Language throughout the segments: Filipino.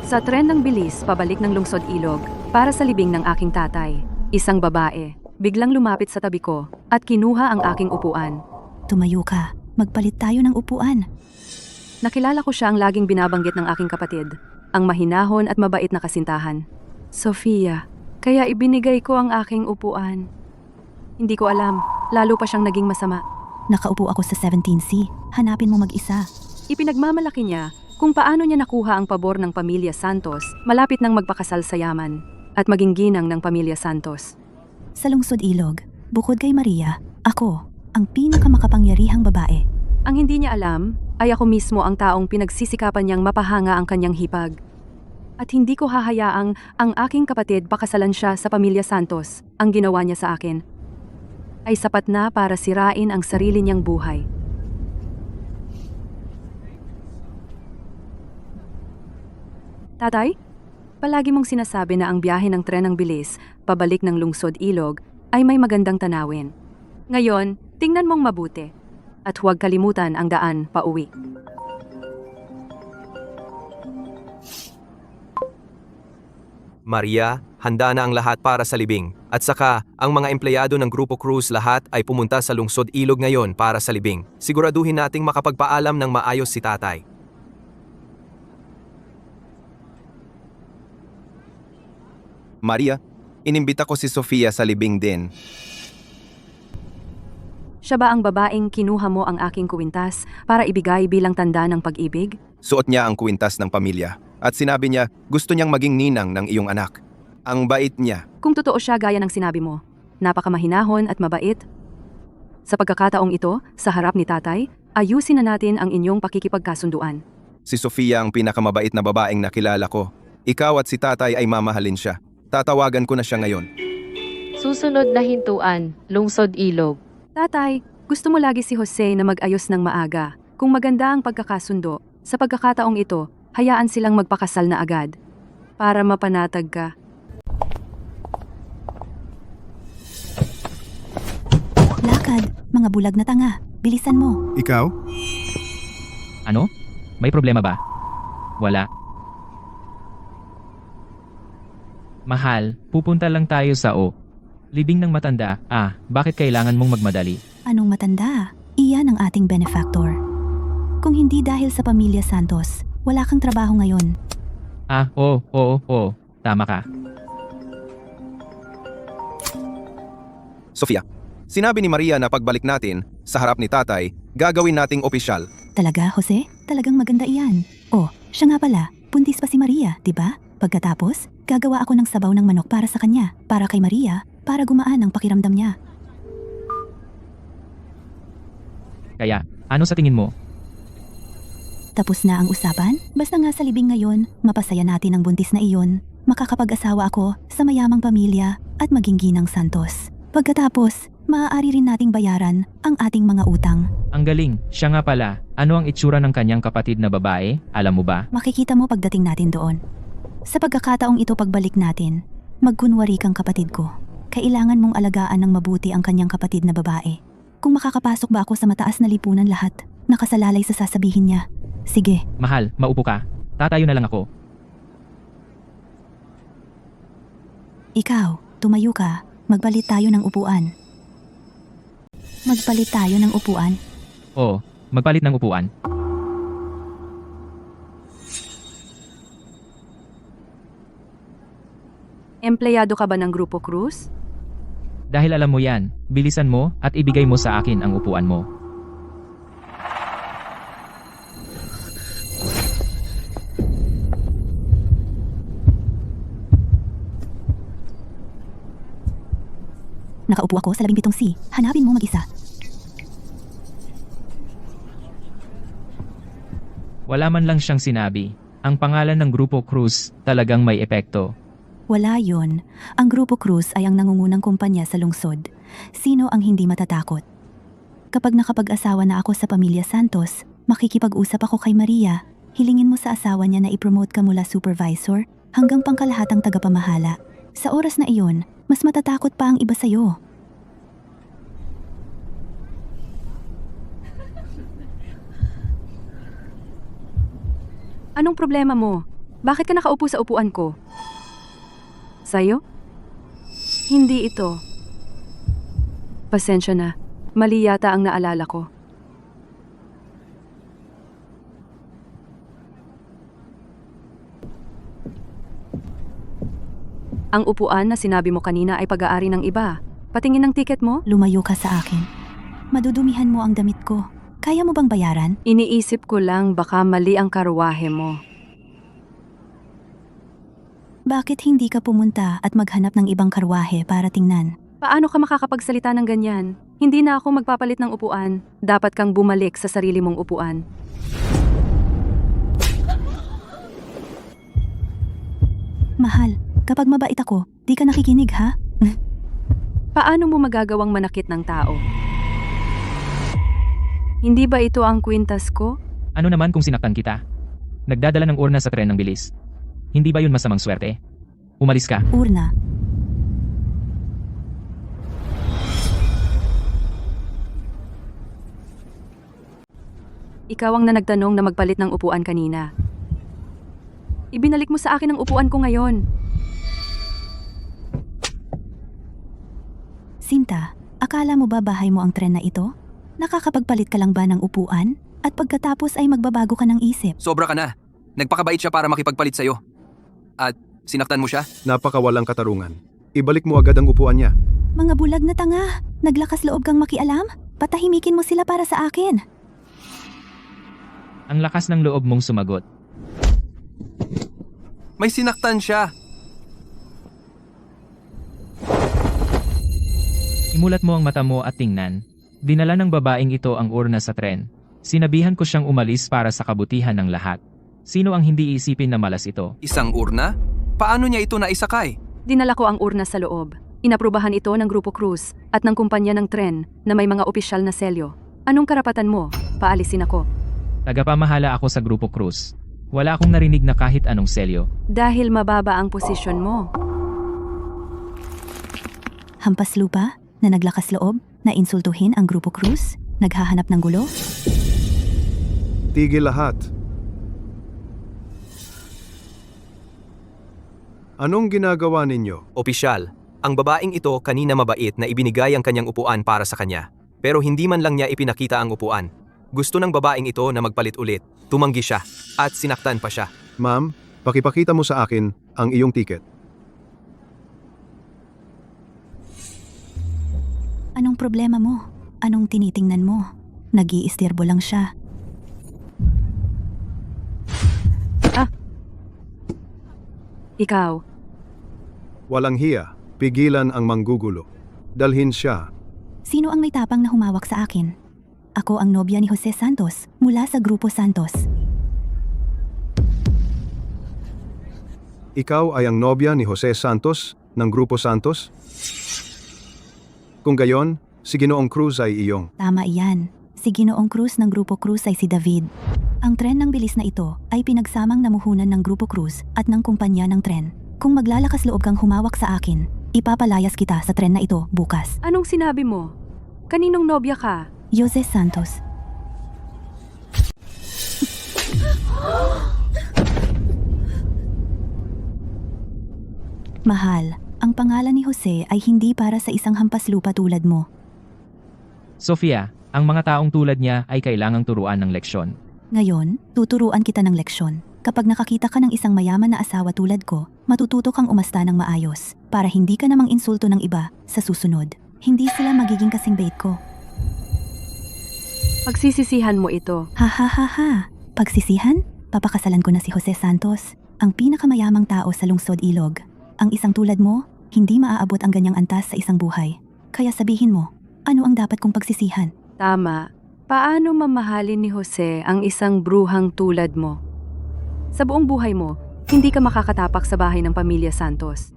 Sa tren ng bilis pabalik ng lungsod ilog para sa libing ng aking tatay, isang babae, biglang lumapit sa tabi ko at kinuha ang aking upuan. Tumayo ka. Magpalit tayo ng upuan. Nakilala ko siya ang laging binabanggit ng aking kapatid, ang mahinahon at mabait na kasintahan. Sofia, kaya ibinigay ko ang aking upuan. Hindi ko alam, lalo pa siyang naging masama. Nakaupo ako sa 17C. Hanapin mo mag-isa. Ipinagmamalaki niya kung paano niya nakuha ang pabor ng pamilya Santos malapit nang magpakasal sa yaman at maging ginang ng pamilya Santos. Sa lungsod ilog, bukod kay Maria, ako, ang pinakamakapangyarihang babae. Ang hindi niya alam ay ako mismo ang taong pinagsisikapan niyang mapahanga ang kanyang hipag. At hindi ko hahayaang ang aking kapatid pakasalan siya sa pamilya Santos. Ang ginawa niya sa akin ay sapat na para sirain ang sarili niyang buhay. Tatay, palagi mong sinasabi na ang biyahe ng tren ng bilis pabalik ng lungsod ilog ay may magandang tanawin. Ngayon, tingnan mong mabuti at huwag kalimutan ang daan pauwi. Maria, handa na ang lahat para sa libing. At saka, ang mga empleyado ng Grupo Cruz lahat ay pumunta sa lungsod ilog ngayon para sa libing. Siguraduhin nating makapagpaalam ng maayos si tatay. Maria, inimbita ko si Sofia sa libing din. Siya ba ang babaeng kinuha mo ang aking kuwintas para ibigay bilang tanda ng pag-ibig? Suot niya ang kwintas ng pamilya at sinabi niya gusto niyang maging ninang ng iyong anak. Ang bait niya. Kung totoo siya gaya ng sinabi mo, napakamahinahon at mabait. Sa pagkakataong ito, sa harap ni tatay, ayusin na natin ang inyong pakikipagkasunduan. Si Sofia ang pinakamabait na babaeng nakilala ko. Ikaw at si tatay ay mamahalin siya. Tatawagan ko na siya ngayon. Susunod na hintuan, lungsod ilog. Tatay, gusto mo lagi si Jose na mag-ayos ng maaga. Kung maganda ang pagkakasundo, sa pagkakataong ito, hayaan silang magpakasal na agad. Para mapanatag ka. Lakad, mga bulag na tanga. Bilisan mo. Ikaw? Ano? May problema ba? Wala. Mahal, pupunta lang tayo sa libing ng matanda. Bakit kailangan mong magmadali? Anong matanda? Iyan ang ating benefactor. Kung hindi dahil sa pamilya Santos, wala kang trabaho ngayon. Oo. Tama ka. Sofia, sinabi ni Maria na pagbalik natin, sa harap ni tatay, gagawin nating opisyal. Talaga, Jose? Talagang maganda iyan. Siya nga pala, buntis pa si Maria, di ba? Pagkatapos, gagawa ako ng sabaw ng manok para sa kanya, para kay Maria, para gumaan ang pakiramdam niya. Kaya, ano sa tingin mo? Tapos na ang usapan? Basta nga sa libing ngayon, mapasaya natin ang buntis na iyon. Makakapag-asawa ako sa mayamang pamilya at maging ginang Santos. Pagkatapos, maaari rin nating bayaran ang ating mga utang. Ang galing, siya nga pala. Ano ang itsura ng kanyang kapatid na babae? Alam mo ba? Makikita mo pagdating natin doon. Sa pagkakataong ito pagbalik natin, magkunwari kang kapatid ko. Kailangan mong alagaan ng mabuti ang kanyang kapatid na babae. Kung makakapasok ba ako sa mataas na lipunan lahat, nakasalalay sa sasabihin niya. Sige. Mahal, maupo ka. Tatayo na lang ako. Ikaw, tumayo ka. Magpalit tayo ng upuan. Magpalit tayo ng upuan. Magpalit ng upuan. Empleyado ka ba ng Grupo Cruz? Dahil alam mo yan, bilisan mo at ibigay mo sa akin ang upuan mo. Nakaupo ako sa 17C. Hanapin mo mag-isa. Wala man lang siyang sinabi. Ang pangalan ng Grupo Cruz talagang may epekto. Wala yon. Ang Grupo Cruz ay ang nangungunang kumpanya sa lungsod. Sino ang hindi matatakot? Kapag nakapag-asawa na ako sa pamilya Santos, makikipag-usap ako kay Maria. Hilingin mo sa asawa niya na i-promote ka mula supervisor hanggang pangkalahatang tagapamahala. Sa oras na iyon, mas matatakot pa ang iba sa'yo. Anong problema mo? Bakit ka nakaupo sa upuan ko? Sa'yo? Hindi ito. Pasensya na. Mali yata ang naalala ko. Ang upuan na sinabi mo kanina ay pag-aari ng iba. Patingin ng tiket mo? Lumayo ka sa akin. Madudumihan mo ang damit ko. Kaya mo bang bayaran? Iniisip ko lang baka mali ang karwahe mo. Bakit hindi ka pumunta at maghanap ng ibang karwahe para tingnan? Paano ka makakapagsalita ng ganyan? Hindi na ako magpapalit ng upuan. Dapat kang bumalik sa sarili mong upuan. Mahal, kapag mabait ako, di ka nakikinig ha? Paano mo magagawang manakit ng tao? Hindi ba ito ang kwintas ko? Ano naman kung sinaktan kita? Nagdadala ng urna sa tren ng bilis. Hindi ba yun masamang swerte? Umalis ka. Urna. Ikaw ang nagtanong na magpalit ng upuan kanina. Ibinalik mo sa akin ang upuan ko ngayon. Sinta, akala mo ba bahay mo ang tren na ito? Nakakapagpalit ka lang ba ng upuan? At pagkatapos ay magbabago ka ng isip? Sobra ka na. Nagpakabait siya para makipagpalit sa'yo. At sinaktan mo siya? Napakawalang katarungan. Ibalik mo agad ang upuan niya. Mga bulag na tanga, naglakas loob kang makialam? Patahimikin mo sila para sa akin. Ang lakas ng loob mong sumagot. May sinaktan siya. Imulat mo ang mata mo at tingnan. Dinala ng babaeng ito ang urna sa tren. Sinabihan ko siyang umalis para sa kabutihan ng lahat. Sino ang hindi isipin na malas ito? Isang urna? Paano niya ito naisakay? Dinala ko ang urna sa loob. Inaprubahan ito ng Grupo Cruz at ng kumpanya ng tren na may mga opisyal na selyo. Anong karapatan mo? Paalisin ako. Tagapamahala ako sa Grupo Cruz. Wala akong narinig na kahit anong selyo. Dahil mababa ang posisyon mo. Hampas lupa na naglakas loob na insultuhin ang Grupo Cruz? Naghahanap ng gulo? Tigil lahat. Anong ginagawa ninyo? Opisyal, ang babaeng ito kanina mabait na ibinigay ang kanyang upuan para sa kanya. Pero hindi man lang niya ipinakita ang upuan. Gusto ng babaeng ito na magpalit ulit. Tumanggi siya at sinaktan pa siya. Ma'am, pakipakita mo sa akin ang iyong tiket. Anong problema mo? Anong tinitingnan mo? Nag-iistirbo lang siya. Ikaw, Walang hiya. Pigilan ang manggugulo. Dalhin siya. Sino ang may tapang na humawak sa akin? Ako ang nobya ni Jose Santos mula sa Grupo Santos. Ikaw ay ang nobya ni Jose Santos ng Grupo Santos? Kung gayon, si Ginoong Cruz ay iyong. Tama iyan. Si Ginoong Cruz ng Grupo Cruz ay si David. Ang tren ng bilis na ito ay pinagsamang namuhunan ng Grupo Cruz at ng kumpanya ng tren. Kung maglalakas loob kang humawak sa akin, ipapalayas kita sa tren na ito bukas. anong sinabi mo? Kaninong nobya ka? Jose Santos. Mahal, ang pangalan ni Jose ay hindi para sa isang hampas lupa tulad mo. Sofia, ang mga taong tulad niya ay kailangang turuan ng leksyon. Ngayon, tuturuan kita ng leksyon. Kapag nakakita ka ng isang mayaman na asawa tulad ko, matututo kang umasta ng maayos para hindi ka namang insulto ng iba sa susunod. Hindi sila magiging kasing bait ko. Pagsisisihan mo ito. Ha ha ha ha. Pagsisihan? Papakasalan ko na si Jose Santos, ang pinakamayamang tao sa lungsod Ilog. Ang isang tulad mo, hindi maaabot ang ganyang antas sa isang buhay. Kaya sabihin mo, ano ang dapat kong pagsisihan? Tama. Paano mamahalin ni Jose ang isang bruhang tulad mo? Sa buong buhay mo, hindi ka makakatapak sa bahay ng pamilya Santos.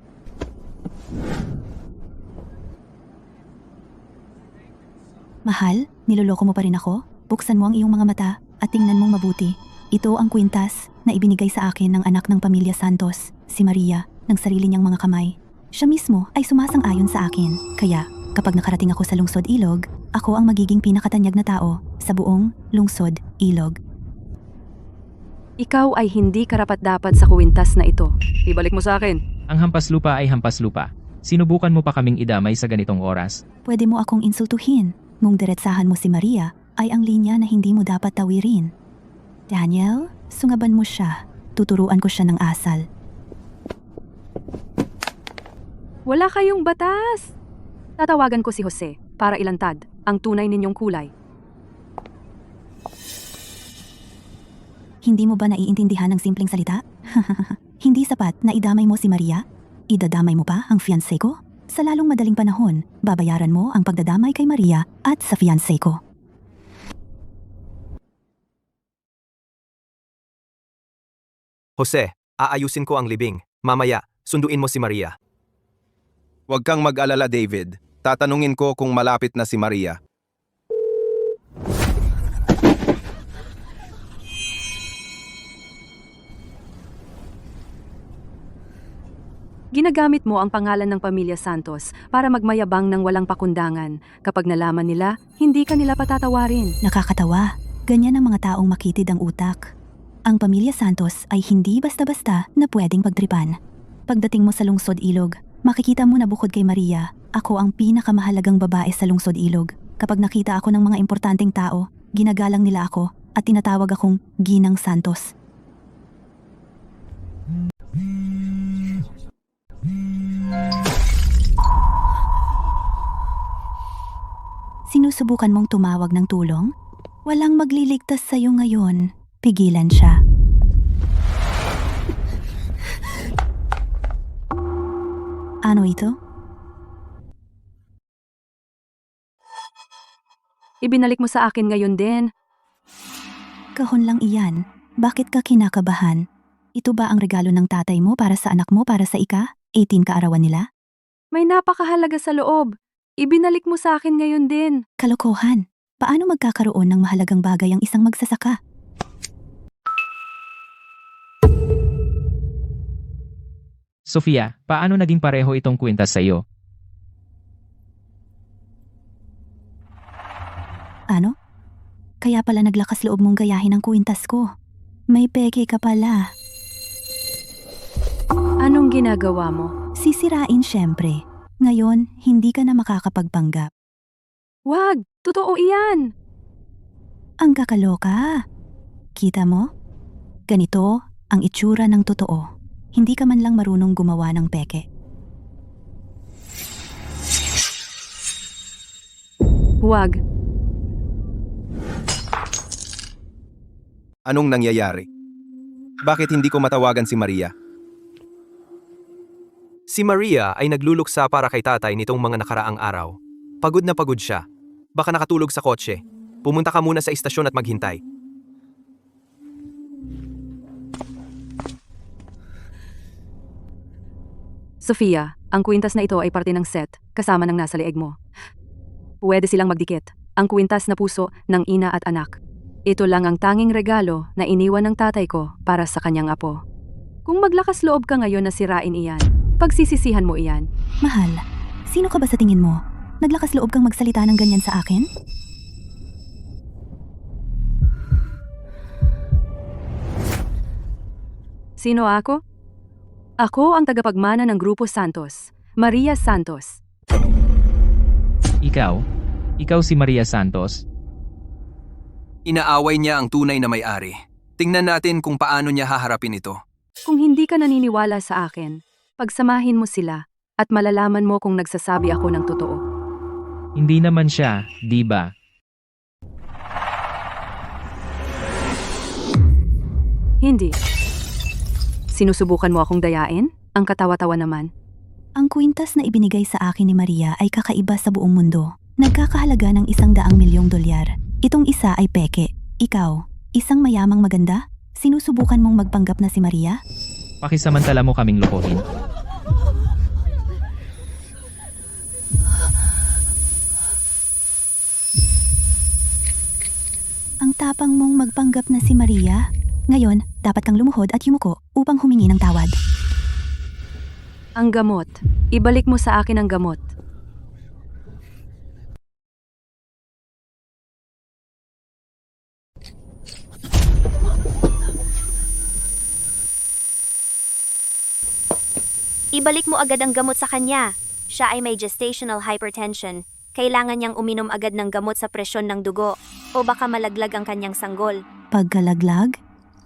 Mahal, niloloko mo pa rin ako? Buksan mo ang iyong mga mata at tingnan mong mabuti. Ito ang kwintas na ibinigay sa akin ng anak ng pamilya Santos, si Maria, ng sarili niyang mga kamay. Siya mismo ay sumasang-ayon sa akin. Kaya, kapag nakarating ako sa lungsod Ilog, ako ang magiging pinakatanyag na tao sa buong lungsod Ilog. Ikaw ay hindi karapat-dapat sa kuwintas na ito. Ibalik mo sa akin. Ang hampas lupa ay hampas lupa. Sinubukan mo pa kaming idamay sa ganitong oras. Pwede mo akong insultuhin. Ngung diretsahan mo si Maria, ay ang linya na hindi mo dapat tawirin. Daniel, sungaban mo siya. Tuturuan ko siya ng asal. Wala kayong batas! Tatawagan ko si Jose para ilantad ang tunay ninyong kulay. Hindi mo ba naiintindihan ng simpleng salita? Hindi sapat na idamay mo si Maria? Idadamay mo pa ang fiancé ko? Sa lalong madaling panahon, babayaran mo ang pagdadamay kay Maria at sa fiancé ko. Jose, aayusin ko ang libing. Mamaya, sunduin mo si Maria. Huwag kang mag-alala, David. Tatanungin ko kung malapit na si Maria. Ginagamit mo ang pangalan ng pamilya Santos para magmayabang ng walang pakundangan. Kapag nalaman nila, hindi ka nila patatawarin. Nakakatawa. Ganyan ang mga taong makitid ang utak. Ang pamilya Santos ay hindi basta-basta na pwedeng pagtripan. Pagdating mo sa Lungsod Ilog, makikita mo na bukod kay Maria, ako ang pinakamahalagang babae sa Lungsod Ilog. Kapag nakita ako ng mga importanteng tao, ginagalang nila ako at tinatawag akong Ginang Santos. Sinusubukan mong tumawag ng tulong? Walang magliligtas sa'yo ngayon. Pigilan siya. Ano ito? Ibinalik mo sa akin ngayon din. Kahon lang iyan. Bakit ka kinakabahan? Ito ba ang regalo ng tatay mo para sa anak mo para sa 18 kaarawan nila? May napakahalaga sa loob. Ibinalik mo sa akin ngayon din. Kalokohan. Paano magkakaroon ng mahalagang bagay ang isang magsasaka? Sofia, paano naging pareho itong kwintas sa iyo? Ano? Kaya pala naglakas loob mong gayahin ang kwintas ko. May peke ka pala. Anong ginagawa mo? Sisirain syempre. Ngayon, hindi ka na makakapagpanggap. Wag! Totoo iyan! Ang kakaloka. Kita mo? Ganito ang itsura ng totoo. Hindi ka man lang marunong gumawa ng peke. Wag! Anong nangyayari? Bakit hindi ko matawagan si Maria? Si Maria ay nagluluksa para kay tatay nitong mga nakaraang araw. Pagod na pagod siya. Baka nakatulog sa kotse. Pumunta ka muna sa istasyon at maghintay. Sofia, ang kwintas na ito ay parte ng set, kasama ng nasa leeg mo. Pwede silang magdikit. Ang kwintas na puso ng ina at anak. Ito lang ang tanging regalo na iniwan ng tatay ko para sa kanyang apo. Kung maglakas loob ka ngayon na sirain iyan, pagsisisihan mo iyan. Mahal, sino ka ba sa tingin mo? Naglakas loob kang magsalita ng ganyan sa akin? Sino ako? Ako ang tagapagmana ng Grupo Santos, Maria Santos. Ikaw? Ikaw si Maria Santos? Inaaway niya ang tunay na may-ari. Tingnan natin kung paano niya haharapin ito. Kung hindi ka naniniwala sa akin, pagsamahin mo sila at malalaman mo kung nagsasabi ako ng totoo. Hindi naman siya, di ba? Hindi. Sinusubukan mo akong dayain? Ang katawa-tawa naman. Ang kwintas na ibinigay sa akin ni Maria ay kakaiba sa buong mundo. Nagkakahalaga ng $100 milyong. Itong isa ay peke. Ikaw, isang mayamang maganda? Sinusubukan mong magpanggap na si Maria? Pakisamantala mo kaming lokohin. Ang tapang mong magpanggap na si Maria? Ngayon, dapat kang lumuhod at yumuko upang humingi ng tawad. Ang gamot. Ibalik mo sa akin ang gamot. Ibalik mo agad ang gamot sa kanya. Siya ay may gestational hypertension. Kailangan niyang uminom agad ng gamot sa presyon ng dugo o baka malaglag ang kanyang sanggol. Pagkalaglag?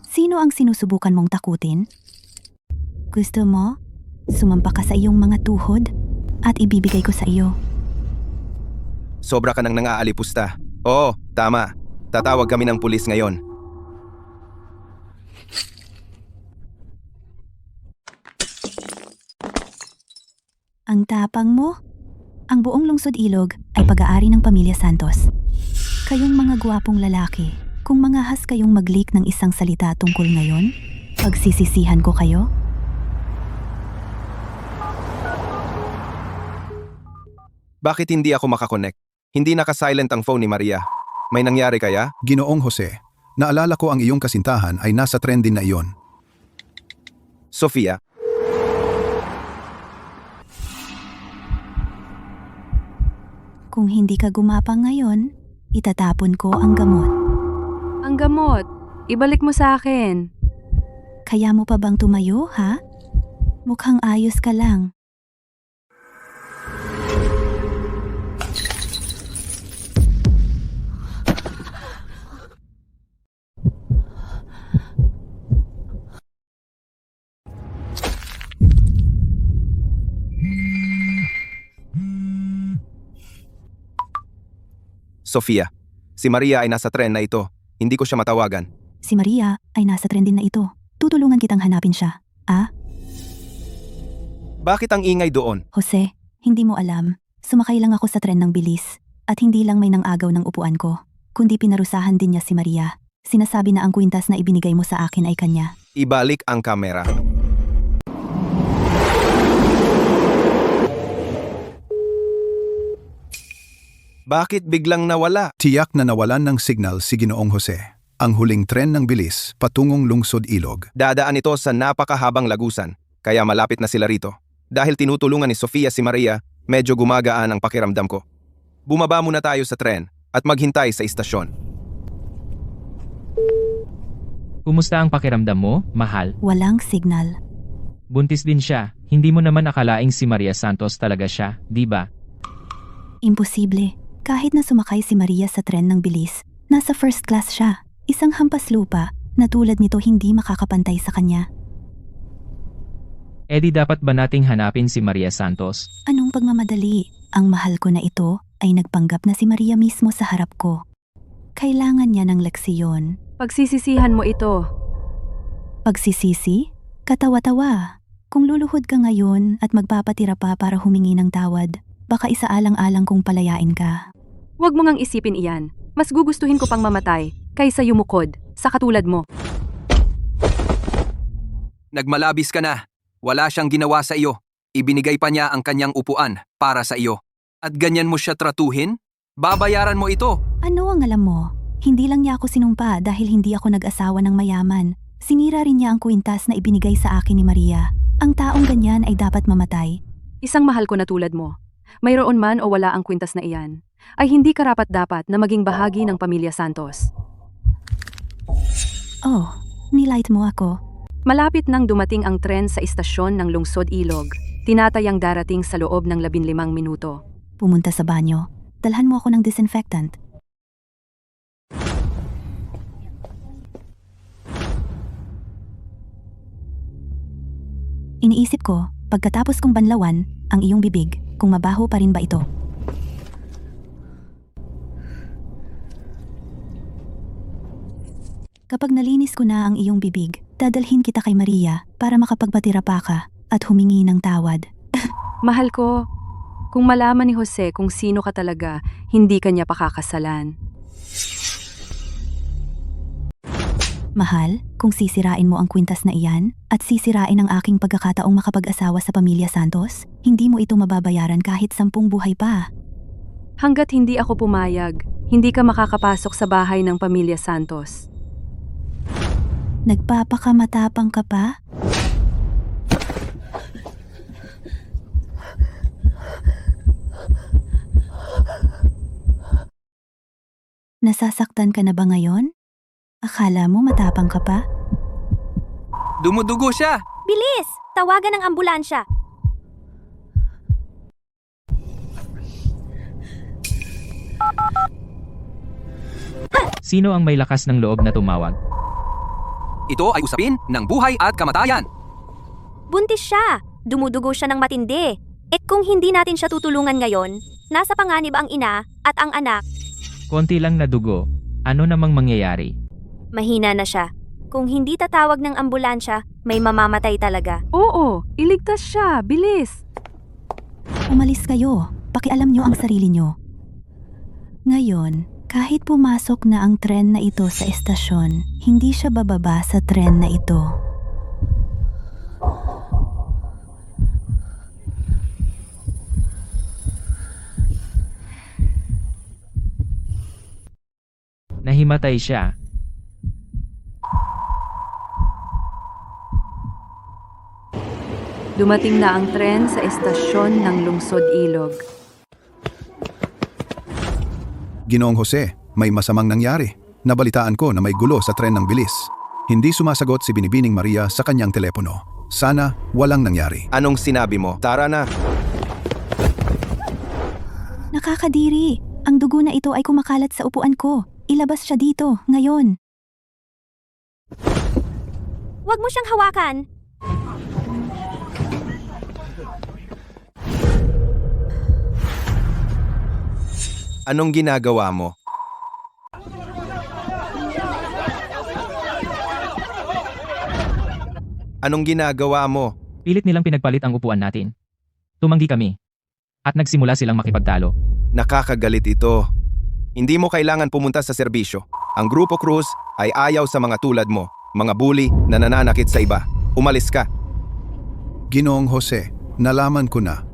Sino ang sinusubukan mong takutin? Gusto mo? Sumampa ka sa iyong mga tuhod at ibibigay ko sa iyo. Sobra ka nang nang-aalipusta. Oo, tama. Tatawag kami ng pulis ngayon. Ang tapang mo? Ang buong lungsod Ilog ay pag-aari ng pamilya Santos. Kayong mga gwapong lalaki, kung mangahas kayong mag-leak ng isang salita tungkol ngayon, pagsisisihan ko kayo? Bakit hindi ako makakonect? Hindi naka-silent ang phone ni Maria. May nangyari kaya? Ginoong Jose, naalala ko ang iyong kasintahan ay nasa trend din na iyon. Sofia, Kung hindi ka gumapang ngayon, itatapon ko ang gamot. Ang gamot, ibalik mo sa akin. Kaya mo pa bang tumayo, ha? Mukhang ayos ka lang. Sofia. Si Maria ay nasa tren na ito. Hindi ko siya matawagan. Si Maria ay nasa trend din na ito. Tutulungan kitang hanapin siya. Ah? Bakit ang ingay doon? Jose, hindi mo alam. Sumakay lang ako sa tren ng bilis. At hindi lang may nang-agaw ng upuan ko, kundi pinarusahan din niya si Maria. Sinasabi na ang kwintas na ibinigay mo sa akin ay kanya. Ibalik ang kamera. Bakit biglang nawala? Tiyak na nawalan ng signal si Ginoong Jose. Ang huling tren ng bilis patungong lungsod Ilog. Dadaan ito sa napakahabang lagusan, kaya malapit na sila rito. Dahil tinutulungan ni Sofia si Maria, medyo gumagaan ang pakiramdam ko. Bumaba muna tayo sa tren at maghintay sa istasyon. Kumusta ang pakiramdam mo, mahal? Walang signal. Buntis din siya. Hindi mo naman akalaing si Maria Santos talaga siya, di ba? Imposible. Kahit na sumakay si Maria sa tren ng bilis, nasa first class siya. Isang hampas lupa na tulad nito hindi makakapantay sa kanya. Di dapat ba nating hanapin si Maria Santos? Anong pagmamadali? Ang mahal ko na ito ay nagpanggap na si Maria mismo sa harap ko. Kailangan niya ng leksiyon. Pagsisisihan mo ito. Pagsisisi? Katawa-tawa. Kung luluhod ka ngayon at magpapatira pa para humingi ng tawad, baka isaalang-alang kong palayain ka. Huwag mo ngang isipin iyan. Mas gugustuhin ko pang mamatay kaysa yumukod sa katulad mo. Nagmalabis ka na. Wala siyang ginawa sa iyo. Ibinigay pa niya ang kanyang upuan para sa iyo. At ganyan mo siya tratuhin? Babayaran mo ito. Ano ang alam mo? Hindi lang niya ako sinumpa dahil hindi ako nag-asawa ng mayaman. Sinira rin niya ang kwintas na ibinigay sa akin ni Maria. Ang taong ganyan ay dapat mamatay. Isang mahal ko na tulad mo. Mayroon man o wala ang kwintas na iyan, ay hindi karapat-dapat na maging bahagi ng pamilya Santos. Oh, nilight mo ako. Malapit nang dumating ang tren sa istasyon ng Lungsod Ilog. Tinatayang darating sa loob ng 15 minuto. Pumunta sa banyo. Dalhan mo ako ng disinfectant. Iniisip ko, pagkatapos kong banlawan, ang iyong bibig, kung mabaho pa rin ba ito. Kapag nalinis ko na ang iyong bibig, dadalhin kita kay Maria para makapagpatira pa ka at humingi ng tawad. Mahal ko, kung malaman ni Jose kung sino ka talaga, hindi ka niya pakakasalan. Mahal, kung sisirain mo ang kwintas na iyan at sisirain ang aking pagkakataong makapag-asawa sa pamilya Santos, hindi mo ito mababayaran kahit 10 buhay pa. Hanggat hindi ako pumayag, hindi ka makakapasok sa bahay ng pamilya Santos. Nagpapakamatapang ka pa? Nasasaktan ka na ba ngayon? Akala mo matapang ka pa? Dumudugo siya! Bilis! Tawagan ng ambulansya! Sino ang may lakas ng loob na tumawag? Ito ay usapin ng buhay at kamatayan. Buntis siya! Dumudugo siya ng matindi. Kung hindi natin siya tutulungan ngayon, nasa panganib ang ina at ang anak. Konti lang na dugo. Ano namang mangyayari? Mahina na siya. Kung hindi tatawag ng ambulansya, may mamamatay talaga. Oo, iligtas siya, bilis! Umalis kayo. Pakialam nyo ang sarili nyo. Ngayon, kahit pumasok na ang tren na ito sa estasyon, hindi siya bababa sa tren na ito. Nahimatay siya. Dumating na ang tren sa estasyon ng Lungsod Ilog. Ginoong Jose, may masamang nangyari. Nabalitaan ko na may gulo sa tren ng bilis. Hindi sumasagot si Binibining Maria sa kanyang telepono. Sana walang nangyari. Anong sinabi mo? Tara na. Nakakadiri! Ang dugo na ito ay kumakalat sa upuan ko. Ilabas siya dito, ngayon. Huwag mo siyang hawakan! Anong ginagawa mo? Anong ginagawa mo? Pilit nilang pinagpalit ang upuan natin. Tumanggi kami. At nagsimula silang makipagtalo. Nakakagalit ito. Hindi mo kailangan pumunta sa serbisyo. Ang Grupo Cruz ay ayaw sa mga tulad mo, mga bully na nananakit sa iba. Umalis ka. Ginoong Jose, nalaman ko na.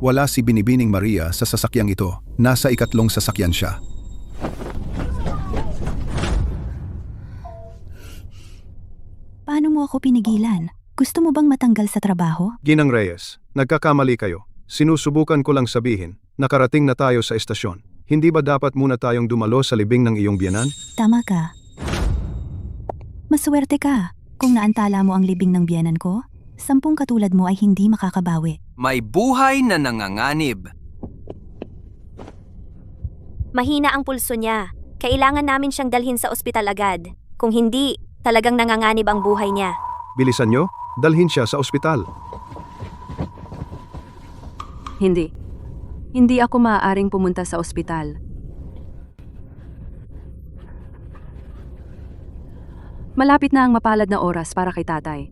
Wala si Binibining Maria sa sasakyang ito. Nasa ikatlong sasakyan siya. Paano mo ako pinigilan? Gusto mo bang matanggal sa trabaho? Ginang Reyes, nagkakamali kayo. Sinusubukan ko lang sabihin, nakarating na tayo sa estasyon. Hindi ba dapat muna tayong dumalo sa libing ng iyong biyanan? Tama ka. Maswerte ka. Kung naantala mo ang libing ng biyanan ko, 10 katulad mo ay hindi makakabawi. May buhay na nanganganib. Mahina ang pulso niya. Kailangan namin siyang dalhin sa ospital agad. Kung hindi, talagang nanganganib ang buhay niya. Bilisan nyo, dalhin siya sa ospital. Hindi. Hindi ako maaaring pumunta sa ospital. Malapit na ang mapalad na oras para kay tatay.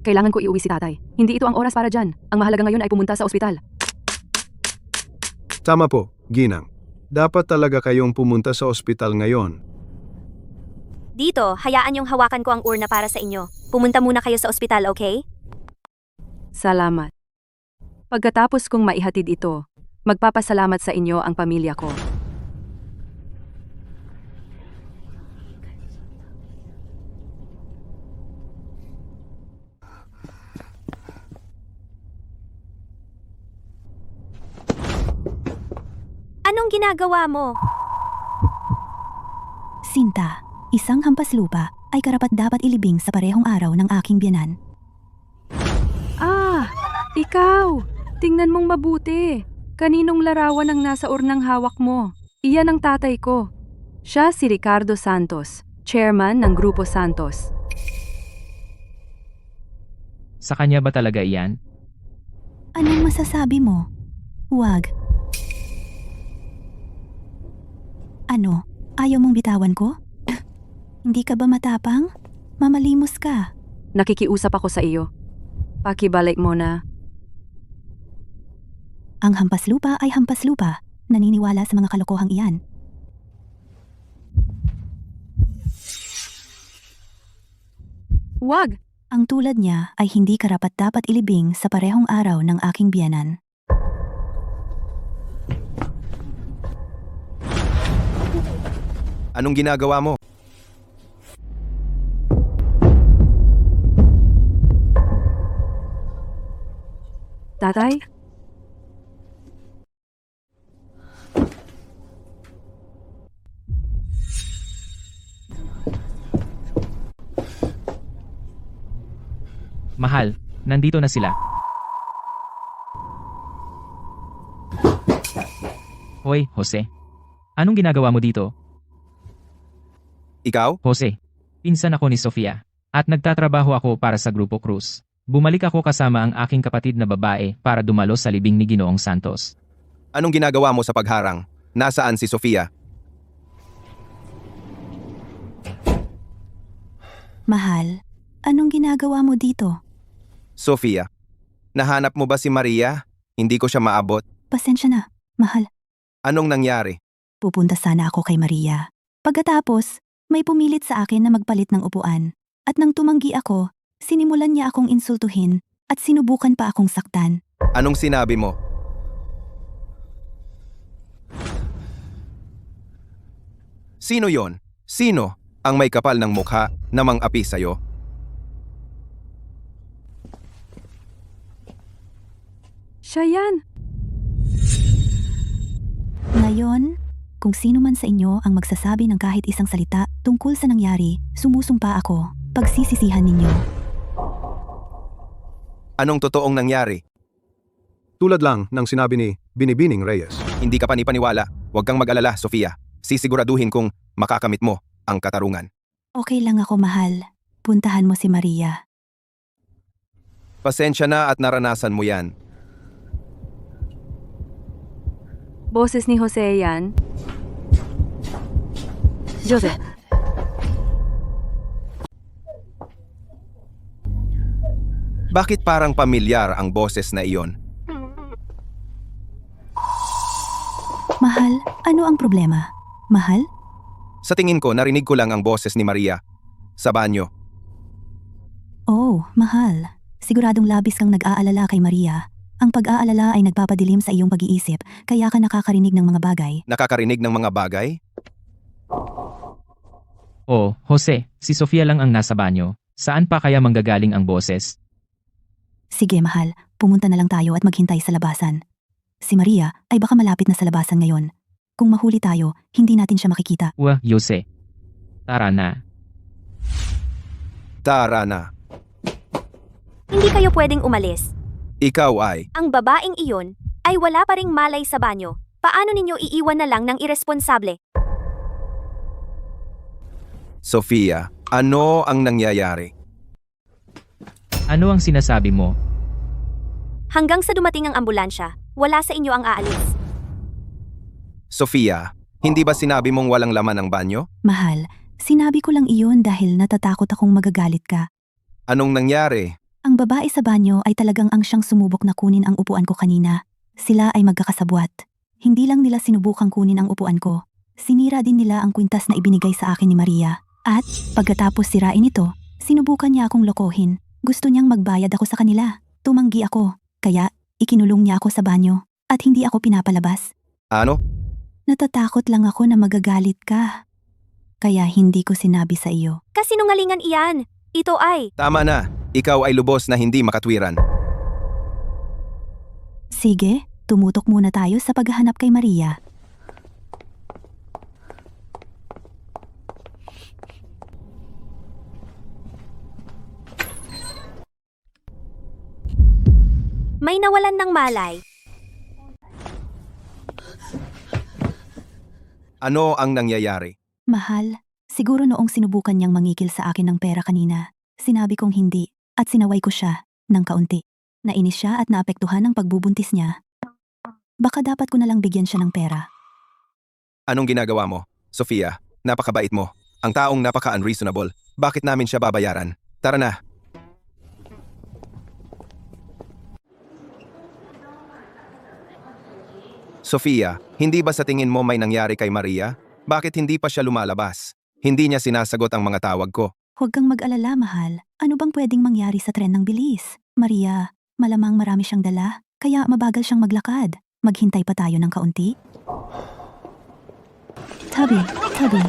Kailangan ko iuwi si tatay. Hindi ito ang oras para dyan. Ang mahalaga ngayon ay pumunta sa ospital. Tama po, Ginang. Dapat talaga kayong pumunta sa ospital ngayon. Dito, hayaan yung hawakan ko ang urna para sa inyo. Pumunta muna kayo sa ospital, okay? Salamat. Pagkatapos kong maihatid ito, magpapasalamat sa inyo ang pamilya ko. Anong ginagawa mo? Sinta, isang hampas lupa ay karapat-dapat ilibing sa parehong araw ng aking biyanan. Ah! Ikaw! Tingnan mong mabuti. Kaninong larawan ang nasa urnang hawak mo? Iyan ang tatay ko. Siya si Ricardo Santos, chairman ng Grupo Santos. Sa kanya ba talaga iyan? Anong masasabi mo? Huwag. Ano? Ayaw mong bitawan ko? Hindi ka ba matapang? Mamalimos ka. Nakikiusap ako sa iyo. Pakibalik mo na. Ang hampas lupa ay hampas lupa. Naniniwala sa mga kalokohang iyan. Huwag! Ang tulad niya ay hindi karapat-dapat ilibing sa parehong araw ng aking biyanan. Anong ginagawa mo? Tatay? Mahal, nandito na sila. Hoy, Jose. Anong ginagawa mo dito? Ikaw? Jose, pinsan ako ni Sofia. At nagtatrabaho ako para sa Grupo Cruz. Bumalik ako kasama ang aking kapatid na babae para dumalo sa libing ni Ginoong Santos. Anong ginagawa mo sa pagharang? Nasaan si Sofia? Mahal, anong ginagawa mo dito? Sofia, nahanap mo ba si Maria? Hindi ko siya maabot. Pasensya na, mahal. Anong nangyari? Pupunta sana ako kay Maria. Pagkatapos, may pumilit sa akin na magpalit ng upuan. At nang tumanggi ako, sinimulan niya akong insultuhin at sinubukan pa akong saktan. Anong sinabi mo? Sino yon? Sino ang may kapal ng mukha na mang-api sa'yo? Siya yan! Ngayon, kung sino man sa inyo ang magsasabi ng kahit isang salita tungkol sa nangyari, sumusumpa ako. Pagsisisihan ninyo. Anong totoong nangyari? Tulad lang ng sinabi ni Binibining Reyes. Hindi ka panipaniwala. Huwag kang mag-alala, Sofia. Sisiguraduhin kong makakamit mo ang katarungan. Okay lang ako, mahal. Puntahan mo si Maria. Pasensya na at naranasan mo yan. Boses ni Jose yan. Jose, Bakit parang pamilyar ang boses na iyon? Mahal, ano ang problema? Mahal? Sa tingin ko, narinig ko lang ang boses ni Maria sa banyo. Oh, mahal. Siguradong labis kang nag-aalala kay Maria. Ang pag-aalala ay nagpapadilim sa iyong pag-iisip, kaya ka nakakarinig ng mga bagay. Nakakarinig ng mga bagay? Oh, Jose, si Sofia lang ang nasa banyo. Saan pa kaya manggagaling ang boses? Sige, mahal. Pumunta na lang tayo at maghintay sa labasan. Si Maria ay baka malapit na sa labasan ngayon. Kung mahuli tayo, hindi natin siya makikita. Wah, Jose. Tara na. Tara na. Hindi kayo pwedeng umalis. Ikaw ay, Ang babaeng iyon ay wala pa ring malay sa banyo. Paano ninyo iiwan na lang ng iresponsable? Sofia, ano ang nangyayari? Ano ang sinasabi mo? Hanggang sa dumating ang ambulansya, wala sa inyo ang aalis. Sofia, hindi ba sinabi mong walang laman ang banyo? Mahal, sinabi ko lang iyon dahil natatakot akong magagalit ka. Anong nangyari? Ang babae sa banyo ay talagang ang siyang sumubok na kunin ang upuan ko kanina. Sila ay magkakasabwat. Hindi lang nila sinubukang kunin ang upuan ko. Sinira din nila ang kwintas na ibinigay sa akin ni Maria. At, pagkatapos sirain ito, sinubukan niya akong lokohin. Gusto niyang magbayad ako sa kanila. Tumanggi ako. Kaya, ikinulong niya ako sa banyo. At hindi ako pinapalabas. Ano? Natatakot lang ako na magagalit ka. Kaya hindi ko sinabi sa iyo. Kasinungalingan iyan. Ito ay, Tama na. Ikaw ay lubos na hindi makatwiran. Sige, tumutok muna tayo sa paghahanap kay Maria. may nawalan ng malay. Ano ang nangyayari? Mahal, siguro noong sinubukan niyang mangikil sa akin ng pera kanina, sinabi kong hindi at sinaway ko siya ng kaunti. Nainis siya at naapektuhan ng pagbubuntis niya. Baka dapat ko na lang bigyan siya ng pera. Anong ginagawa mo? Sofia, napakabait mo. Ang taong napaka-unreasonable. Bakit namin siya babayaran? Tara na. Sofia, hindi ba sa tingin mo may nangyari kay Maria? Bakit hindi pa siya lumalabas? Hindi niya sinasagot ang mga tawag ko. Huwag kang mag-alala, mahal. Ano bang pwedeng mangyari sa tren ng bilis? Maria, malamang marami siyang dala, kaya mabagal siyang maglakad. Maghintay pa tayo ng kaunti. Tabi, tabi.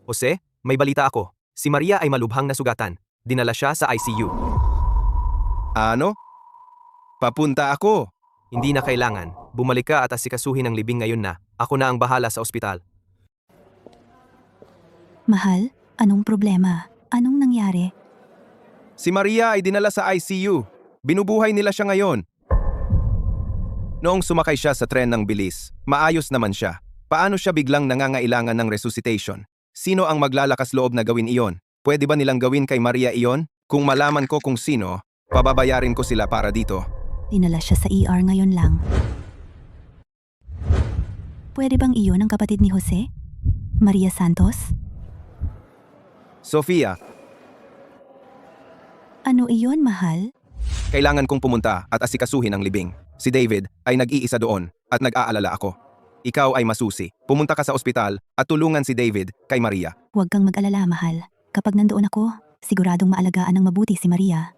Jose, may balita ako. Si Maria ay malubhang nasugatan. Dinala siya sa ICU. Ano? Papunta ako. Hindi na kailangan. Bumalik ka at asikasuhin ang libing ngayon na. Ako na ang bahala sa ospital. Mahal, anong problema? Anong nangyari? Si Maria ay dinala sa ICU. Binubuhay nila siya ngayon. Noong sumakay siya sa tren ng bilis, maayos naman siya. Paano siya biglang nangangailangan ng resuscitation? Sino ang maglalakas loob na gawin iyon? Pwede ba nilang gawin kay Maria iyon? Kung malaman ko kung sino, pababayarin ko sila para dito. Dinala siya sa ER ngayon lang. Pwede bang iyon ang kapatid ni Jose? Maria Santos? Sofia, Ano iyon, mahal? kailangan kong pumunta at asikasuhin ang libing. Si David ay nag-iisa doon at nag-aalala ako. Ikaw ay masusi. Pumunta ka sa ospital at tulungan si David kay Maria. Huwag kang mag-alala, mahal. Kapag nandoon ako, siguradong maalagaan ng mabuti si Maria.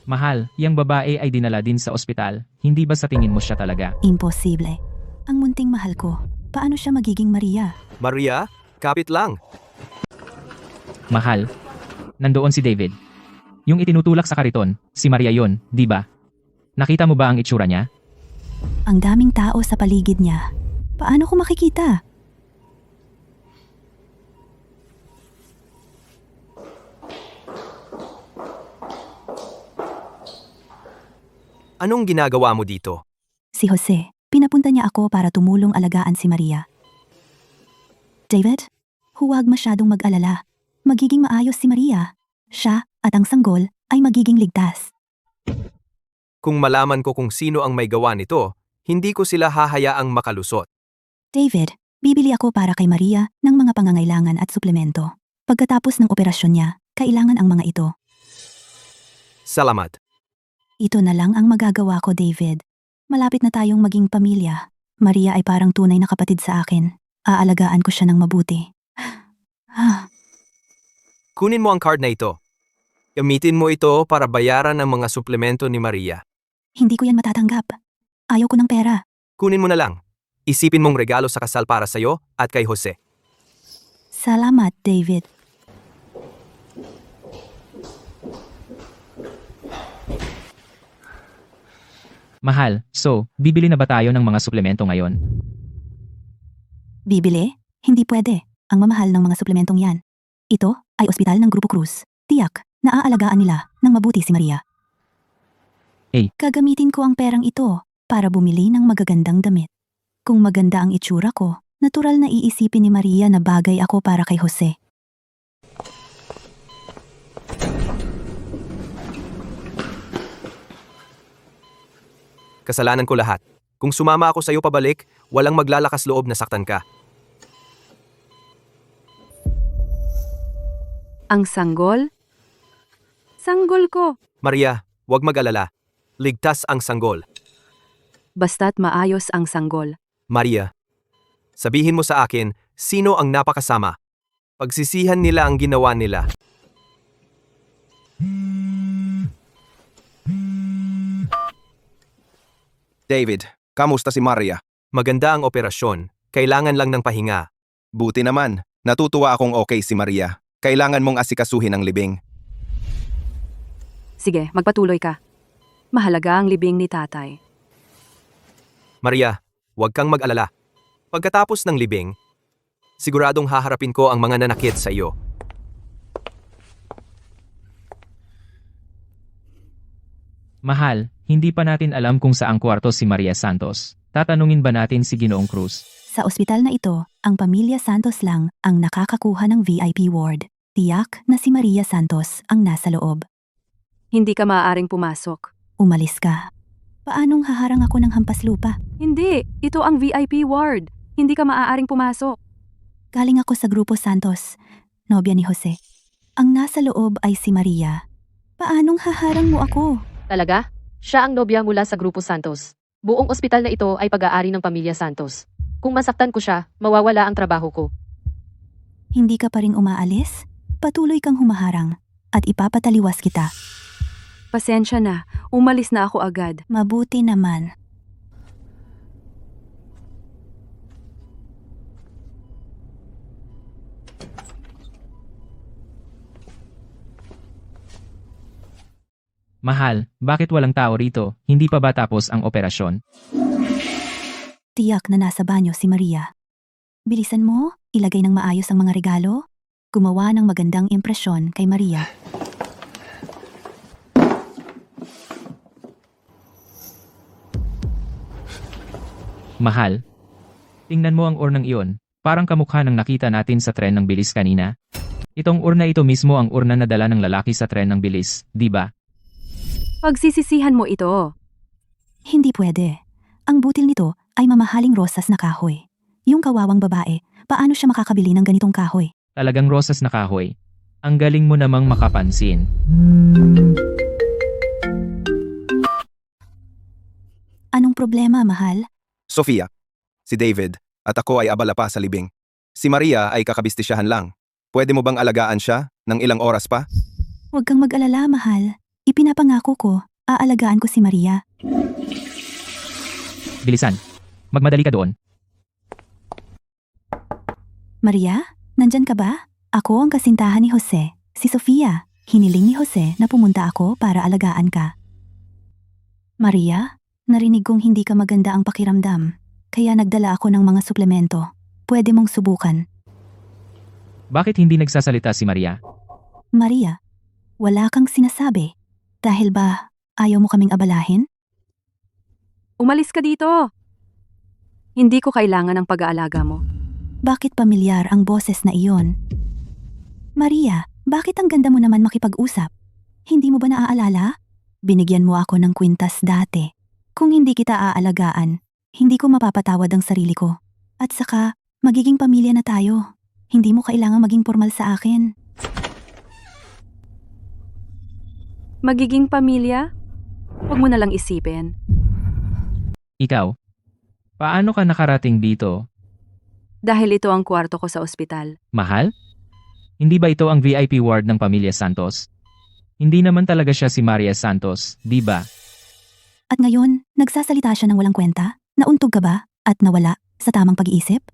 Mahal, yang babae ay dinala din sa ospital. Hindi ba sa tingin mo siya talaga? Imposible. Ang munting mahal ko, paano siya magiging Maria? Maria, kapit lang. Mahal, nandoon si David. Yung itinutulak sa kariton, si Maria yon, di ba? Nakita mo ba ang itsura niya? Ang daming tao sa paligid niya. Paano ko makikita? Anong ginagawa mo dito? Si Jose, pinapunta niya ako para tumulong alagaan si Maria. David, huwag masyadong mag-alala. Magiging maayos si Maria. Siya at ang sanggol ay magiging ligtas. Kung malaman ko kung sino ang may gawa nito, hindi ko sila hahayaang makalusot. David, bibili ako para kay Maria ng mga pangangailangan at suplemento. Pagkatapos ng operasyon niya, kailangan ang mga ito. Salamat. Ito na lang ang magagawa ko, David. Malapit na tayong maging pamilya. Maria ay parang tunay na kapatid sa akin. Aalagaan ko siya ng mabuti. Kunin mo ang card na ito. Gamitin mo ito para bayaran ang mga suplemento ni Maria. Hindi ko yan matatanggap. Ayaw ko ng pera. Kunin mo na lang. Isipin mong regalo sa kasal para sa'yo at kay Jose. Salamat, David. Mahal, so, bibili na ba tayo ng mga suplemento ngayon? Bibili? Hindi pwede. Ang mamahal ng mga suplementong yan. Ito ay ospital ng Grupo Cruz. Tiyak, naaalagaan nila ng mabuti si Maria. Gagamitin ko ang perang ito para bumili ng magagandang damit. Kung maganda ang itsura ko, natural na iisipin ni Maria na bagay ako para kay Jose. Kasalanan ko lahat. Kung sumama ako sa'yo pabalik, walang maglalakas loob na saktan ka. Ang sanggol? Sanggol ko! Maria, huwag mag-alala. Ligtas ang sanggol. Basta't maayos ang sanggol. Maria, sabihin mo sa akin, sino ang napakasama? Pagsisihan nila ang ginawa nila. David, kamusta si Maria? Maganda ang operasyon. Kailangan lang ng pahinga. Buti naman. Natutuwa akong okay si Maria. Kailangan mong asikasuhin ang libing. Sige, magpatuloy ka. Mahalaga ang libing ni tatay. Maria, huwag kang mag-alala. Pagkatapos ng libing, siguradong haharapin ko ang mga nanakit sa iyo. Mahal, hindi pa natin alam kung saang kwarto si Maria Santos. Tatanungin ba natin si Ginoong Cruz? Sa ospital na ito, ang pamilya Santos lang ang nakakakuha ng VIP ward. Tiyak na si Maria Santos ang nasa loob. Hindi ka maaaring pumasok. Umalis ka. Paanong haharang ako ng hampas lupa? Hindi, ito ang VIP ward. Hindi ka maaaring pumasok. Galing ako sa Grupo Santos, nobya ni Jose. Ang nasa loob ay si Maria. Paanong haharang mo ako? Talaga? Siya ang nobya mula sa Grupo Santos. Buong ospital na ito ay pag-aari ng pamilya Santos. Kung masaktan ko siya, mawawala ang trabaho ko. Hindi ka pa rin umaalis? Patuloy kang humaharang at ipapataliwas kita. Pasensya na, umalis na ako agad. Mabuti naman. Mahal, bakit walang tao rito? Hindi pa ba tapos ang operasyon? Tiyak na nasa banyo si Maria. Bilisan mo, ilagay ng maayos ang mga regalo. Gumawa ng magandang impresyon kay Maria. Mahal, tingnan mo ang urnang iyon. Parang kamukha ng nakita natin sa tren ng bilis kanina. Itong urna ito mismo ang urna na dala ng lalaki sa tren ng bilis, di ba? Pagsisisihan mo ito. Hindi pwede. Ang butil nito ay mamahaling rosas na kahoy. Yung kawawang babae, paano siya makakabili ng ganitong kahoy? Talagang rosas na kahoy. Ang galing mo namang makapansin. Anong problema, mahal? Sofia, si David, at ako ay abala pa sa libing. Si Maria ay kakabistisyahan lang. Pwede mo bang alagaan siya ng ilang oras pa? Huwag kang mag-alala, mahal. Ipinapangako ko, aalagaan ko si Maria. Bilisan. Magmadali ka doon. Maria, nandyan ka ba? Ako ang kasintahan ni Jose, si Sofia. Hiniling ni Jose na pumunta ako para alagaan ka. Maria, narinig kong hindi ka maganda ang pakiramdam, kaya nagdala ako ng mga suplemento. Pwede mong subukan. Bakit hindi nagsasalita si Maria? Maria, wala kang sinasabi. Dahil ba, ayaw mo kaming abalahin? Umalis ka dito. Hindi ko kailangan ng pag-aalaga mo. Bakit pamilyar ang boses na iyon? Maria, bakit ang ganda mo naman makipag-usap? Hindi mo ba naaalala? Binigyan mo ako ng kwintas dati. Kung hindi kita aalagaan, hindi ko mapapatawad ang sarili ko. At saka, magiging pamilya na tayo. Hindi mo kailangang maging formal sa akin. Magiging pamilya? Huwag mo na lang isipin. Ikaw? Paano ka nakarating dito? Dahil ito ang kwarto ko sa ospital. Mahal? Hindi ba ito ang VIP ward ng Pamilya Santos? Hindi naman talaga siya si Maria Santos, di ba? At ngayon, nagsasalita siya ng walang kwenta? Nauntog ka ba? At nawala sa tamang pag-iisip?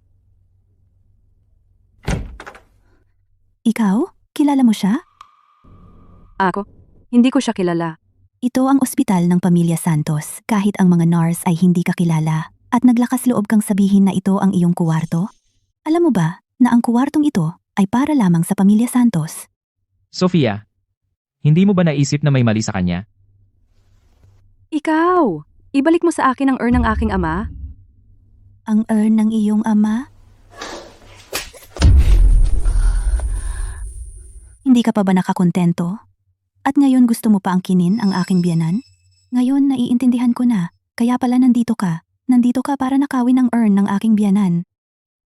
Ikaw? Kilala mo siya? Ako? Hindi ko siya kilala. Ito ang ospital ng Pamilya Santos kahit ang mga nurse ay hindi kakilala at naglakas loob kang sabihin na ito ang iyong kuwarto? Alam mo ba na ang kuwartong ito ay para lamang sa Pamilya Santos? Sofia, hindi mo ba naisip na may mali sa kanya? Ikaw! Ibalik mo sa akin ang urn ng aking ama? Ang urn ng iyong ama? Hindi ka pa ba nakakontento? At ngayon gusto mo pa angkinin ang aking biyanan? Ngayon naiintindihan ko na, kaya pala nandito ka. Nandito ka para nakawin ang urn ng aking biyanan.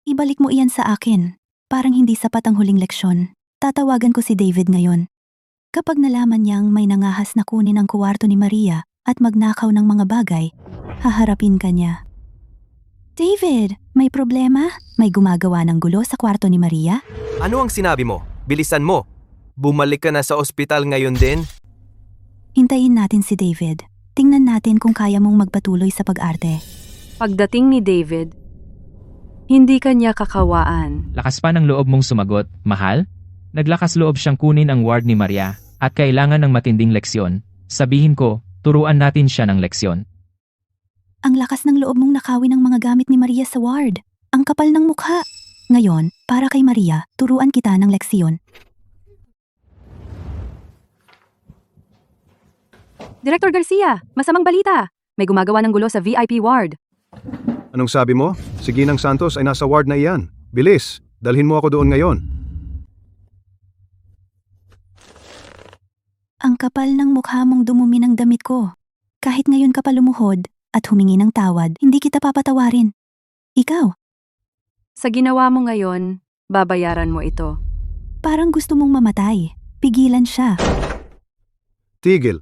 Ibalik mo iyan sa akin. Parang hindi sapat ang huling leksyon. Tatawagan ko si David ngayon. Kapag nalaman niyang may nangahas na kunin ang kuwarto ni Maria at magnakaw ng mga bagay, haharapin ka niya. David, may problema? May gumagawa ng gulo sa kwarto ni Maria? Ano ang sinabi mo? Bilisan mo. Bumalik ka na sa ospital ngayon din? Hintayin natin si David. Tingnan natin kung kaya mong magpatuloy sa pag-arte. Pagdating ni David, hindi kanya kakawaan. Lakas pa ng loob mong sumagot, mahal? Naglakas loob siyang kunin ang ward ni Maria at kailangan ng matinding leksyon. Sabihin ko, turuan natin siya ng leksyon. Ang lakas ng loob mong nakawin ang mga gamit ni Maria sa ward. Ang kapal ng mukha. Ngayon, para kay Maria, turuan kita ng leksyon. Director Garcia, masamang balita. May gumagawa ng gulo sa VIP ward. Anong sabi mo? Si Ginang Santos ay nasa ward na iyan. Bilis, dalhin mo ako doon ngayon. Ang kapal ng mukha mong dumumi ng damit ko. Kahit ngayon ka pa lumuhod at humingi ng tawad, hindi kita papatawarin. Ikaw, Sa ginawa mo ngayon, babayaran mo ito. parang gusto mong mamatay. Pigilan siya. Tigil.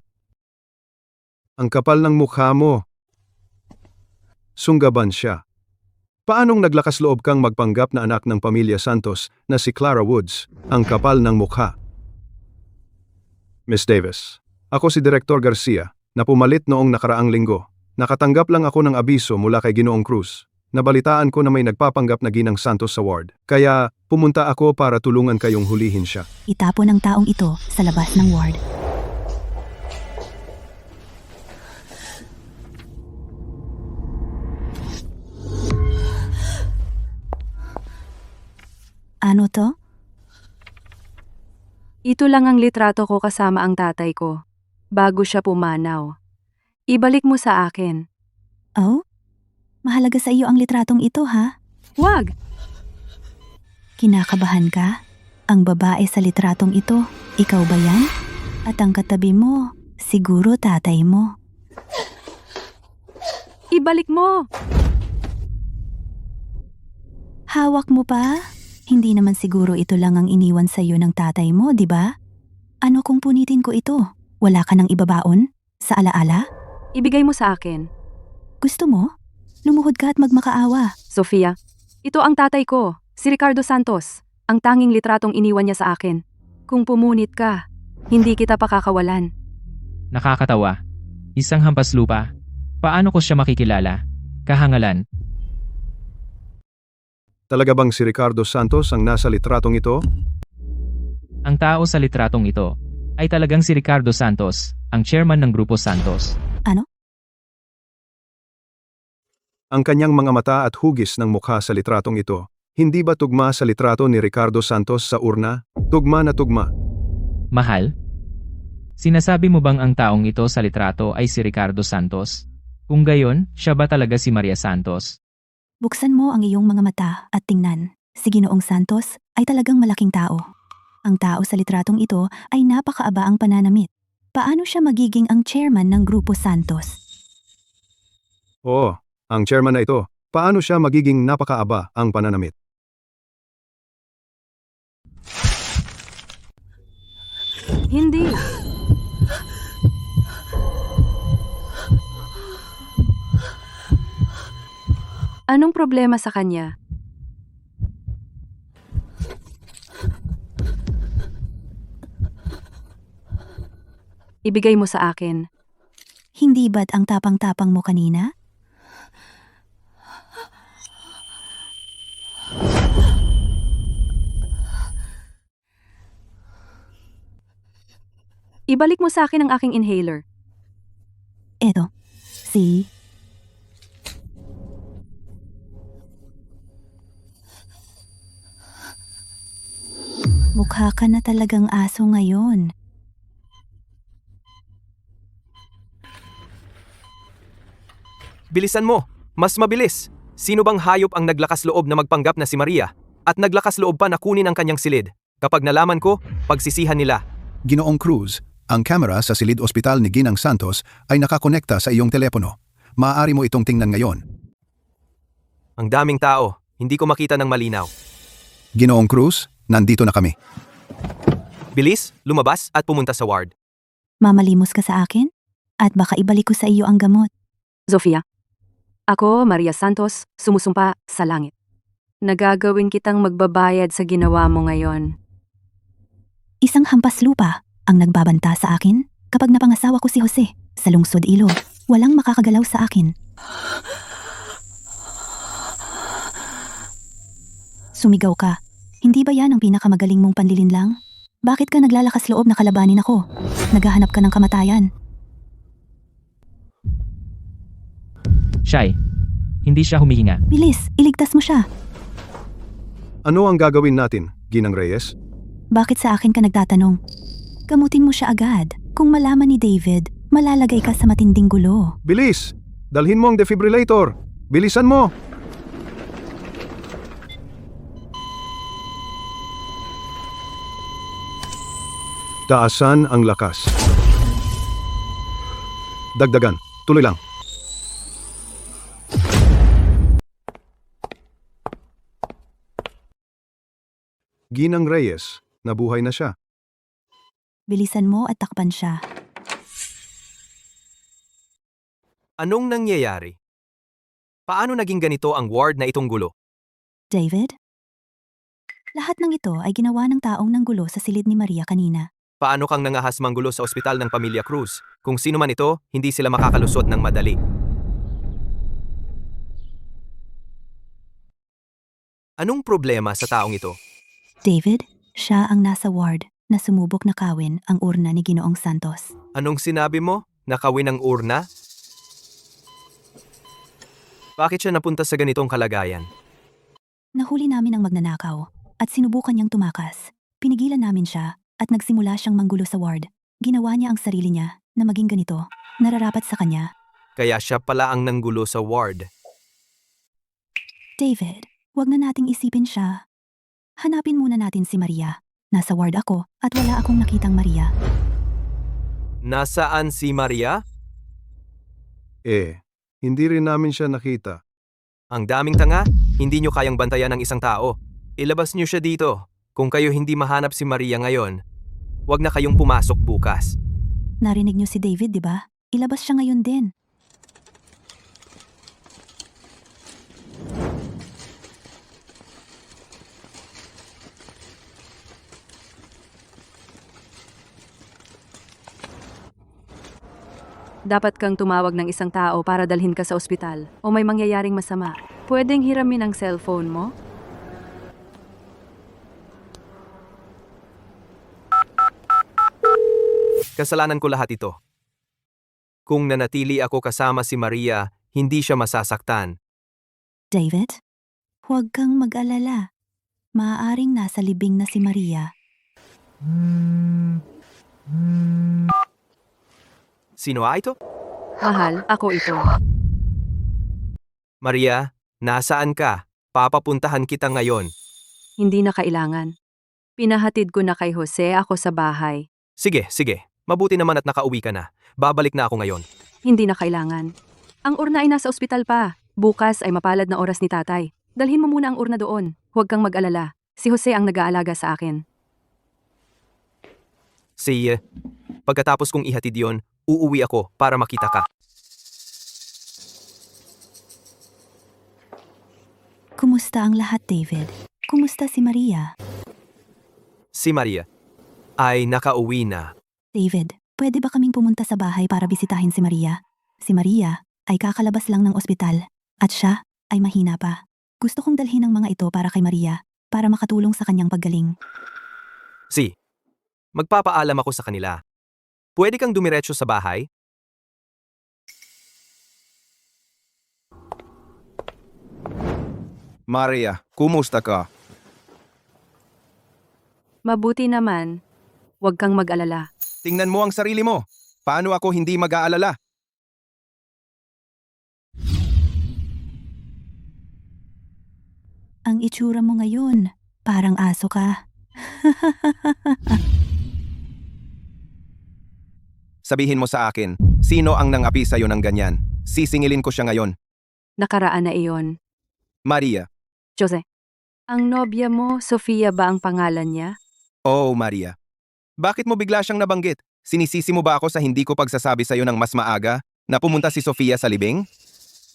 Ang kapal ng mukha mo. Sunggaban siya. Paanong naglakas loob kang magpanggap na anak ng Pamilya Santos na si Clara Woods, ang kapal ng mukha? Miss Davis, ako si Director Garcia, na pumalit noong nakaraang linggo. Nakatanggap lang ako ng abiso mula kay Ginoong Cruz. Nabalitaan ko na may nagpapanggap na Ginang Santos sa ward. Kaya pumunta ako para tulungan kayong hulihin siya. Itapon ang taong ito sa labas ng ward. Ano to? Ito lang ang litrato ko kasama ang tatay ko. Bago siya pumanaw. Ibalik mo sa akin. Oh? Mahalaga sa iyo ang litratong ito, ha? Wag! Kinakabahan ka? Ang babae sa litratong ito, ikaw ba yan? At ang katabi mo, siguro tatay mo. Ibalik mo! Hawak mo pa? Hindi naman siguro ito lang ang iniwan sa iyo ng tatay mo, di ba? Ano kung punitin ko ito? Wala ka nang ibabaon? Sa alaala? Ibigay mo sa akin. Gusto mo? Lumuhod ka at magmakaawa. Sofia, ito ang tatay ko, si Ricardo Santos. Ang tanging litratong iniwan niya sa akin. Kung pumunit ka, hindi kita pakakawalan. Nakakatawa. Isang hampas lupa. Paano ko siya makikilala? Kahangalan. Talaga bang si Ricardo Santos ang nasa litratong ito? Ang tao sa litratong ito ay talagang si Ricardo Santos, ang chairman ng Grupo Santos. Ang kanyang mga mata at hugis ng mukha sa litratong ito, hindi ba tugma sa litrato ni Ricardo Santos sa urna? Tugma na tugma. Mahal? Sinasabi mo bang ang taong ito sa litrato ay si Ricardo Santos? Kung gayon, siya ba talaga si Maria Santos? Buksan mo ang iyong mga mata at tingnan. Si Ginoong Santos ay talagang malaking tao. Ang tao sa litratong ito ay napakaaba ang pananamit. Paano siya magiging ang chairman ng Grupo Santos? Oo, ang chairman na ito. Paano siya magiging napakaaba ang pananamit? Hindi. Anong problema sa kanya? Ibigay mo sa akin. Hindi ba't ang tapang-tapang mo kanina? Ibalik mo sa akin ang aking inhaler. Eto. Si... Mukha ka na talagang aso ngayon. Bilisan mo! Mas mabilis! Sino bang hayop ang naglakas loob na magpanggap na si Maria? At naglakas loob pa na kunin ang kanyang silid? Kapag nalaman ko, pagsisihan nila. Ginoong Cruz, ang kamera sa silid ospital ni Ginang Santos ay nakakonekta sa iyong telepono. Maaari mo itong tingnan ngayon. Ang daming tao, hindi ko makita ng malinaw. Ginoong Cruz, nandito na kami. Bilis, lumabas at pumunta sa ward. Mamalimos ka sa akin? At baka ibalik ko sa iyo ang gamot. Sofia. Ako, Maria Santos, sumusumpa sa langit. Nagagawin kitang magbabayad sa ginawa mo ngayon. Isang hampas lupa ang nagbabanta sa akin kapag napangasawa ko si Jose sa lungsod Ilog. Walang makakagalaw sa akin. Sumigaw ka. Hindi ba yan ang pinakamagaling mong panlilinlang? Bakit ka naglalakas loob na kalabanin ako? Naghahanap ka ng kamatayan. Shy. Hindi siya humihinga. Bilis, iligtas mo siya. Ano ang gagawin natin, Ginang Reyes? Bakit sa akin ka nagtatanong? Gamutin mo siya agad. Kung malaman ni David, malalagay ka sa matinding gulo. Bilis! Dalhin mo ang defibrillator! Bilisan mo! Taasan ang lakas. Dagdagan. Tuloy lang. Ginang Reyes, nabuhay na siya. Bilisan mo at takpan siya. Anong nangyayari? Paano naging ganito ang ward na itong gulo? David? Lahat ng ito ay ginawa ng taong nanggulo sa silid ni Maria kanina. Paano kang nangahas manggulo sa ospital ng Pamilya Cruz? Kung sino man ito, hindi sila makakalusot ng madali. Anong problema sa taong ito? David, siya ang nasa ward na sumubok na kawin ang urna ni Ginoong Santos. Anong sinabi mo? Nakawin ang urna? Bakit siya napunta sa ganitong kalagayan? Nahuli namin ang magnanakaw at sinubukan niyang tumakas. Pinigilan namin siya at nagsimula siyang manggulo sa ward. Ginawa niya ang sarili niya na maging ganito. Nararapat sa kanya. Kaya siya pala ang nanggulo sa ward. David, wag na nating isipin siya. Hanapin muna natin si Maria. Nasa ward ako at wala akong nakitang Maria. Nasaan si Maria? Hindi rin namin siya nakita. Ang daming tanga, hindi nyo kayang bantayan ng isang tao. Ilabas nyo siya dito. Kung kayo hindi mahanap si Maria ngayon, wag na kayong pumasok bukas. Narinig niyo si David, di ba? Ilabas siya ngayon din. Dapat kang tumawag ng isang tao para dalhin ka sa ospital o may mangyayaring masama. Pwedeng hiramin ang cellphone mo? Kasalanan ko lahat ito. Kung nanatili ako kasama si Maria, hindi siya masasaktan. David, huwag kang mag-alala. Maaaring nasa libing na si Maria. Sino ito? Mahal, ako ito. Maria, nasaan ka? Papapuntahan kita ngayon. Hindi na kailangan. Pinahatid ko na kay Jose ako sa bahay. Sige, sige. Mabuti naman at nakauwi ka na. Babalik na ako ngayon. Hindi na kailangan. Ang urna ay nasa ospital pa. Bukas ay mapalad na oras ni tatay. Dalhin mo muna ang urna doon. Huwag kang mag-alala. Si Jose ang nag-aalaga sa akin. Pagkatapos kong ihatid yon, uuwi ako para makita ka. Kumusta ang lahat, David? Kumusta si Maria? Si Maria ay nakauwi na. David, pwede ba kaming pumunta sa bahay para bisitahin si Maria? Si Maria ay kakalabas lang ng ospital at siya ay mahina pa. Gusto kong dalhin ang mga ito para kay Maria para makatulong sa kanyang paggaling. Magpapaalam ako sa kanila. Pwede kang dumiretso sa bahay? Maria, kumusta ka? Mabuti naman. Huwag kang mag-alala. Tingnan mo ang sarili mo. Paano ako hindi mag-aalala? Ang itsura mo ngayon, parang aso ka. Sabihin mo sa akin, sino ang nangapi sa'yo ng ganyan? Sisingilin ko siya ngayon. Nakaraan na iyon. Maria. Jose, ang nobya mo, Sofia ba ang pangalan niya? Oh, Maria. Bakit mo bigla siyang nabanggit? Sinisisi mo ba ako sa hindi ko pagsasabi sa'yo ng mas maaga na pumunta si Sofia sa libing?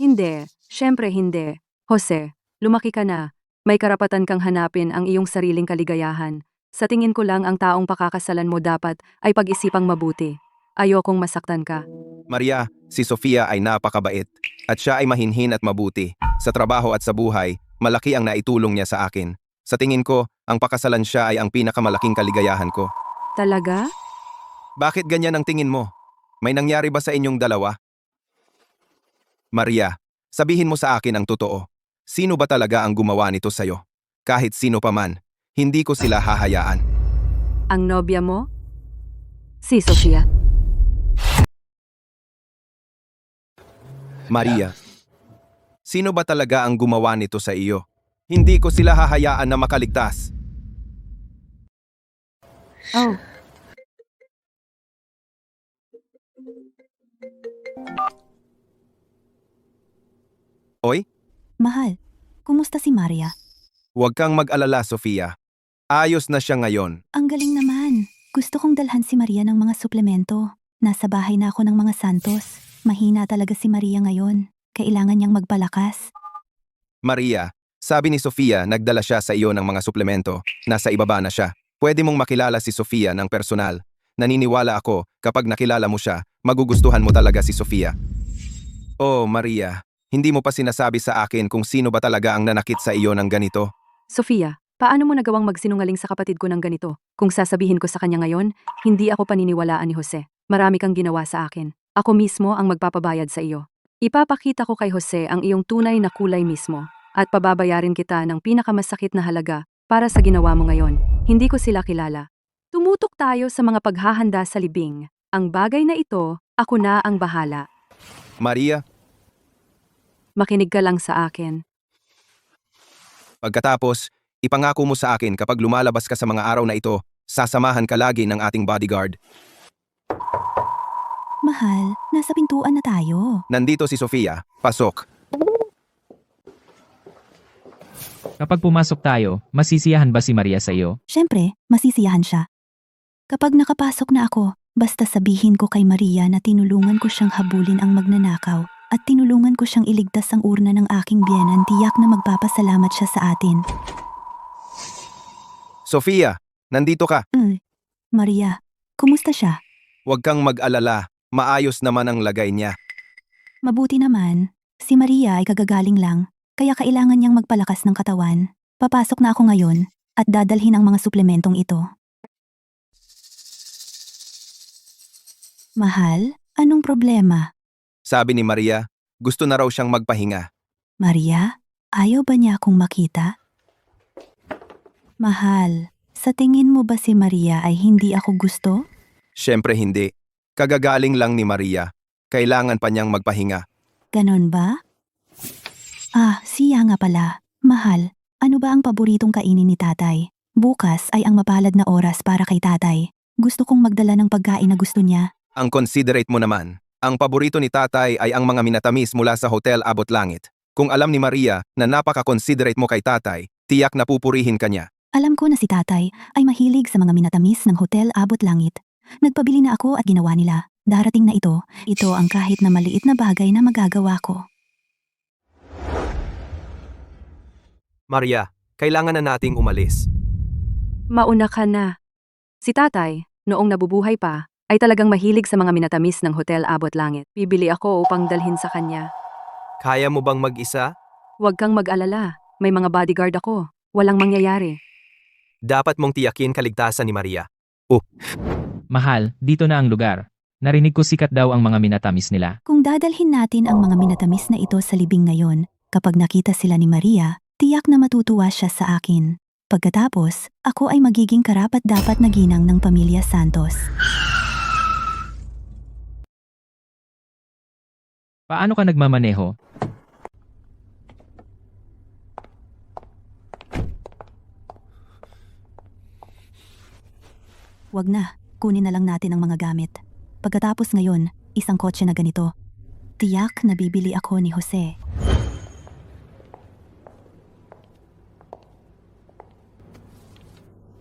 Hindi. Siyempre hindi. Jose, lumaki ka na. May karapatan kang hanapin ang iyong sariling kaligayahan. Sa tingin ko lang ang taong pakakasalan mo dapat ay pag-isipang mabuti. Ayokong masaktan ka. Maria, si Sofia ay napakabait at siya ay mahinhin at mabuti. Sa trabaho at sa buhay, malaki ang naitulong niya sa akin. Sa tingin ko, ang pakasalan siya ay ang pinakamalaking kaligayahan ko. Talaga? Bakit ganyan ang tingin mo? May nangyari ba sa inyong dalawa? Maria, sabihin mo sa akin ang totoo. Sino ba talaga ang gumawa nito sa'yo? Kahit sino pa man, hindi ko sila hahayaan. Ang nobya mo? Si Sofia. Maria, sino ba talaga ang gumawa nito sa iyo? Hindi ko sila hahayaan na makaligtas. Oh, Oy, Mahal, kumusta si Maria? huwag kang mag-alala, Sofia. Ayos na siya ngayon. Ang galing naman. Gusto kong dalhan si Maria ng mga suplemento. Nasa bahay na ako ng mga Santos. Mahina talaga si Maria ngayon. Kailangan niyang magpalakas. Maria, sabi ni Sofia, nagdala siya sa iyo ng mga suplemento. Nasa ibaba na siya. Pwede mong makilala si Sofia ng personal. Naniniwala ako, kapag nakilala mo siya, magugustuhan mo talaga si Sofia. Oh, Maria, hindi mo pa sinasabi sa akin kung sino ba talaga ang nanakit sa iyo ng ganito. Sofia, paano mo nagawang magsinungaling sa kapatid ko ng ganito? Kung sasabihin ko sa kanya ngayon, hindi ako paniniwalaan ni Jose. Marami kang ginawa sa akin. Ako mismo ang magpapabayad sa iyo. Ipapakita ko kay Jose ang iyong tunay na kulay mismo at pababayarin kita ng pinakamasakit na halaga para sa ginawa mo ngayon. Hindi ko sila kilala. Tumutok tayo sa mga paghahanda sa libing. Ang bagay na ito, ako na ang bahala. Maria, Makinig ka lang sa akin. pagkatapos, ipangako mo sa akin kapag lumalabas ka sa mga araw na ito, sasamahan ka lagi ng ating bodyguard. Mahal, nasa pintuan na tayo. Nandito si Sofia, pasok. Kapag pumasok tayo, masisiyahan ba si Maria sa iyo? Siyempre, masisiyahan siya. Kapag nakapasok na ako, basta sabihin ko kay Maria na tinulungan ko siyang habulin ang magnanakaw at tinulungan ko siyang iligtas ang urna ng aking biyenan, tiyak na magpapasalamat siya sa atin. Sofia, nandito ka. Maria, kumusta siya? Huwag kang mag-alala, maayos naman ang lagay niya. Mabuti naman. Si Maria ay kagagaling lang, kaya kailangan niyang magpalakas ng katawan. Papasok na ako ngayon at dadalhin ang mga suplementong ito. Mahal, anong problema? Sabi ni Maria, gusto na raw siyang magpahinga. Maria, ayaw ba niya akong makita? Mahal, sa tingin mo ba si Maria ay hindi ako gusto? Siyempre hindi. Kagagaling lang ni Maria. Kailangan pa niyang magpahinga. Ganon ba? Siya nga pala. Mahal, ano ba ang paboritong kainin ni tatay? Bukas ay ang mapalad na oras para kay tatay. Gusto kong magdala ng pagkain na gusto niya. Ang considerate mo naman. Ang paborito ni tatay ay ang mga minatamis mula sa Hotel Abot Langit. Kung alam ni Maria na napaka-considerate mo kay tatay, tiyak na pupurihin ka niya. Alam ko na si tatay ay mahilig sa mga minatamis ng Hotel Abot Langit. Nagpabili na ako at ginawa nila. Darating na ito ang kahit na maliit na bagay na magagawa ko. Maria, kailangan na nating umalis. Mauna ka na. Si tatay, noong nabubuhay pa, ay talagang mahilig sa mga minatamis ng Hotel Abot Langit. Bibili ako upang dalhin sa kanya. Kaya mo bang mag-isa? Huwag kang mag-alala. May mga bodyguard ako. Walang mangyayari. Dapat mong tiyakin kaligtasan ni Maria. Mahal, dito na ang lugar. Narinig ko sikat daw ang mga minatamis nila. Kung dadalhin natin ang mga minatamis na ito sa libing ngayon, kapag nakita sila ni Maria, tiyak na matutuwa siya sa akin. Pagkatapos, ako ay magiging karapat-dapat na ginang ng pamilya Santos. Paano ka nagmamaneho? Wag na, kunin na lang natin ang mga gamit. Pagkatapos ngayon, isang kotse na ganito. Tiyak na bibili ako ni Jose.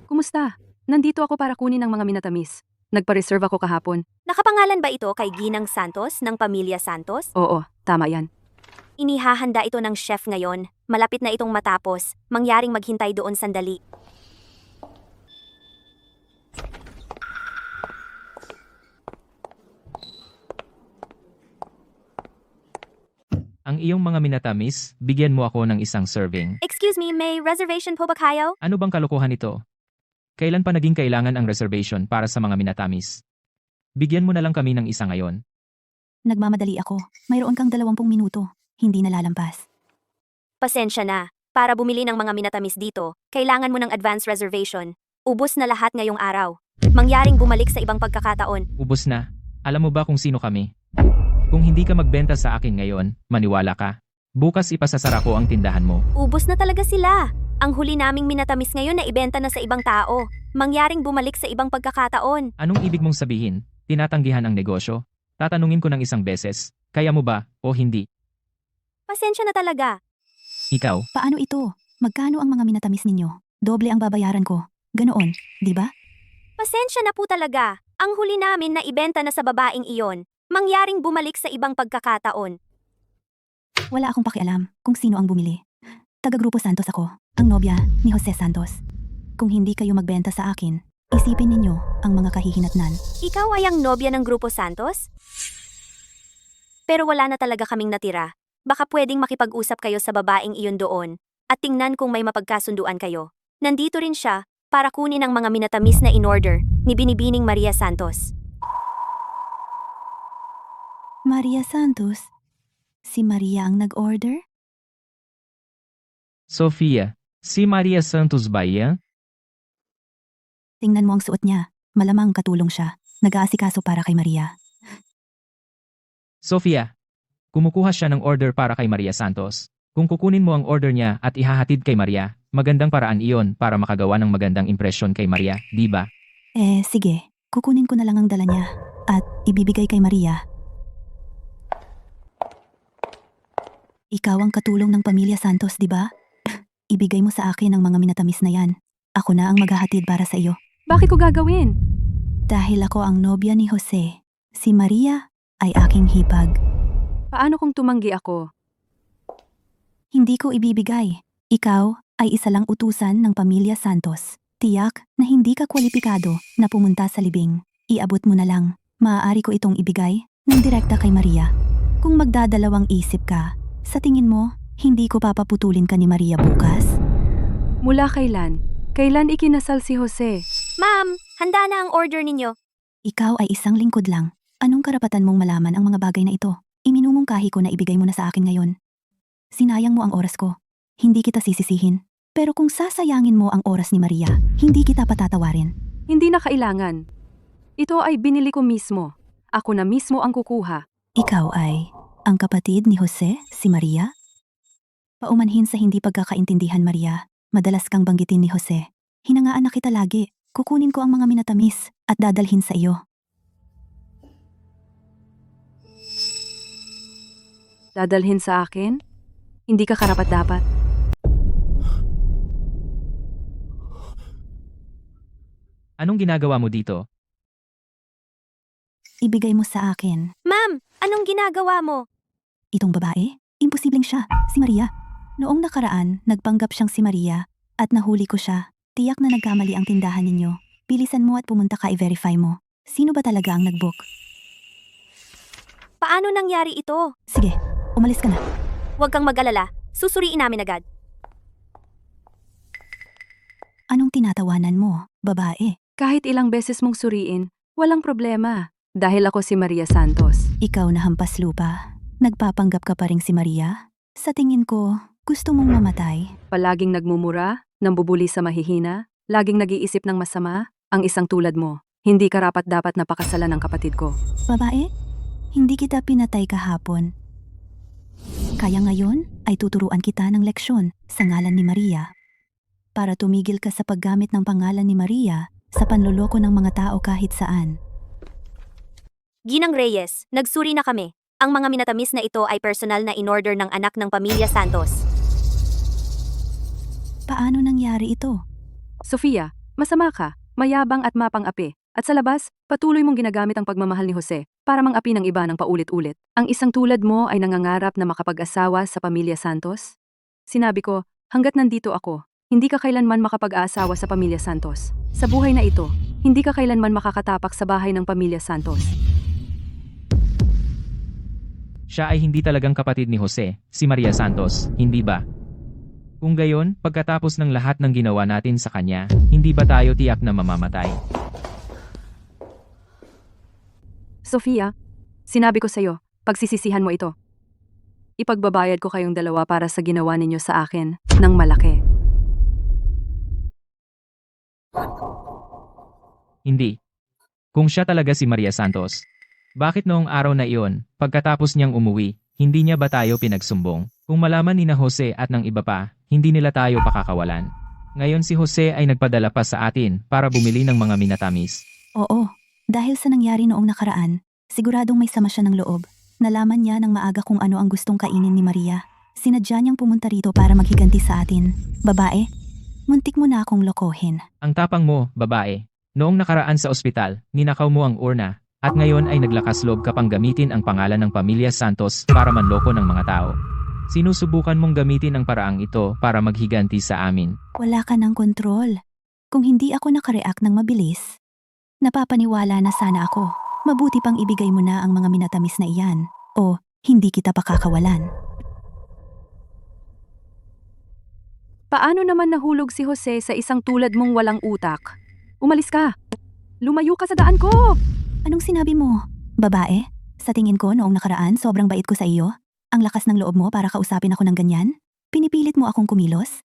Kumusta? Nandito ako para kunin ang mga minatamis. Nagpa-reserve ako kahapon. Nakapangalan ba ito kay Ginang Santos ng pamilya Santos? Oo, tama yan. Inihahanda ito ng chef ngayon. Malapit na itong matapos. Mangyaring maghintay doon sandali. Ang iyong mga minatamis, bigyan mo ako ng isang serving. Excuse me, may reservation po ba kayo? Ano bang kalokohan ito? Kailan pa naging kailangan ang reservation para sa mga minatamis? Bigyan mo na lang kami ng isa ngayon. Nagmamadali ako. Mayroon kang 20 minuto. Hindi nalalampas. Pasensya na. Para bumili ng mga minatamis dito, kailangan mo ng advance reservation. Ubus na lahat ngayong araw. Mangyaring bumalik sa ibang pagkakataon. Ubus na. Alam mo ba kung sino kami? Kung hindi ka magbenta sa akin ngayon, maniwala ka. Bukas ipasasara ko ang tindahan mo. Ubus na talaga sila. Ang huli naming minatamis ngayon na ibenta na sa ibang tao. Mangyaring bumalik sa ibang pagkakataon. Anong ibig mong sabihin? Tinatanggihan ang negosyo? Tatanungin ko ng isang beses, kaya mo ba o hindi? Pasensya na talaga. Ikaw, Paano ito? Magkano ang mga minatamis ninyo? Doble ang babayaran ko. Ganoon, di ba? Pasensya na po talaga. Ang huli namin na ibenta na sa babaeng iyon. Mangyaring bumalik sa ibang pagkakataon. Wala akong pakialam kung sino ang bumili. Taga-Grupo Santos ako, ang nobya ni Jose Santos. Kung hindi kayo magbenta sa akin, isipin ninyo ang mga kahihinatnan. Ikaw ay ang nobya ng Grupo Santos? Pero wala na talaga kaming natira. Baka pwedeng makipag-usap kayo sa babaeng iyon doon at tingnan kung may mapagkasunduan kayo. Nandito rin siya para kunin ang mga minatamis na in-order ni Binibining Maria Santos. Maria Santos? Si Maria ang nag-order? Sofia, Si Maria Santos ba yan? Tingnan mo ang suot niya. Malamang katulong siya. Nag-aasikaso para kay Maria. Sofia, kumukuha siya ng order para kay Maria Santos. Kung kukunin mo ang order niya at ihahatid kay Maria, magandang paraan iyon para makagawa ng magandang impresyon kay Maria, di ba? Sige. Kukunin ko na lang ang dala niya. At ibibigay kay Maria. Ikaw ang katulong ng pamilya Santos, di ba? Ibigay mo sa akin ang mga minatamis na yan. Ako na ang maghahatid para sa iyo. Bakit ko gagawin? Dahil ako ang nobya ni Jose. Si Maria ay aking hipag. Paano kung tumanggi ako? Hindi ko ibibigay. Ikaw ay isa lang utusan ng pamilya Santos. Tiyak na hindi ka kwalipikado na pumunta sa libing. Iabot mo na lang. Maaari ko itong ibigay ng direkta kay Maria. Kung magdadalawang isip ka, sa tingin mo, hindi ko papaputulin ka ni Maria bukas? Mula kailan? Kailan ikinasal si Jose? Ma'am, handa na ang order ninyo. Ikaw ay isang lingkod lang. Anong karapatan mong malaman ang mga bagay na ito? Iminumungkahi ko na ibigay mo na sa akin ngayon. Sinayang mo ang oras ko. Hindi kita sisisihin. Pero kung sasayangin mo ang oras ni Maria, hindi kita patatawarin. Hindi na kailangan. Ito ay binili ko mismo. Ako na mismo ang kukuha. Ikaw ay ang kapatid ni Jose, si Maria? Paumanhin sa hindi pagkakaintindihan, Maria. Madalas kang banggitin ni Jose. Hinangaan na kita lagi. Kukunin ko ang mga minatamis at dadalhin sa iyo. Dadalhin sa akin? Hindi ka karapat-dapat. Anong ginagawa mo dito? Ibigay mo sa akin. Ma'am, anong ginagawa mo? Itong babae? Imposibleng siya, si Maria. Noong nakaraan, nagpanggap siyang si Maria at nahuli ko siya. Tiyak na nagkamali ang tindahan ninyo. Bilisan mo at pumunta ka i-verify mo. Sino ba talaga ang nag-book? Paano nangyari ito? Sige, umalis ka na. Huwag kang mag-alala. Susuriin namin agad. Anong tinatawanan mo, babae? Kahit ilang beses mong suriin, walang problema. Dahil ako si Maria Santos. Ikaw na hampas lupa. Nagpapanggap ka pa rin si Maria? Sa tingin ko, gusto mong mamatay. Palaging nagmumura, nambubuli sa mahihina, laging nag-iisip ng masama, ang isang tulad mo. Hindi karapat-dapat na pakasalan ng kapatid ko. Babae, hindi kita pinatay kahapon. Kaya ngayon ay tuturuan kita ng leksyon sa ngalan ni Maria. Para tumigil ka sa paggamit ng pangalan ni Maria sa panloloko ng mga tao kahit saan. Ginang Reyes, nagsuri na kami. Ang mga minatamis na ito ay personal na in-order ng anak ng pamilya Santos. Paano nangyari ito? Sofia, masama ka, mayabang at mapang-api. At sa labas, patuloy mong ginagamit ang pagmamahal ni Jose para mang-api ng iba ng paulit-ulit. Ang isang tulad mo ay nangangarap na makapag-asawa sa pamilya Santos? Sinabi ko, hanggat nandito ako, hindi ka kailanman makapag-aasawa sa pamilya Santos. Sa buhay na ito, hindi ka kailanman makakatapak sa bahay ng pamilya Santos. Siya ay hindi talagang kapatid ni Jose, si Maria Santos, hindi ba? Kung gayon, pagkatapos ng lahat ng ginawa natin sa kanya, hindi ba tayo tiyak na mamamatay? Sofia, sinabi ko sa'yo, pagsisisihan mo ito. Ipagbabayad ko kayong dalawa para sa ginawa ninyo sa akin ng malaki. Hindi. Kung siya talaga si Maria Santos, bakit noong araw na iyon, pagkatapos niyang umuwi, hindi niya ba tayo pinagsumbong? Kung malaman ni na Jose at ng iba pa, hindi nila tayo pakakawalan. Ngayon si Jose ay nagpadala pa sa atin para bumili ng mga minatamis. Oo, dahil sa nangyari noong nakaraan, siguradong may sama siya ng loob. Nalaman niya ng maaga kung ano ang gustong kainin ni Maria. Sinadya niyang pumunta rito para maghiganti sa atin. Babae, muntik mo na akong lokohin. Ang tapang mo, babae. Noong nakaraan sa ospital, ninakaw mo ang urna, at ngayon ay naglakas loob ka pang gamitin ang pangalan ng pamilya Santos para manloko ng mga tao. Sinusubukan mong gamitin ang paraang ito para maghiganti sa amin. Wala ka ng kontrol. Kung hindi ako nakareact ng mabilis, napapaniwala na sana ako. Mabuti pang ibigay mo na ang mga minatamis na iyan, o hindi kita pakakawalan. Paano naman nahulog si Jose sa isang tulad mong walang utak? Umalis ka! Lumayo ka sa daan ko! Anong sinabi mo? Babae, sa tingin ko noong nakaraan sobrang bait ko sa iyo. Ang lakas ng loob mo para kausapin ako ng ganyan? Pinipilit mo akong kumilos?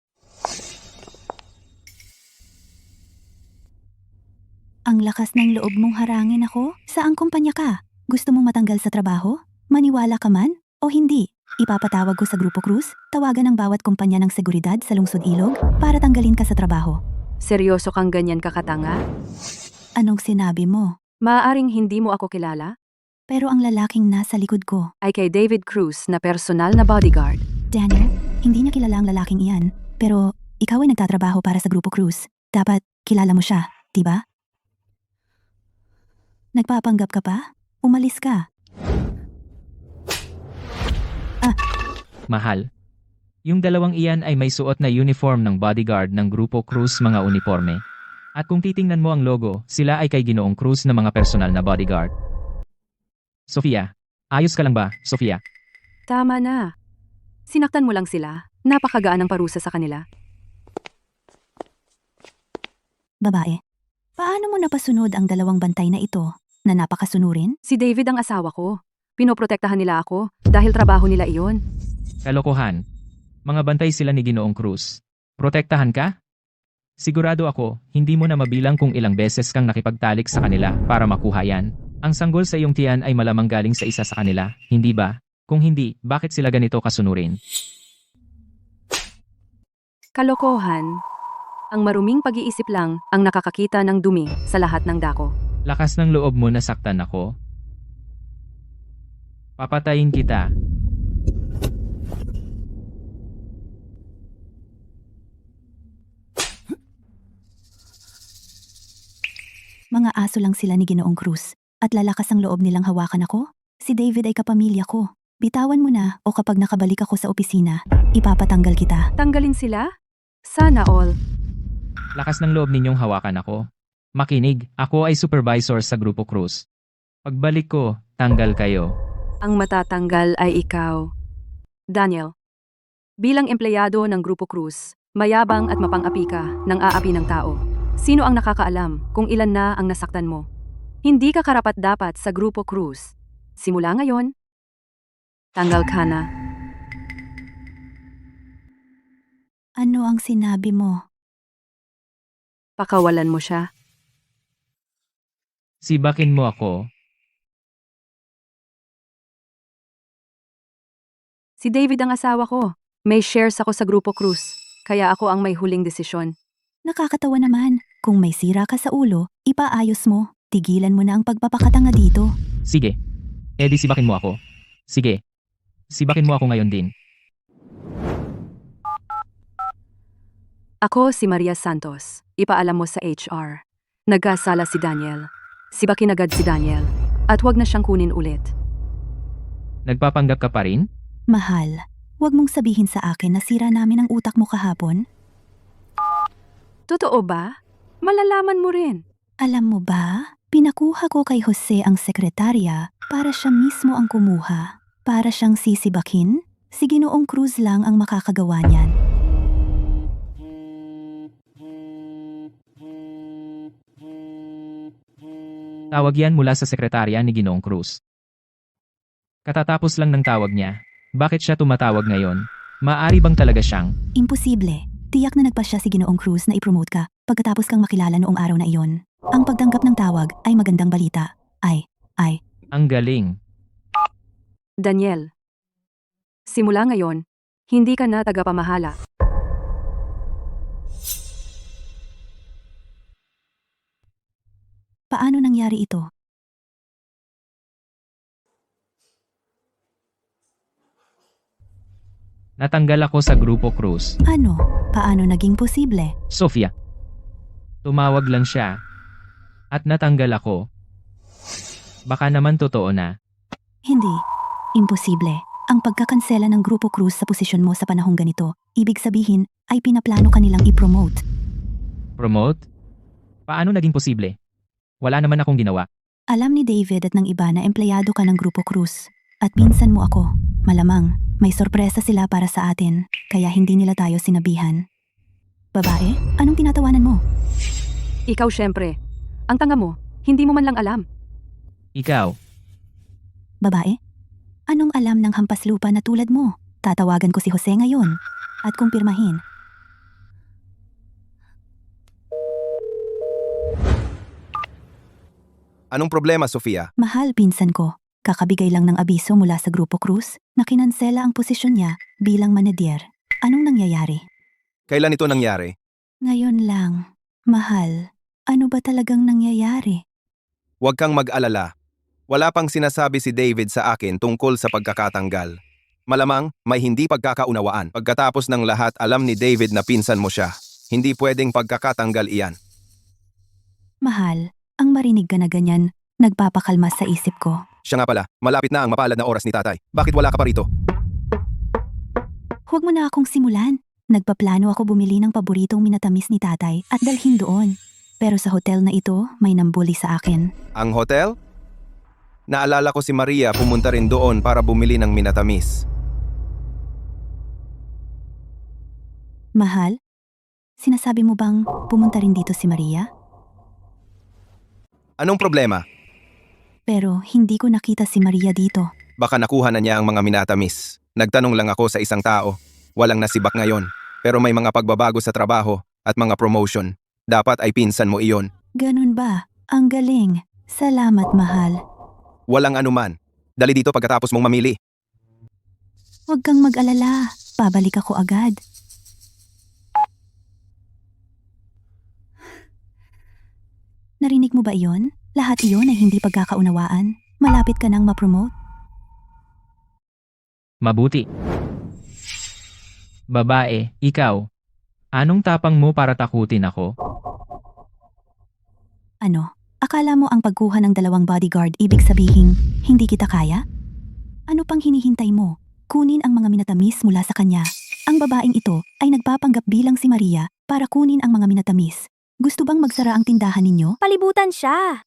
Ang lakas ng loob mong harangin ako? Saang kumpanya ka? Gusto mong matanggal sa trabaho? Maniwala ka man? O hindi? Ipapatawag ko sa Grupo Cruz, tawagan ang bawat kumpanya ng seguridad sa Lungsod Ilog para tanggalin ka sa trabaho. Seryoso kang ganyan kakatanga? Anong sinabi mo? Maaaring hindi mo ako kilala? Pero ang lalaking nasa likod ko, Ay kay David Cruz na personal na bodyguard. Daniel, hindi niya kilala ang lalaking iyan, pero ikaw ay nagtatrabaho para sa Grupo Cruz. Dapat kilala mo siya, di ba? Nagpapanggap ka pa? Umalis ka. Mahal. Yung dalawang iyan ay may suot na uniform ng bodyguard ng Grupo Cruz mga uniforme. At kung titingnan mo ang logo, sila ay kay Ginoong Cruz na mga personal na bodyguard. Sofia, ayos ka lang ba, Sofia? Tama na. Sinaktan mo lang sila. Napakagaan ng parusa sa kanila. Babae, paano mo napasunod ang dalawang bantay na ito na napakasunurin? Si David ang asawa ko. Pinoprotektahan nila ako dahil trabaho nila iyon. Kalokohan. Mga bantay sila ni Ginoong Cruz. Protektahan ka? Sigurado ako, hindi mo na mabilang kung ilang beses kang nakipagtalik sa kanila para makuha yan. Ang sanggol sa iyong tiyan ay malamang galing sa isa sa kanila, hindi ba? Kung hindi, bakit sila ganito kasunurin? Kalokohan. Ang maruming pag-iisip lang ang nakakakita ng dumi sa lahat ng dako. Lakas ng loob mo na saktan ako? Papatayin kita. Mga aso lang sila ni Ginoong Cruz at lalakas ang loob nilang hawakan ako? Si David ay kapamilya ko. Bitawan mo na o kapag nakabalik ako sa opisina, ipapatanggal kita. Tanggalin sila? Sana all. Lakas ng loob ninyong hawakan ako. Makinig, ako ay supervisor sa Grupo Cruz. Pagbalik ko, tanggal kayo. Ang matatanggal ay ikaw. Daniel, bilang empleyado ng Grupo Cruz, mayabang at mapang-api ka ng aapi ng tao. Sino ang nakakaalam kung ilan na ang nasaktan mo? Hindi ka karapat-dapat sa Grupo Cruz. Simula ngayon, tanggal ka na. Ano ang sinabi mo? Pakawalan mo siya. Sibakin mo ako. Si David ang asawa ko. May shares ako sa Grupo Cruz. Kaya ako ang may huling desisyon. Nakakatawa naman. Kung may sira ka sa ulo, ipaayos mo. Tigilan mo na ang pagpapakatanga dito. Sige. Edi sibakin mo ako. Sige. Sibakin mo ako ngayon din. Ako si Maria Santos. Ipaalam mo sa HR. Nagkasala si Daniel. Sibakin agad si Daniel. At huwag na siyang kunin ulit. Nagpapanggap ka pa rin? Mahal, huwag mong sabihin sa akin na sira namin ang utak mo kahapon. Totoo ba? Malalaman mo rin. Alam mo ba, pinakuha ko kay Jose ang sekretarya para siya mismo ang kumuha. Para siyang sisibakin, si Ginoong Cruz lang ang makakagawa niyan. Tawag yan mula sa sekretarya ni Ginoong Cruz. Katatapos lang ng tawag niya. Bakit siya tumatawag ngayon? Maaari bang talaga siyang? Imposible. Tiyak na nagpasya si Ginoong Cruz na ipromote ka pagkatapos kang makilala noong araw na iyon. Ang pagtanggap ng tawag ay magandang balita. Ay. Ang galing. Daniel. Simula ngayon, hindi ka na tagapamahala. Paano nangyari ito? Natanggal ako sa Grupo Cruz. Ano? Paano naging posible? Sofia. Tumawag lang siya. At natanggal ako. Baka naman totoo na. Hindi. Imposible. Ang pagkakansela ng Grupo Cruz sa posisyon mo sa panahong ganito, ibig sabihin ay pinaplano ka nilang i-promote. Promote? Paano naging posible? Wala naman akong ginawa. Alam ni David at ng iba na empleyado ka ng Grupo Cruz. At pinsan mo ako. Malamang, may sorpresa sila para sa atin, kaya hindi nila tayo sinabihan. Babae, anong tinatawanan mo? Ikaw syempre. Ang tanga mo, hindi mo man lang alam. Ikaw. Babae? Anong alam ng hampas lupa na tulad mo? Tatawagan ko si Jose ngayon. At kumpirmahin. Anong problema, Sofia? Mahal, pinsan ko. Kakabigay lang ng abiso mula sa Grupo Cruz na kinansela ang posisyon niya bilang manager. Anong nangyayari? Kailan ito nangyari? Ngayon lang. Mahal, ano ba talagang nangyayari? Huwag kang mag-alala. Wala pang sinasabi si David sa akin tungkol sa pagkakatanggal. Malamang may hindi pagkakaunawaan. Pagkatapos ng lahat, alam ni David na pinsan mo siya. Hindi pwedeng pagkakatanggal iyan. Mahal, ang marinig ka na ganyan, nagpapakalma sa isip ko. Siya nga pala, malapit na ang mapalad na oras ni tatay. Bakit wala ka pa rito? Huwag mo na akong simulan. Nagpaplano ako bumili ng paboritong minatamis ni tatay at dalhin doon. Pero sa hotel na ito, may nambuli sa akin. Ang hotel? Naalala ko si Maria pumunta rin doon para bumili ng minatamis. Mahal, sinasabi mo bang pumunta rin dito si Maria? Anong problema? Pero hindi ko nakita si Maria dito. Baka nakuha na niya ang mga minatamis. Nagtanong lang ako sa isang tao. Walang nasibak ngayon. Pero may mga pagbabago sa trabaho at mga promotion. Dapat ay pinsan mo iyon. Ganun ba? Ang galing. Salamat, mahal. Walang anuman. Dali dito pagkatapos mong mamili. Huwag kang mag-alala. Pabalik ako agad. Narinig mo ba iyon? Lahat iyon ay hindi pagkakaunawaan. Malapit ka nang ma-promote. Mabuti. Babae, ikaw. Anong tapang mo para takutin ako? Ano? Akala mo ang pagkuha ng 2 bodyguard ibig sabihin, hindi kita kaya? Ano pang hinihintay mo? Kunin ang mga minatamis mula sa kanya. Ang babaeng ito ay nagpapanggap bilang si Maria para kunin ang mga minatamis. Gusto bang magsara ang tindahan ninyo? Palibutan siya.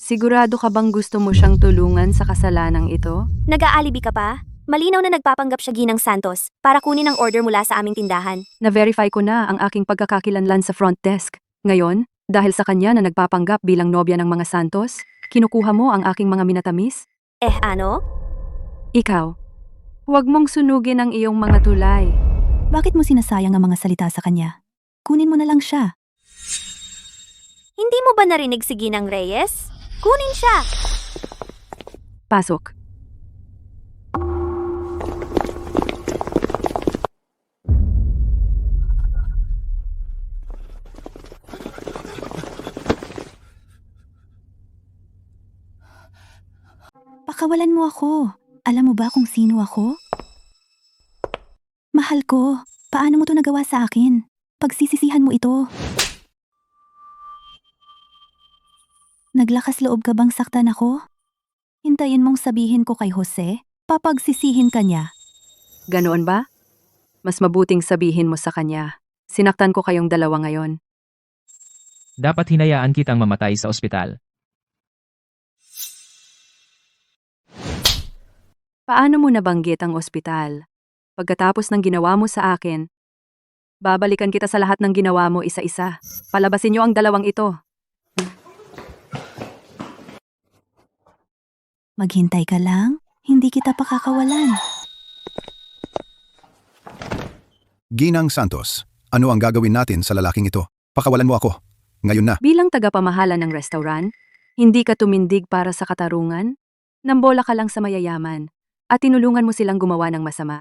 Sigurado ka bang gusto mo siyang tulungan sa kasalanang ito? Nag-aalibi ka pa? Malinaw na nagpapanggap siya Ginang Santos para kunin ang order mula sa aming tindahan. Na-verify ko na ang aking pagkakakilanlan sa front desk. Ngayon, dahil sa kanya na nagpapanggap bilang nobya ng mga Santos, kinukuha mo ang aking mga minatamis? Ano? Ikaw, huwag mong sunugin ang iyong mga tulay. Bakit mo sinasayang ang mga salita sa kanya? Kunin mo na lang siya. Hindi mo ba narinig si Ginang Reyes? Kunin siya! Pasok. Pakawalan mo ako. Alam mo ba kung sino ako? Mahal ko, paano mo to nagawa sa akin? Pagsisisihan mo ito. Naglakas loob ka bang saktan ako? Hintayin mong sabihin ko kay Jose, papagsisihin ka niya. Ganoon ba? Mas mabuting sabihin mo sa kanya. Sinaktan ko kayong dalawa ngayon. Dapat hinayaan kitang mamatay sa ospital. Paano mo nabanggit ang ospital? Pagkatapos ng ginawa mo sa akin, babalikan kita sa lahat ng ginawa mo isa-isa. Palabasin niyo ang dalawang ito. Maghintay ka lang, hindi kita pakakawalan. Ginang Santos, ano ang gagawin natin sa lalaking ito? Pakawalan mo ako. Ngayon na. Bilang tagapamahala ng restaurant, hindi ka tumindig para sa katarungan? Nambola ka lang sa mayayaman at tinulungan mo silang gumawa ng masama.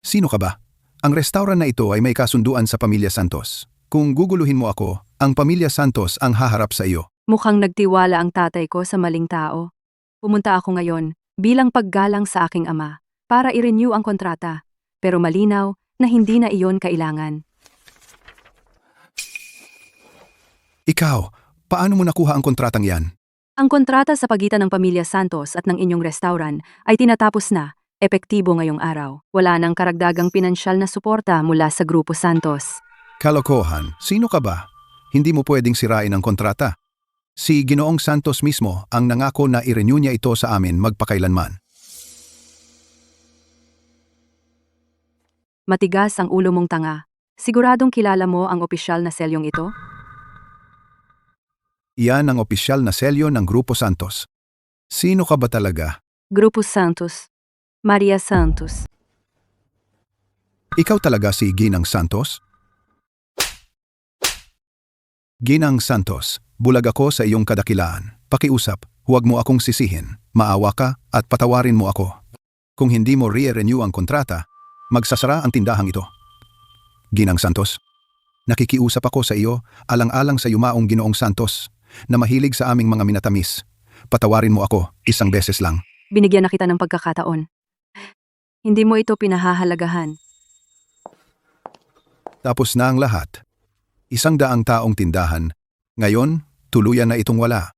Sino ka ba? Ang restaurant na ito ay may kasunduan sa Pamilya Santos. Kung guguluhin mo ako, ang Pamilya Santos ang haharap sa iyo. Mukhang nagtiwala ang tatay ko sa maling tao. Pumunta ako ngayon bilang paggalang sa aking ama para i-renew ang kontrata, pero malinaw na hindi na iyon kailangan. Ikaw, paano mo nakuha ang kontratang yan? Ang kontrata sa pagitan ng Pamilya Santos at ng inyong restaurant ay tinatapos na, epektibo ngayong araw. Wala nang karagdagang pinansyal na suporta mula sa Grupo Santos. Kalokohan, sino ka ba? Hindi mo pwedeng sirain ang kontrata. Si Ginoong Santos mismo ang nangako na i-renew niya ito sa amin magpakailanman. Matigas ang ulo mong tanga. Siguradong kilala mo ang opisyal na selyong ito? Iyan ang opisyal na selyo ng Grupo Santos. Sino ka ba talaga? Grupo Santos. Maria Santos. Ikaw talaga si Ginang Santos? Ginang Santos, Bulag ako sa iyong kadakilaan. Pakiusap, huwag mo akong sisihin. Maawa ka at patawarin mo ako. Kung hindi mo re-renew ang kontrata, magsasara ang tindahang ito. Ginang Santos, nakikiusap ako sa iyo alang-alang sa yumaong Ginoong Santos na mahilig sa aming mga minatamis. Patawarin mo ako, isang beses lang. Binigyan na kita ng pagkakataon. Hindi mo ito pinahahalagahan. Tapos na ang lahat. 100 taong tindahan. Ngayon, tuluyan na itong wala.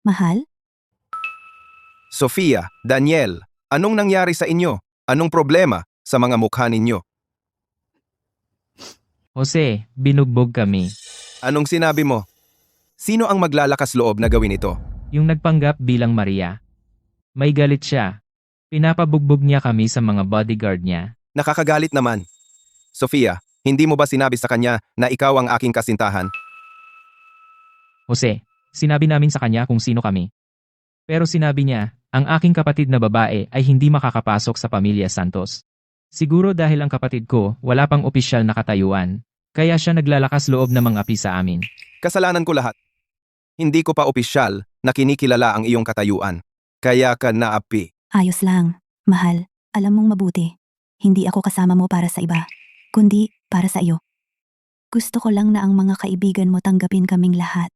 Mahal? Sofia, Daniel, anong nangyari sa inyo? Anong problema sa mga mukha ninyo? Jose, binugbog kami. Anong sinabi mo? Sino ang maglalakas loob na gawin ito? Yung nagpanggap bilang Maria. May galit siya. Pinapabugbog niya kami sa mga bodyguard niya. Nakakagalit naman. Sofia, hindi mo ba sinabi sa kanya na ikaw ang aking kasintahan? Jose, sinabi namin sa kanya kung sino kami. Pero sinabi niya, ang aking kapatid na babae ay hindi makakapasok sa pamilya Santos. Siguro dahil ang kapatid ko wala pang opisyal na katayuan, kaya siya naglalakas loob na mangapi sa amin. Kasalanan ko lahat. Hindi ko pa opisyal na kinikilala ang iyong katayuan. Kaya ka naapi. Ayos lang. Mahal, alam mong mabuti. Hindi ako kasama mo para sa iba, kundi para sa iyo. Gusto ko lang na ang mga kaibigan mo tanggapin kaming lahat.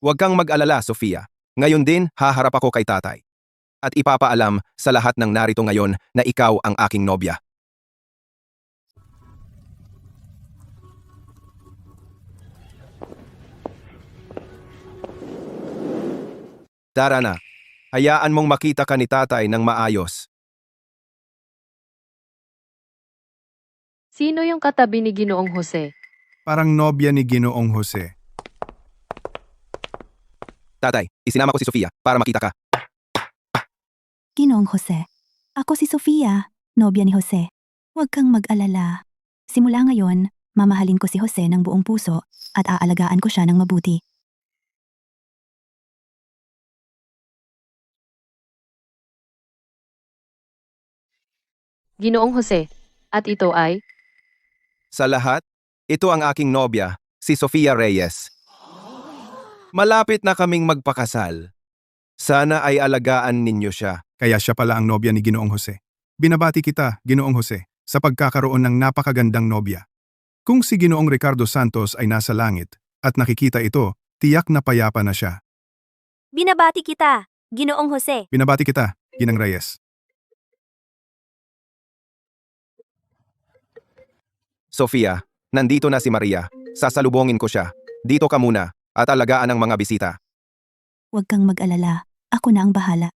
Huwag kang mag-alala, Sofia. Ngayon din, haharap ako kay tatay. At ipapaalam sa lahat ng narito ngayon na ikaw ang aking nobya. Tara na. Hayaan mong makita ka ni tatay ng maayos. Sino yung katabi ni Ginoong Jose? Parang nobya ni Ginoong Jose. Tatay, isinama ko si Sofia para makita ka. Ginoong Jose. Ako si Sofia, nobya ni Jose. Huwag kang mag-alala. Simula ngayon, mamahalin ko si Jose ng buong puso at aalagaan ko siya ng mabuti. Ginoong Jose. At ito ay? Sa lahat, ito ang aking nobya, si Sofia Reyes. Malapit na kaming magpakasal. Sana ay alagaan ninyo siya. Kaya siya pala ang nobya ni Ginoong Jose. Binabati kita, Ginoong Jose, sa pagkakaroon ng napakagandang nobya. Kung si Ginoong Ricardo Santos ay nasa langit at nakikita ito, tiyak na payapa na siya. Binabati kita, Ginoong Jose. Binabati kita, Ginang Reyes. Sofia, nandito na si Maria. Sasalubongin ko siya. Dito ka muna at alagaan ang mga bisita. Huwag kang mag-alala. Ako na ang bahala.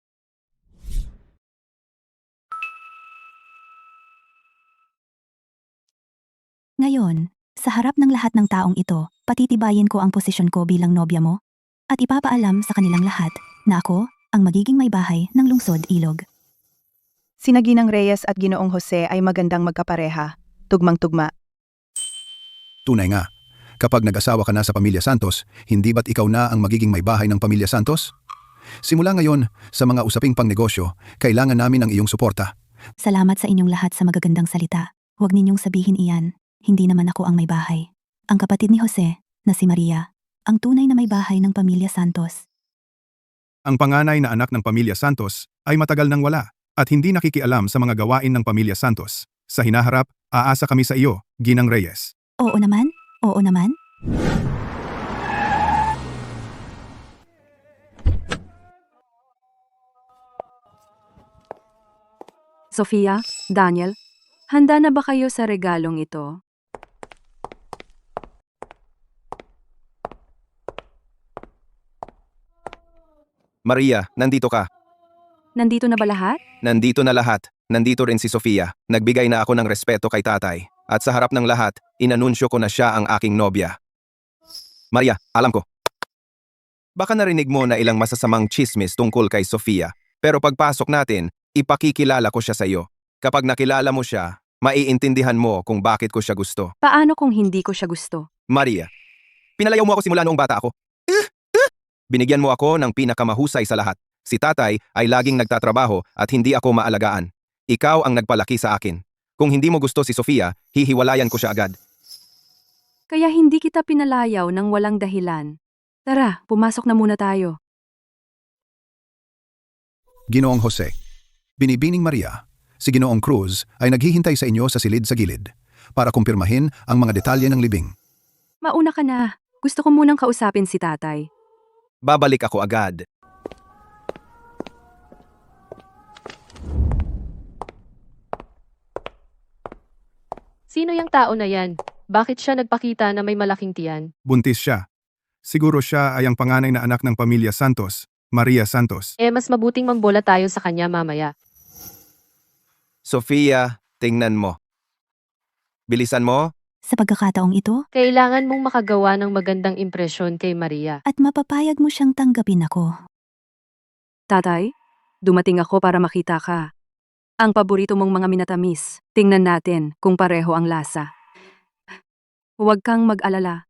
Ngayon, sa harap ng lahat ng taong ito, patitibayin ko ang posisyon ko bilang nobya mo at ipapaalam sa kanilang lahat na ako ang magiging may bahay ng lungsod Ilog. Sina Ginang Reyes at Ginoong Jose ay magandang magkapareha, tugmang-tugma. Tunay nga. Kapag nag-asawa ka na sa pamilya Santos, hindi ba't ikaw na ang magiging may bahay ng pamilya Santos? Simula ngayon, sa mga usaping pangnegosyo, kailangan namin ang iyong suporta. Salamat sa inyong lahat sa magagandang salita. Huwag ninyong sabihin iyan, hindi naman ako ang may bahay. Ang kapatid ni Jose, na si Maria, ang tunay na may bahay ng pamilya Santos. Ang panganay na anak ng pamilya Santos ay matagal nang wala at hindi nakikialam sa mga gawain ng pamilya Santos. Sa hinaharap, aasa kami sa iyo, Ginang Reyes. Oo naman, oo naman. Sofia, Daniel, handa na ba kayo sa regalong ito? Maria, nandito ka. Nandito na ba lahat? Nandito na lahat. Nandito rin si Sofia. Nagbigay na ako ng respeto kay tatay. At sa harap ng lahat, inanunsyo ko na siya ang aking nobya. Maria, alam ko. Baka narinig mo na ilang masasamang chismis tungkol kay Sofia. Pero pagpasok natin, ipakikilala ko siya sa iyo. Kapag nakilala mo siya, maiintindihan mo kung bakit ko siya gusto. Paano kung hindi ko siya gusto? Maria, pinalayaw mo ako simula noong bata ako. Binigyan mo ako ng pinakamahusay sa lahat. Si tatay ay laging nagtatrabaho at hindi ako maalagaan. Ikaw ang nagpalaki sa akin. Kung hindi mo gusto si Sofia, hihiwalayan ko siya agad. Kaya hindi kita pinalayaw ng walang dahilan. Tara, pumasok na muna tayo. Ginoong Jose, Binibining Maria, si Ginoong Cruz ay naghihintay sa inyo sa silid sa gilid para kumpirmahin ang mga detalye ng libing. Mauna ka na. Gusto ko munang kausapin si tatay. Babalik ako agad. Sino yung tao na yan? Bakit siya nagpakita na may malaking tiyan? Buntis siya. Siguro siya ay ang panganay na anak ng pamilya Santos, Maria Santos. Mas mabuting mambola tayo sa kanya mamaya. Sofia, tingnan mo. Bilisan mo. Sa pagkakataong ito, Kailangan mong makagawa ng magandang impresyon kay Maria. at mapapayag mo siyang tanggapin ako. Tatay, dumating ako para makita ka. Ang paborito mong mga minatamis. Tingnan natin kung pareho ang lasa. Huwag kang mag-alala.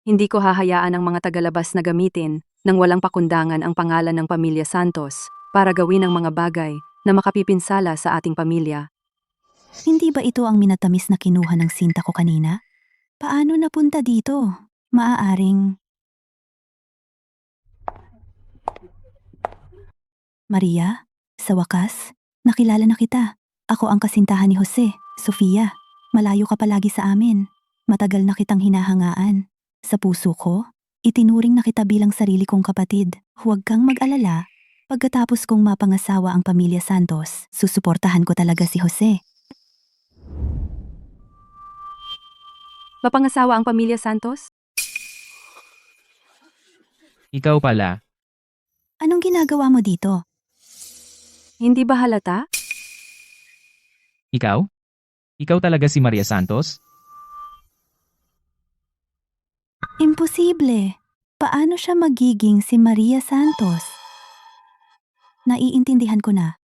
Hindi ko hahayaan ang mga tagalabas na gamitin nang walang pakundangan ang pangalan ng pamilya Santos para gawin ang mga bagay na makapipinsala sa ating pamilya. Hindi ba ito ang minatamis na kinuha ng sinta ko kanina? Paano napunta dito? Maaaring... Maria, sa wakas, nakilala na kita. Ako ang kasintahan ni Jose, Sofia. Malayo ka palagi sa amin. Matagal na kitang hinahangaan. Sa puso ko, itinuring na kita bilang sarili kong kapatid. Huwag kang mag-alala. Pagkatapos kong mapangasawa ang pamilya Santos, susuportahan ko talaga si Jose. Mapangasawa ang pamilya Santos? Ikaw pala. Anong ginagawa mo dito? Hindi ba halata? Ikaw? Ikaw talaga si Maria Santos? Imposible. Paano siya magiging si Maria Santos? Naiintindihan ko na.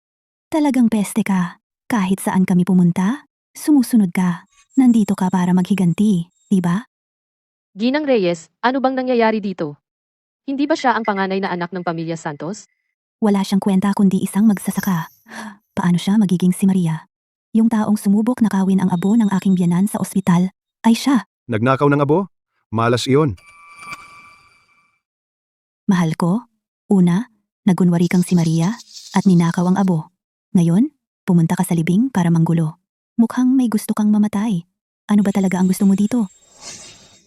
Talagang peste ka. Kahit saan kami pumunta, sumusunod ka. Nandito ka para maghiganti, di ba? Ginang Reyes, ano bang nangyayari dito? Hindi ba siya ang panganay na anak ng pamilya Santos? Wala siyang kwenta kundi isang magsasaka. Paano siya magiging si Maria? Yung taong sumubok nakawin ang abo ng aking biyanan sa ospital ay siya. Nagnakaw ng abo? Malas iyon. Mahal ko, una, nagunwari kang si Maria at ninakaw ang abo. Ngayon, pumunta ka sa libing para manggulo. Mukhang may gusto kang mamatay. Ano ba talaga ang gusto mo dito?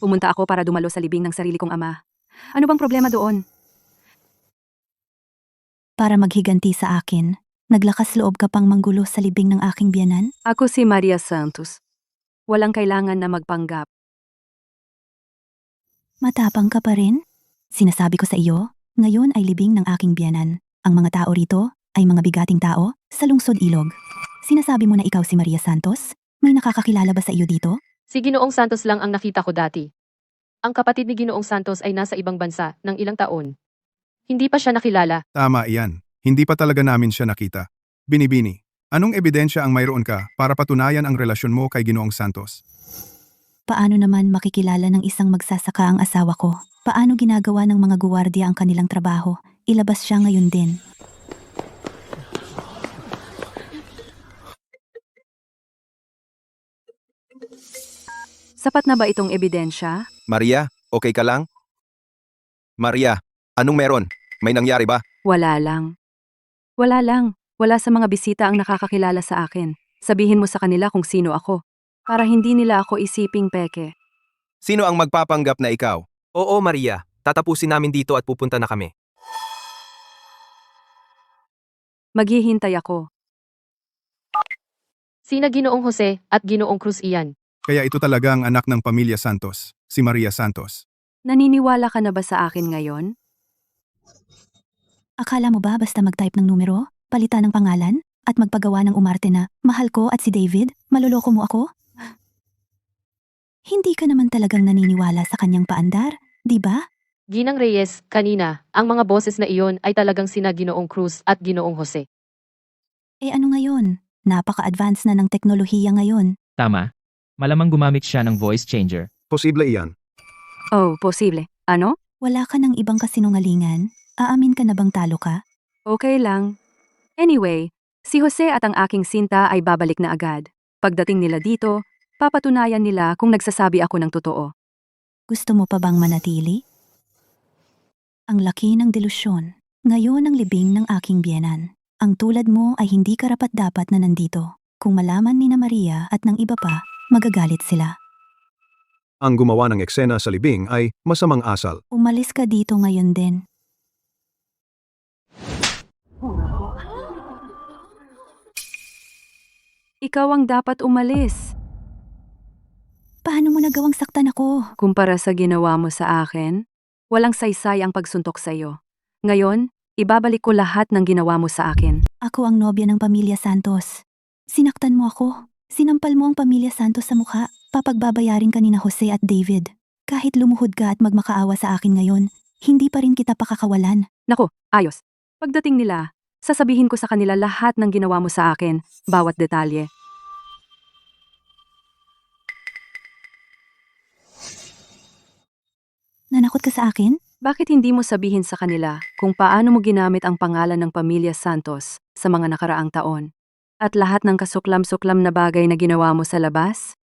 Pumunta ako para dumalo sa libing ng sarili kong ama. Ano bang problema doon? Para maghiganti sa akin, naglakas loob ka pang manggulo sa libing ng aking biyanan? Ako si Maria Santos. Walang kailangan na magpanggap. Matapang ka pa rin? Sinasabi ko sa iyo, ngayon ay libing ng aking biyanan. Ang mga tao rito ay mga bigating tao sa lungsod Ilog. Sinasabi mo na ikaw si Maria Santos? May nakakakilala ba sa iyo dito? Si Ginoong Santos lang ang nakita ko dati. Ang kapatid ni Ginoong Santos ay nasa ibang bansa ng ilang taon. Hindi pa siya nakilala. Tama iyan. Hindi pa talaga namin siya nakita. Binibini, anong ebidensya ang mayroon ka para patunayan ang relasyon mo kay Ginoong Santos? Paano naman makikilala ng isang magsasaka ang asawa ko? Paano ginagawa ng mga guwardiya ang kanilang trabaho? Ilabas siya ngayon din. Sapat na ba itong ebidensya? Maria, okay ka lang? Maria, anong meron? May nangyari ba? Wala lang. Wala lang. Wala sa mga bisita ang nakakakilala sa akin. Sabihin mo sa kanila kung sino ako. Para hindi nila ako isiping peke. Sino ang magpapanggap na ikaw? Oo, Maria. Tatapusin namin dito at pupunta na kami. Maghihintay ako. Sina Ginoong Jose at Ginoong Cruz iyan. Kaya ito talaga ang anak ng pamilya Santos, si Maria Santos. Naniniwala ka na ba sa akin ngayon? Akala mo ba basta mag-type ng numero, palitan ng pangalan, at magpagawa ng umarte na, mahal ko at si David, maloloko mo ako? Hindi ka naman talagang naniniwala sa kanyang paandar, di ba? Ginang Reyes, kanina, ang mga boses na iyon ay talagang sina Ginoong Cruz at Ginoong Jose. Eh ano ngayon? Napaka-advance na ng teknolohiya ngayon. Tama. Malamang gumamit siya ng voice changer. Posible iyan. Oh, posible. Ano? Wala ka ng ibang kasinungalingan? Aamin ka na bang talo ka? Okay lang. Anyway, si Jose at ang aking sinta ay babalik na agad. Pagdating nila dito, papatunayan nila kung nagsasabi ako ng totoo. Gusto mo pa bang manatili? Ang laki ng delusyon. Ngayon ang libing ng aking biyenan. Ang tulad mo ay hindi karapat-dapat na nandito. Kung malaman ni na Maria at ng iba pa, magagalit sila. Ang gumawa ng eksena sa libing ay masamang asal. Umalis ka dito ngayon din. Ikaw ang dapat umalis. Paano mo nagawang saktan ako? Kumpara sa ginawa mo sa akin, walang saysay ang pagsuntok sa iyo. Ngayon, ibabalik ko lahat ng ginawa mo sa akin. Ako ang nobya ng pamilya Santos. Sinaktan mo ako. Sinampal mo ang pamilya Santos sa mukha. Papagbabayarin ka ni na Jose at David. Kahit lumuhod ka at magmakaawa sa akin ngayon, hindi pa rin kita pakakawalan. Nako, ayos. Pagdating nila, sasabihin ko sa kanila lahat ng ginawa mo sa akin, bawat detalye. Nanakot ka sa akin? Bakit hindi mo sabihin sa kanila kung paano mo ginamit ang pangalan ng pamilya Santos sa mga nakaraang taon? At lahat ng kasuklam-suklam na bagay na ginawa mo sa labas?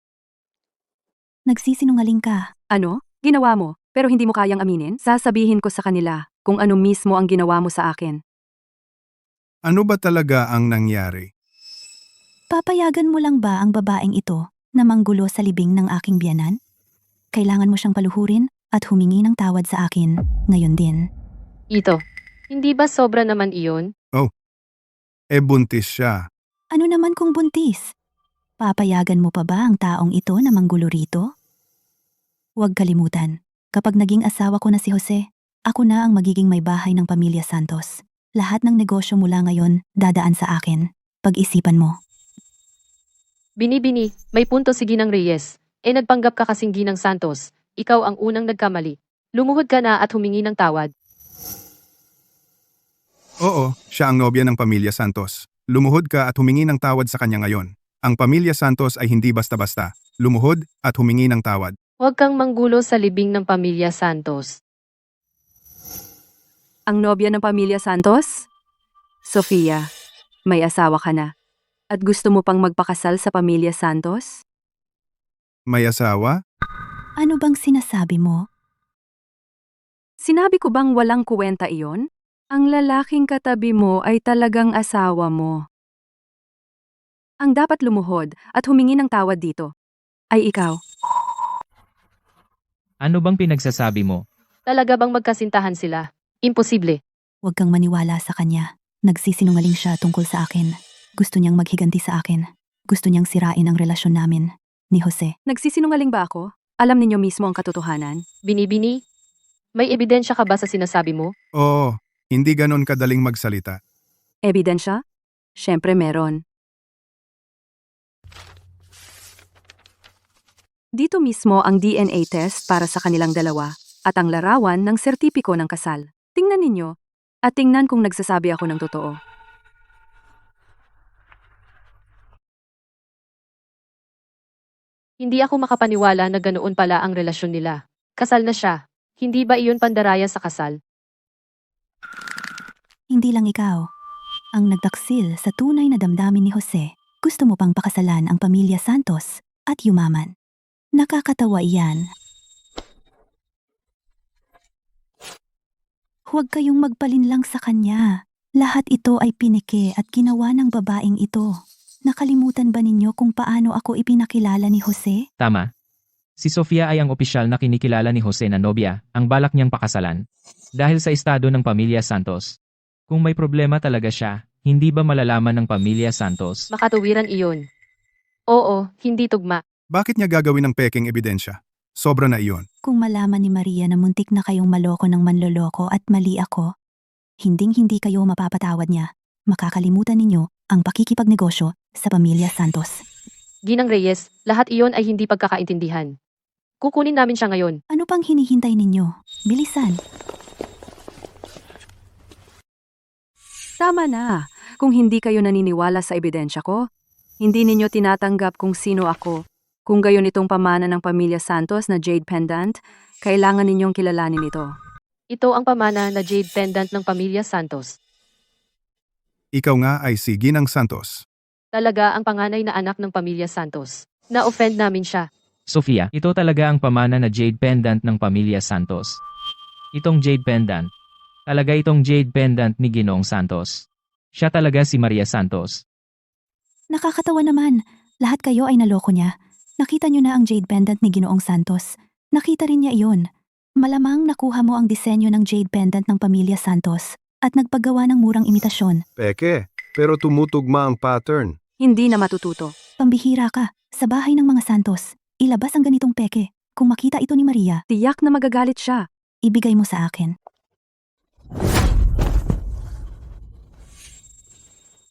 Nagsisinungaling ka. Ano? Ginawa mo, pero hindi mo kayang aminin? Sasabihin ko sa kanila kung ano mismo ang ginawa mo sa akin. Ano ba talaga ang nangyari? Papayagan mo lang ba ang babaeng ito na manggulo sa libing ng aking biyanan? Kailangan mo siyang paluhurin at humingi ng tawad sa akin ngayon din. Ito, hindi ba sobra naman iyon? Buntis siya. Ano naman kung buntis? Papayagan mo pa ba ang taong ito na manggulo rito? Huwag kalimutan, kapag naging asawa ko na si Jose, ako na ang magiging may bahay ng pamilya Santos. Lahat ng negosyo mula ngayon dadaan sa akin. Pag-isipan mo. Bini-bini, may punto si Ginang Reyes. Nagpanggap ka kasing Ginang Santos. Ikaw ang unang nagkamali. Lumuhod ka na at humingi ng tawad. Oo, siya ang nobya ng pamilya Santos. Lumuhod ka at humingi ng tawad sa kanya ngayon. Ang pamilya Santos ay hindi basta-basta. Lumuhod at humingi ng tawad. Huwag kang manggulo sa libing ng pamilya Santos. Ang nobya ng pamilya Santos? Sofia, may asawa ka na. At gusto mo pang magpakasal sa pamilya Santos? May asawa? Ano bang sinasabi mo? Sinabi ko bang walang kuwenta iyon? Ang lalaking katabi mo ay talagang asawa mo. Ang dapat lumuhod at humingi ng tawad dito ay ikaw. Ano bang pinagsasabi mo? Talaga bang magkasintahan sila? Imposible. Huwag kang maniwala sa kanya. Nagsisinungaling siya tungkol sa akin. Gusto niyang maghiganti sa akin. Gusto niyang sirain ang relasyon namin ni Jose. Nagsisinungaling ba ako? Alam ninyo mismo ang katotohanan. Bini-bini, may ebidensya ka ba sa sinasabi mo? Oo, hindi ganon kadaling magsalita. Ebidensya? Siyempre meron. Dito mismo ang DNA test para sa kanilang dalawa at ang larawan ng sertipiko ng kasal. Tingnan ninyo at tingnan kung nagsasabi ako ng totoo. Hindi ako makapaniwala na ganoon pala ang relasyon nila. Kasal na siya. Hindi ba iyon pandaraya sa kasal? Hindi lang ikaw. Ang nagtaksil sa tunay na damdamin ni Jose. Gusto mo pang pakasalan ang pamilya Santos at yumaman. Nakakatawa iyan. Huwag kayong magpalinlang sa kanya. Lahat ito ay pinike at ginawa ng babaeng ito. Nakalimutan ba ninyo kung paano ako ipinakilala ni Jose? Tama. Si Sofia ay ang opisyal na kinikilala ni Jose na nobya, ang balak niyang pakasalan. Dahil sa estado ng pamilya Santos. Kung may problema talaga siya, hindi ba malalaman ng pamilya Santos? Makatuwiran iyon. Oo, hindi tugma. Bakit niya gagawin ng peking ebidensya? Sobra na iyon. Kung malaman ni Maria na muntik na kayong maloko ng manloloko at mali ako, hinding-hindi kayo mapapatawad niya. Makakalimutan ninyo ang pakikipagnegosyo sa pamilya Santos. Ginang Reyes, lahat iyon ay hindi pagkakaintindihan. Kukunin namin siya ngayon. Ano pang hinihintay ninyo? Bilisan. Tama na. Kung hindi kayo naniniwala sa ebidensya ko, hindi ninyo tinatanggap kung sino ako. Kung gayon itong pamana ng pamilya Santos na Jade Pendant, kailangan ninyong kilalanin ito. Ito ang pamana na jade pendant ng pamilya Santos. Ikaw nga ay si Ginang Santos. Talaga ang panganay na anak ng pamilya Santos. Na-offend namin siya. Sofia, ito talaga ang pamana na jade pendant ng pamilya Santos. Itong jade pendant. Talaga itong jade pendant ni Ginoong Santos. Siya talaga si Maria Santos. Nakakatawa naman. Lahat kayo ay naloko niya. Nakita niyo na ang jade pendant ni Ginoong Santos. Nakita rin niya iyon. Malamang nakuha mo ang disenyo ng jade pendant ng pamilya Santos at nagpagawa ng murang imitasyon. Peke, pero tumutugma ang pattern. Hindi na matututo. Pambihira ka. Sa bahay ng mga Santos, ilabas ang ganitong peke. Kung makita ito ni Maria, Tiyak na magagalit siya. ibigay mo sa akin.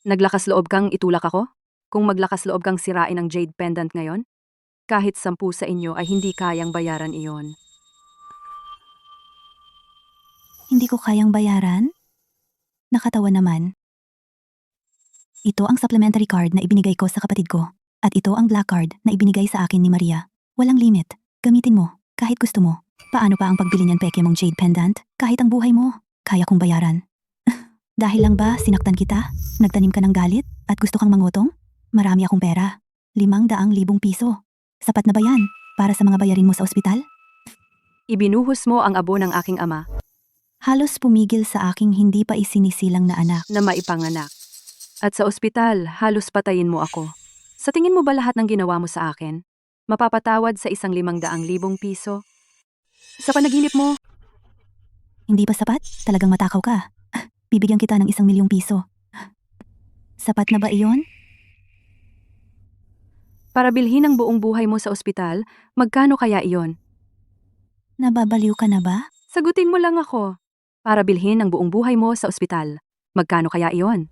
Naglakas loob kang itulak ako? Kung maglakas loob kang sirain ang jade pendant ngayon? Kahit 10 sa inyo ay hindi kayang bayaran iyon. Hindi ko kayang bayaran? Nakatawa naman. Ito ang supplementary card na ibinigay ko sa kapatid ko. At ito ang black card na ibinigay sa akin ni Maria. Walang limit. Gamitin mo, kahit gusto mo. Paano pa ang pagbili niyan peke mong jade pendant? Kahit ang buhay mo, kaya kong bayaran. Dahil lang ba sinaktan kita? Nagtanim ka ng galit? At gusto kang mangutong? Marami akong pera. 500,000 piso. Sapat na ba yan para sa mga bayarin mo sa ospital? Ibinuhos mo ang abo ng aking ama Halos pumigil sa aking hindi pa isinisilang na anak. na maipanganak. At sa ospital, halos patayin mo ako. Sa tingin mo ba lahat ng ginawa mo sa akin? Mapapatawad sa 100,000 piso? Sa panaginip mo, Hindi ba sapat? Talagang matakaw ka. Bibigyan kita ng 1,000,000 piso. Sapat na ba iyon? para bilhin ang buong buhay mo sa ospital, magkano kaya iyon? Nababaliw ka na ba? Sagutin mo lang ako. Para bilhin ang buong buhay mo sa ospital, magkano kaya iyon?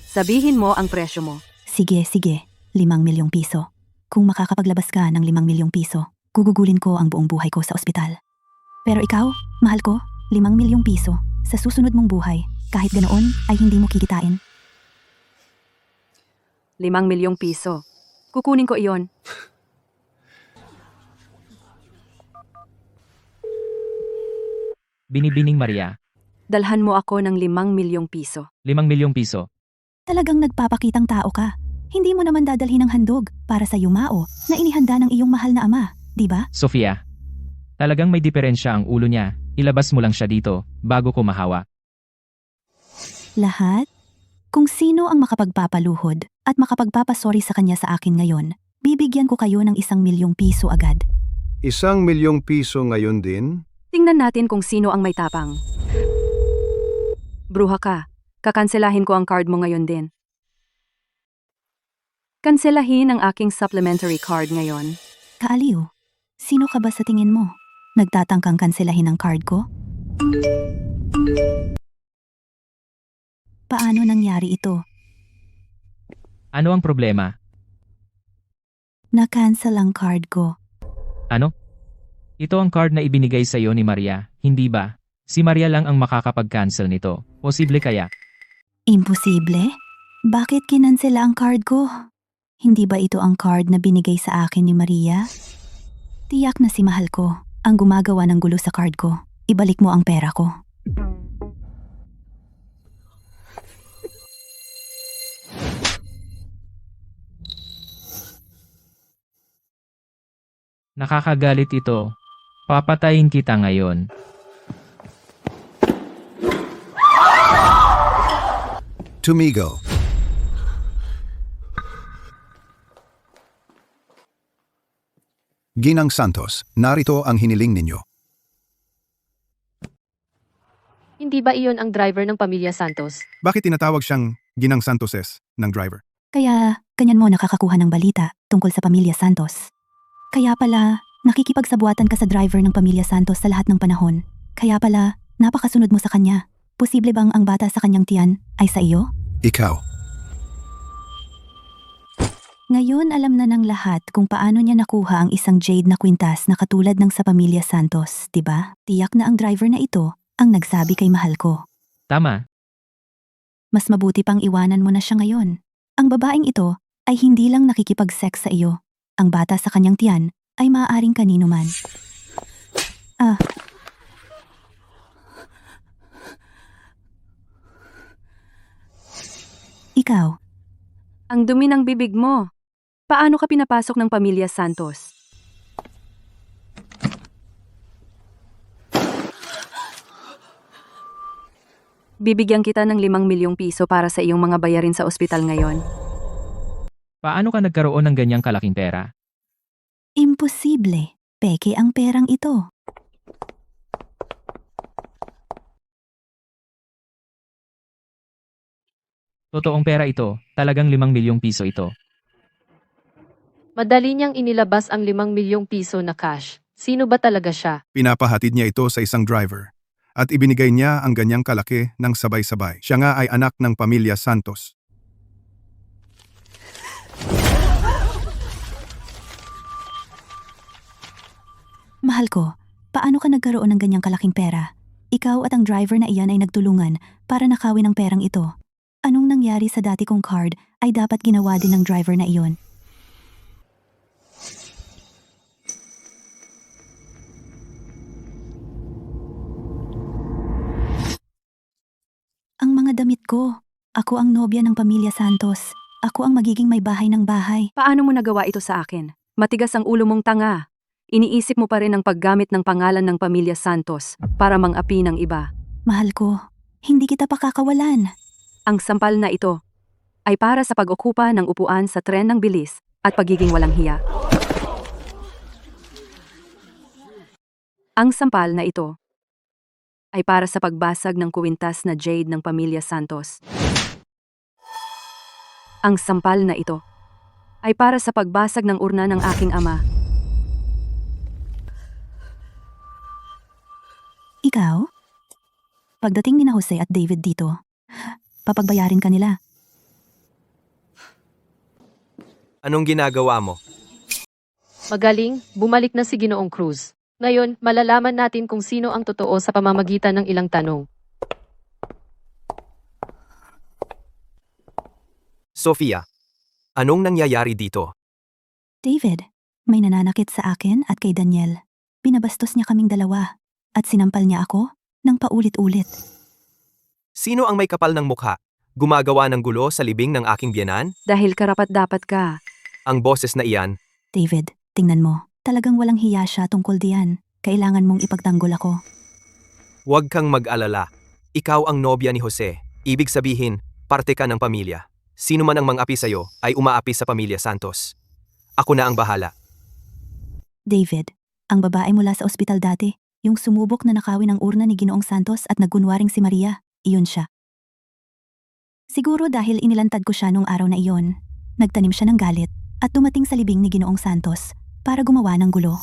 Sabihin mo ang presyo mo. Sige, 5,000,000 piso. Kung makakapaglabas ka ng 5,000,000 piso, gugugulin ko ang buong buhay ko sa ospital. Pero ikaw, mahal ko, 5,000,000 piso sa susunod mong buhay, kahit ganoon ay hindi mo kikitain. 5,000,000 piso. Kukunin ko iyon. Binibining Maria, Dalhan mo ako ng 5,000,000 piso. 5,000,000 piso. Talagang nagpapakitang tao ka. Hindi mo naman dadalhin ng handog para sa yumao na inihanda ng iyong mahal na ama, di ba? Sofia, talagang may diferensya ang ulo niya. Ilabas mo lang siya dito bago ko mahawa. Lahat? Kung sino ang makapagpapaluhod at makapagpapasorry sa kanya sa akin ngayon, bibigyan ko kayo ng 1,000,000 piso agad. 1,000,000 piso ngayon din? Tingnan natin kung sino ang may tapang. Bruha ka. Kakanselahin ko ang card mo ngayon din. Kanselahin ang aking supplementary card ngayon. Kaaliw, sino ka ba sa tingin mo? Nagtatangkang kanselahin ang card ko? Paano nangyari ito? Ano ang problema? Na-cancel ang card ko. Ano? Ito ang card na ibinigay sa iyo ni Maria, hindi ba? Si Maria lang ang makakapag-cancel nito. Posible kaya? Imposible? Bakit kinansela ang card ko? Hindi ba ito ang card na binigay sa akin ni Maria? Tiyak na si mahal ko ang gumagawa ng gulo sa card ko. Ibalik mo ang pera ko. Nakakagalit ito. Papatayin kita ngayon. Tumigo. Ginang Santos, narito ang hiniling ninyo. Hindi ba iyon ang driver ng pamilya Santos? Bakit tinatawag siyang Ginang Santoses ng driver? Kaya, kanyan mo nakakakuha ng balita tungkol sa pamilya Santos. Kaya pala, nakikipagsabuatan ka sa driver ng pamilya Santos sa lahat ng panahon. Kaya pala, napakasunod mo sa kanya. Posible bang ang bata sa kanyang tiyan ay sa iyo? Ikaw. Ngayon alam na ng lahat kung paano niya nakuha ang isang jade na kwintas na katulad ng sa pamilya Santos, diba? Tiyak na ang driver na ito ang nagsabi kay mahal ko. Tama. Mas mabuti pang iwanan mo na siya ngayon. Ang babaeng ito ay hindi lang nakikipag-sex sa iyo. Ang bata sa kanyang tiyan ay maaaring kanino man. Ikaw, Ang dumi ng bibig mo. Paano ka pinapasok ng pamilya Santos? Bibigyan kita ng 5 milyong piso para sa iyong mga bayarin sa ospital ngayon. Paano ka nagkaroon ng ganyang kalaking pera? imposible. Peke ang perang ito. Totoong pera ito, talagang 5 milyong piso ito. Madali niyang inilabas ang 5 milyong piso na cash. Sino ba talaga siya? Pinapahatid niya ito sa isang driver at ibinigay niya ang ganyang kalaki ng sabay-sabay. Siya nga ay anak ng pamilya Santos. Mahal ko, paano ka nagkaroon ng ganyang kalaking pera? Ikaw at ang driver na iyan ay nagtulungan para nakawin ang perang ito. Anong nangyari sa dati kong card ay dapat ginawa din ng driver na iyon. Ang mga damit ko. Ako ang nobya ng pamilya Santos. Ako ang magiging may bahay ng bahay. Paano mo nagawa ito sa akin? Matigas ang ulo mong tanga. Iniisip mo pa rin ang paggamit ng pangalan ng pamilya Santos para mang-api ng iba. Mahal ko, hindi kita pakakawalan. Ang sampal na ito ay para sa pag-okupa ng upuan sa tren ng bilis at pagiging walang hiya. Ang sampal na ito ay para sa pagbasag ng kuwintas na jade ng pamilya Santos. Ang sampal na ito ay para sa pagbasag ng urna ng aking ama. Ikaw? Pagdating ni na Jose at David dito, papagbayarin ka nila. Anong ginagawa mo? Magaling, bumalik na si Ginoong Cruz. Ngayon, malalaman natin kung sino ang totoo sa pamamagitan ng ilang tanong. Sofia, anong nangyayari dito? David, may nananakit sa akin at kay Daniel. Binabastos niya kaming dalawa at sinampal niya ako ng paulit-ulit. Sino ang may kapal ng mukha? Gumagawa ng gulo sa libing ng aking biyenan? Dahil karapat-dapat ka. Ang boses na iyan, David, tingnan mo. Talagang walang hiya siya tungkol diyan. Kailangan mong ipagtanggol ako. huwag kang mag-alala. Ikaw ang nobya ni Jose. Ibig sabihin, parte ka ng pamilya. Sino man ang mang-api sa'yo ay umaapi sa pamilya Santos. Ako na ang bahala. David, ang babae mula sa ospital dati, yung sumubok na nakawin ang urna ni Ginoong Santos at nagkunwaring si Maria, iyon siya. Siguro dahil inilantad ko siya nung araw na iyon, nagtanim siya ng galit at dumating sa libing ni Ginoong Santos para gumawa ng gulo.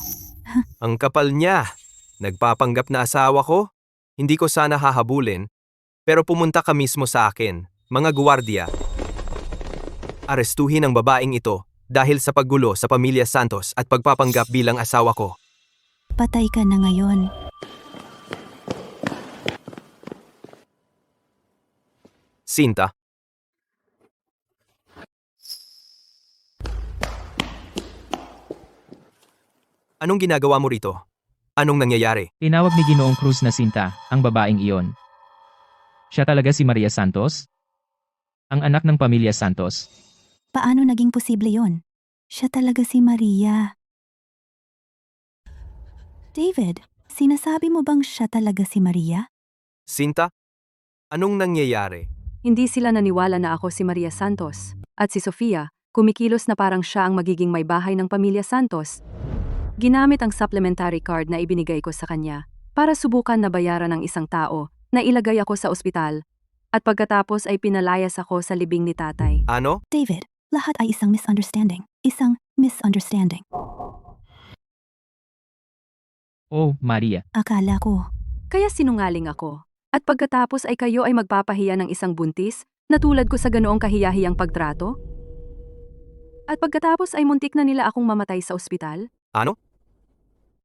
Ang kapal niya. Nagpapanggap na asawa ko? Hindi ko sana hahabulin, pero pumunta ka mismo sa akin, mga guwardiya. Arestuhin ang babaeng ito dahil sa paggulo sa pamilya Santos at pagpapanggap bilang asawa ko. Patay ka na ngayon. Sinta. Anong ginagawa mo rito? Anong nangyayari? Tinawag ni Ginoong Cruz na Sinta, ang babaeng iyon. Siya talaga si Maria Santos? Ang anak ng pamilya Santos? Paano naging posible yon? Siya talaga si Maria. David, sinasabi mo bang siya talaga si Maria? Sinta? Anong nangyayari? Hindi sila naniwala na ako si Maria Santos. At si Sofia, kumikilos na parang siya ang magiging may bahay ng pamilya Santos. Ginamit ang supplementary card na ibinigay ko sa kanya para subukan na bayaran ng isang tao na ilagay ako sa ospital. At pagkatapos ay pinalayas ako sa libing ni tatay. Ano? David, lahat ay isang misunderstanding. Isang misunderstanding. Oh, Maria. Akala ko, Kaya sinungaling ako. At pagkatapos ay kayo ay magpapahiya ng isang buntis na tulad ko sa ganoong kahiyahiyang pagtrato? At pagkatapos ay muntik na nila akong mamatay sa ospital? Ano?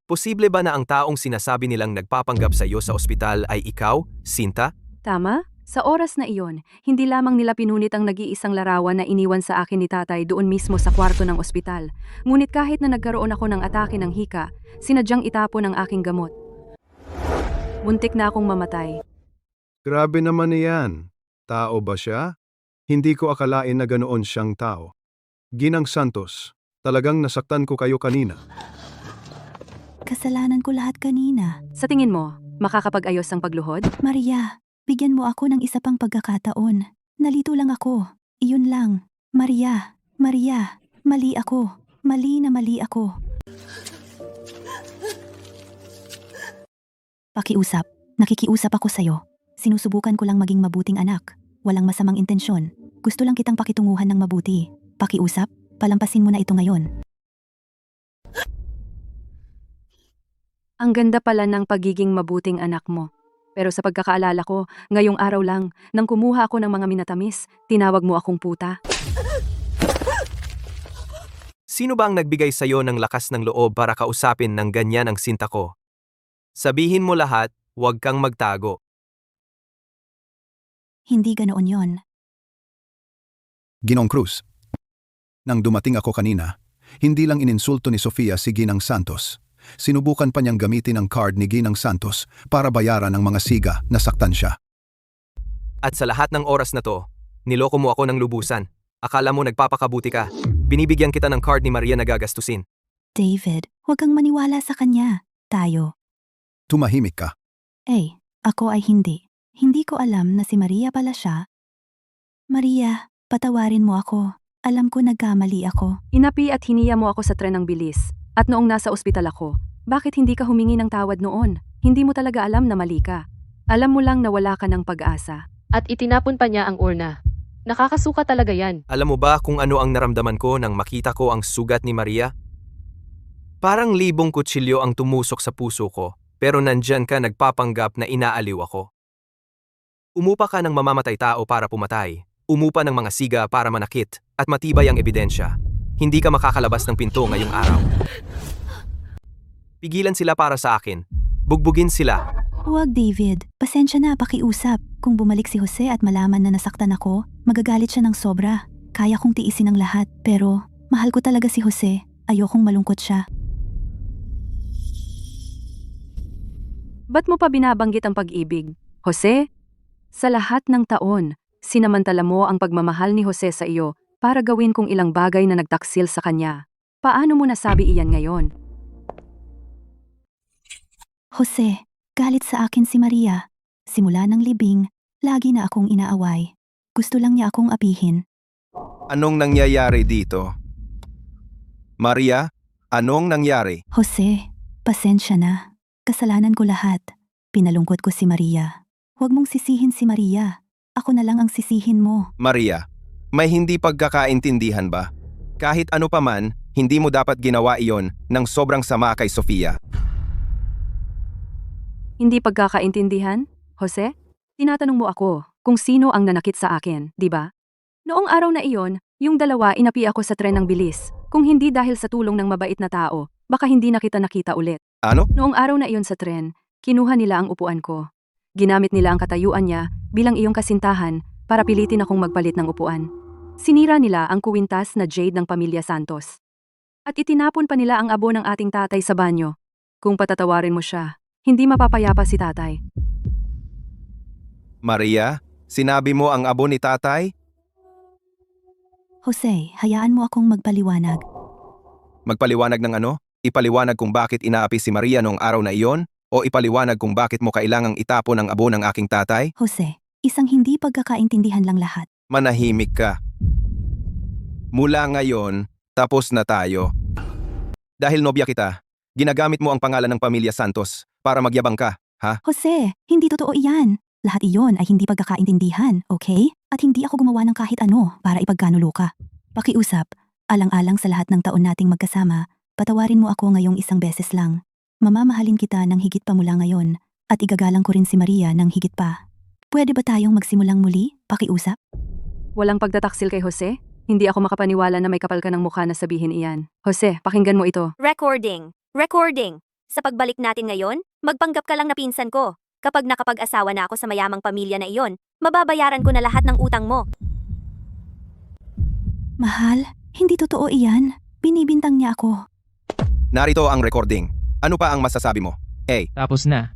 Posible ba na ang taong sinasabi nilang nagpapanggap sa iyo sa ospital ay ikaw, Sinta? Tama? Sa oras na iyon, hindi lamang nila pinunit ang nag-iisang larawan na iniwan sa akin ni tatay doon mismo sa kwarto ng ospital. Ngunit kahit na nagkaroon ako ng atake ng hika, sinadyang itapon ang aking gamot. Muntik na akong mamatay. Grabe naman iyan. Tao ba siya? Hindi ko akalain na ganoon siyang tao. Ginang Santos, talagang nasaktan ko kayo kanina. Kasalanan ko lahat kanina. Sa tingin mo, makakapag-ayos ang pagluhod? Maria, bigyan mo ako ng isa pang pagkakataon. Nalito lang ako. Iyon lang. Maria, mali ako. Mali na mali ako. Pakiusap. Nakikiusap ako sa'yo. Sinusubukan ko lang maging mabuting anak. Walang masamang intensyon. Gusto lang kitang pakitunguhan ng mabuti. Pakiusap, palampasin mo na ito ngayon. Ang ganda pala ng pagiging mabuting anak mo. Pero sa pagkakaalala ko, ngayong araw lang, nang kumuha ako ng mga minatamis, tinawag mo akong puta. Sino ba ang nagbigay sa'yo ng lakas ng loob para kausapin ng ganyan ang sinta ko? Sabihin mo lahat, huwag kang magtago. Hindi ganoon yon. Ginoong Cruz. Nang dumating ako kanina, hindi lang ininsulto ni Sofia si Ginang Santos. Sinubukan pa niyang gamitin ang card ni Ginang Santos para bayaran ang mga siga na saktan siya. At sa lahat ng oras na to, niloko mo ako ng lubusan. Akala mo nagpapakabuti ka. Binibigyan kita ng card ni Maria na gagastusin. David, huwag kang maniwala sa kanya. Tayo. Tumahimik ka. Ako ay hindi. Hindi ko alam na si Maria pala siya. Maria, patawarin mo ako. Alam ko nagkamali ako. Inapi at hiniya mo ako sa tren ng bilis. At noong nasa ospital ako, bakit hindi ka humingi ng tawad noon? Hindi mo talaga alam na mali ka. Alam mo lang na wala ka ng pag-asa. At itinapon pa niya ang urna. Nakakasuka talaga yan. Alam mo ba kung ano ang naramdaman ko nang makita ko ang sugat ni Maria? Parang libong kutsilyo ang tumusok sa puso ko, pero nandyan ka nagpapanggap na inaaliw ako. Umupa ka ng mamamatay tao para pumatay. Umupa ng mga siga para manakit at matibay ang ebidensya. Hindi ka makakalabas ng pinto ngayong araw. Pigilan sila para sa akin. Bugbugin sila. Huwag, David. Pasensya na, pakiusap. Kung bumalik si Jose at malaman na nasaktan ako, magagalit siya ng sobra. Kaya kong tiisin ang lahat, pero mahal ko talaga si Jose. Ayokong malungkot siya. Ba't mo pa binabanggit ang pag-ibig? Jose? Sa lahat ng taon, sinamantala mo ang pagmamahal ni Jose sa iyo para gawin kong ilang bagay na nagtaksil sa kanya. Paano mo nasabi iyan ngayon? Jose, galit sa akin si Maria. Simula ng libing, lagi na akong inaaway. Gusto lang niya akong apihin. Anong nangyayari dito? Maria, anong nangyari? Jose, pasensya na. Kasalanan ko lahat. Pinalungkot ko si Maria. Huwag mong sisihin si Maria. Ako na lang ang sisihin mo. Maria, may hindi pagkakaintindihan ba? Kahit ano pa man, hindi mo dapat ginawa iyon ng sobrang sama kay Sofia. Hindi pagkakaintindihan? Jose? Tinatanong mo ako kung sino ang nanakit sa akin, di ba? Noong araw na iyon, yung dalawa inapi ako sa tren ng bilis. Kung hindi dahil sa tulong ng mabait na tao, baka hindi na kita nakita ulit. Ano? Noong araw na iyon sa tren, kinuha nila ang upuan ko. Ginamit nila ang katayuan niya bilang iyong kasintahan para pilitin akong magpalit ng upuan. Sinira nila ang kuwintas na jade ng pamilya Santos. At itinapon pa nila ang abo ng ating tatay sa banyo. Kung patatawarin mo siya, hindi mapapayapa si tatay. Maria, sinabi mo ang abo ni tatay? Jose, hayaan mo akong magpaliwanag. Magpaliwanag ng ano? Ipaliwanag kung bakit inaapi si Maria noong araw na iyon? O ipaliwanag kung bakit mo kailangang itapon ang abo ng aking tatay? Jose, isang hindi pagkakaintindihan lang lahat. Manahimik ka. Mula ngayon, tapos na tayo. Dahil nobya kita, ginagamit mo ang pangalan ng pamilya Santos para magyabang ka, ha? Jose, hindi totoo iyan. Lahat iyon ay hindi pagkakaintindihan, okay? At hindi ako gumawa ng kahit ano para ipagkanulo ka. Pakiusap, alang-alang sa lahat ng taon nating magkasama, patawarin mo ako ngayong isang beses lang. Mamamahalin kita ng higit pa mula ngayon at igagalang ko rin si Maria ng higit pa. Pwede ba tayong magsimulang muli? Pakiusap? Walang pagtataksil kay Jose? Hindi ako makapaniwala na may kapal ka ng mukha na sabihin iyan. Jose, pakinggan mo ito. Recording. Sa pagbalik natin ngayon, magpanggap ka lang na pinsan ko. Kapag nakapag-asawa na ako sa mayamang pamilya na iyon, mababayaran ko na lahat ng utang mo. Mahal, hindi totoo iyan. Binibintang niya ako. Narito ang recording. Ano pa ang masasabi mo? Tapos na.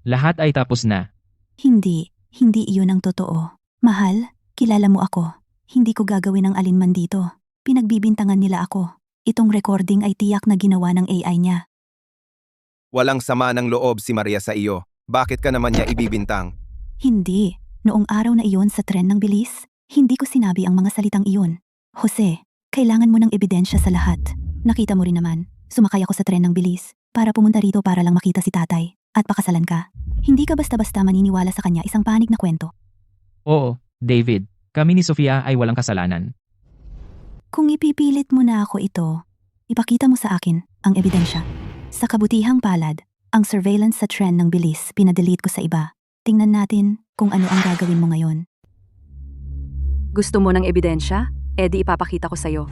Lahat ay tapos na. Hindi iyon ang totoo. Mahal, Kilala mo ako. Hindi ko gagawin ang alinman dito. Pinagbibintangan nila ako. Itong recording ay tiyak na ginawa ng AI niya. Walang sama ng loob si Maria sa iyo. Bakit ka naman niya ibibintang? Hindi. Noong araw na iyon sa tren ng bilis, hindi ko sinabi ang mga salitang iyon. Jose, kailangan mo ng ebidensya sa lahat. Nakita mo rin naman, sumakay ako sa tren ng bilis para pumunta rito para lang makita si tatay at pakasalan ka. Hindi ka basta-basta maniniwala sa kanya isang panig na kwento. Oo, David. Kami ni Sofia ay walang kasalanan. Kung ipipilit mo na ako ito, ipakita mo sa akin ang ebidensya. Sa kabutihang palad, ang surveillance sa tren ng bilis pinadelete ko sa iba. Tingnan natin kung ano ang gagawin mo ngayon. Gusto mo ng ebidensya? E di ipapakita ko sa'yo.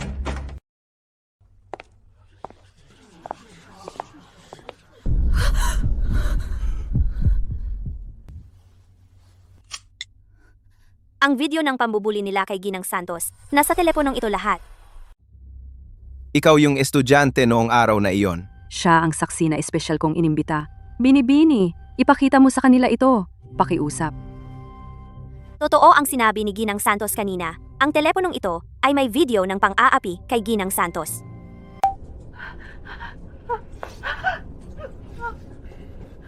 Ang video ng pambubuli nila kay Ginang Santos, nasa teleponong ito lahat. Ikaw yung estudyante noong araw na iyon. Siya ang saksi na espesyal kong inimbita. Binibini, ipakita mo sa kanila ito. Pakiusap. Totoo ang sinabi ni Ginang Santos kanina. Ang teleponong ito ay may video ng pang-aapi kay Ginang Santos.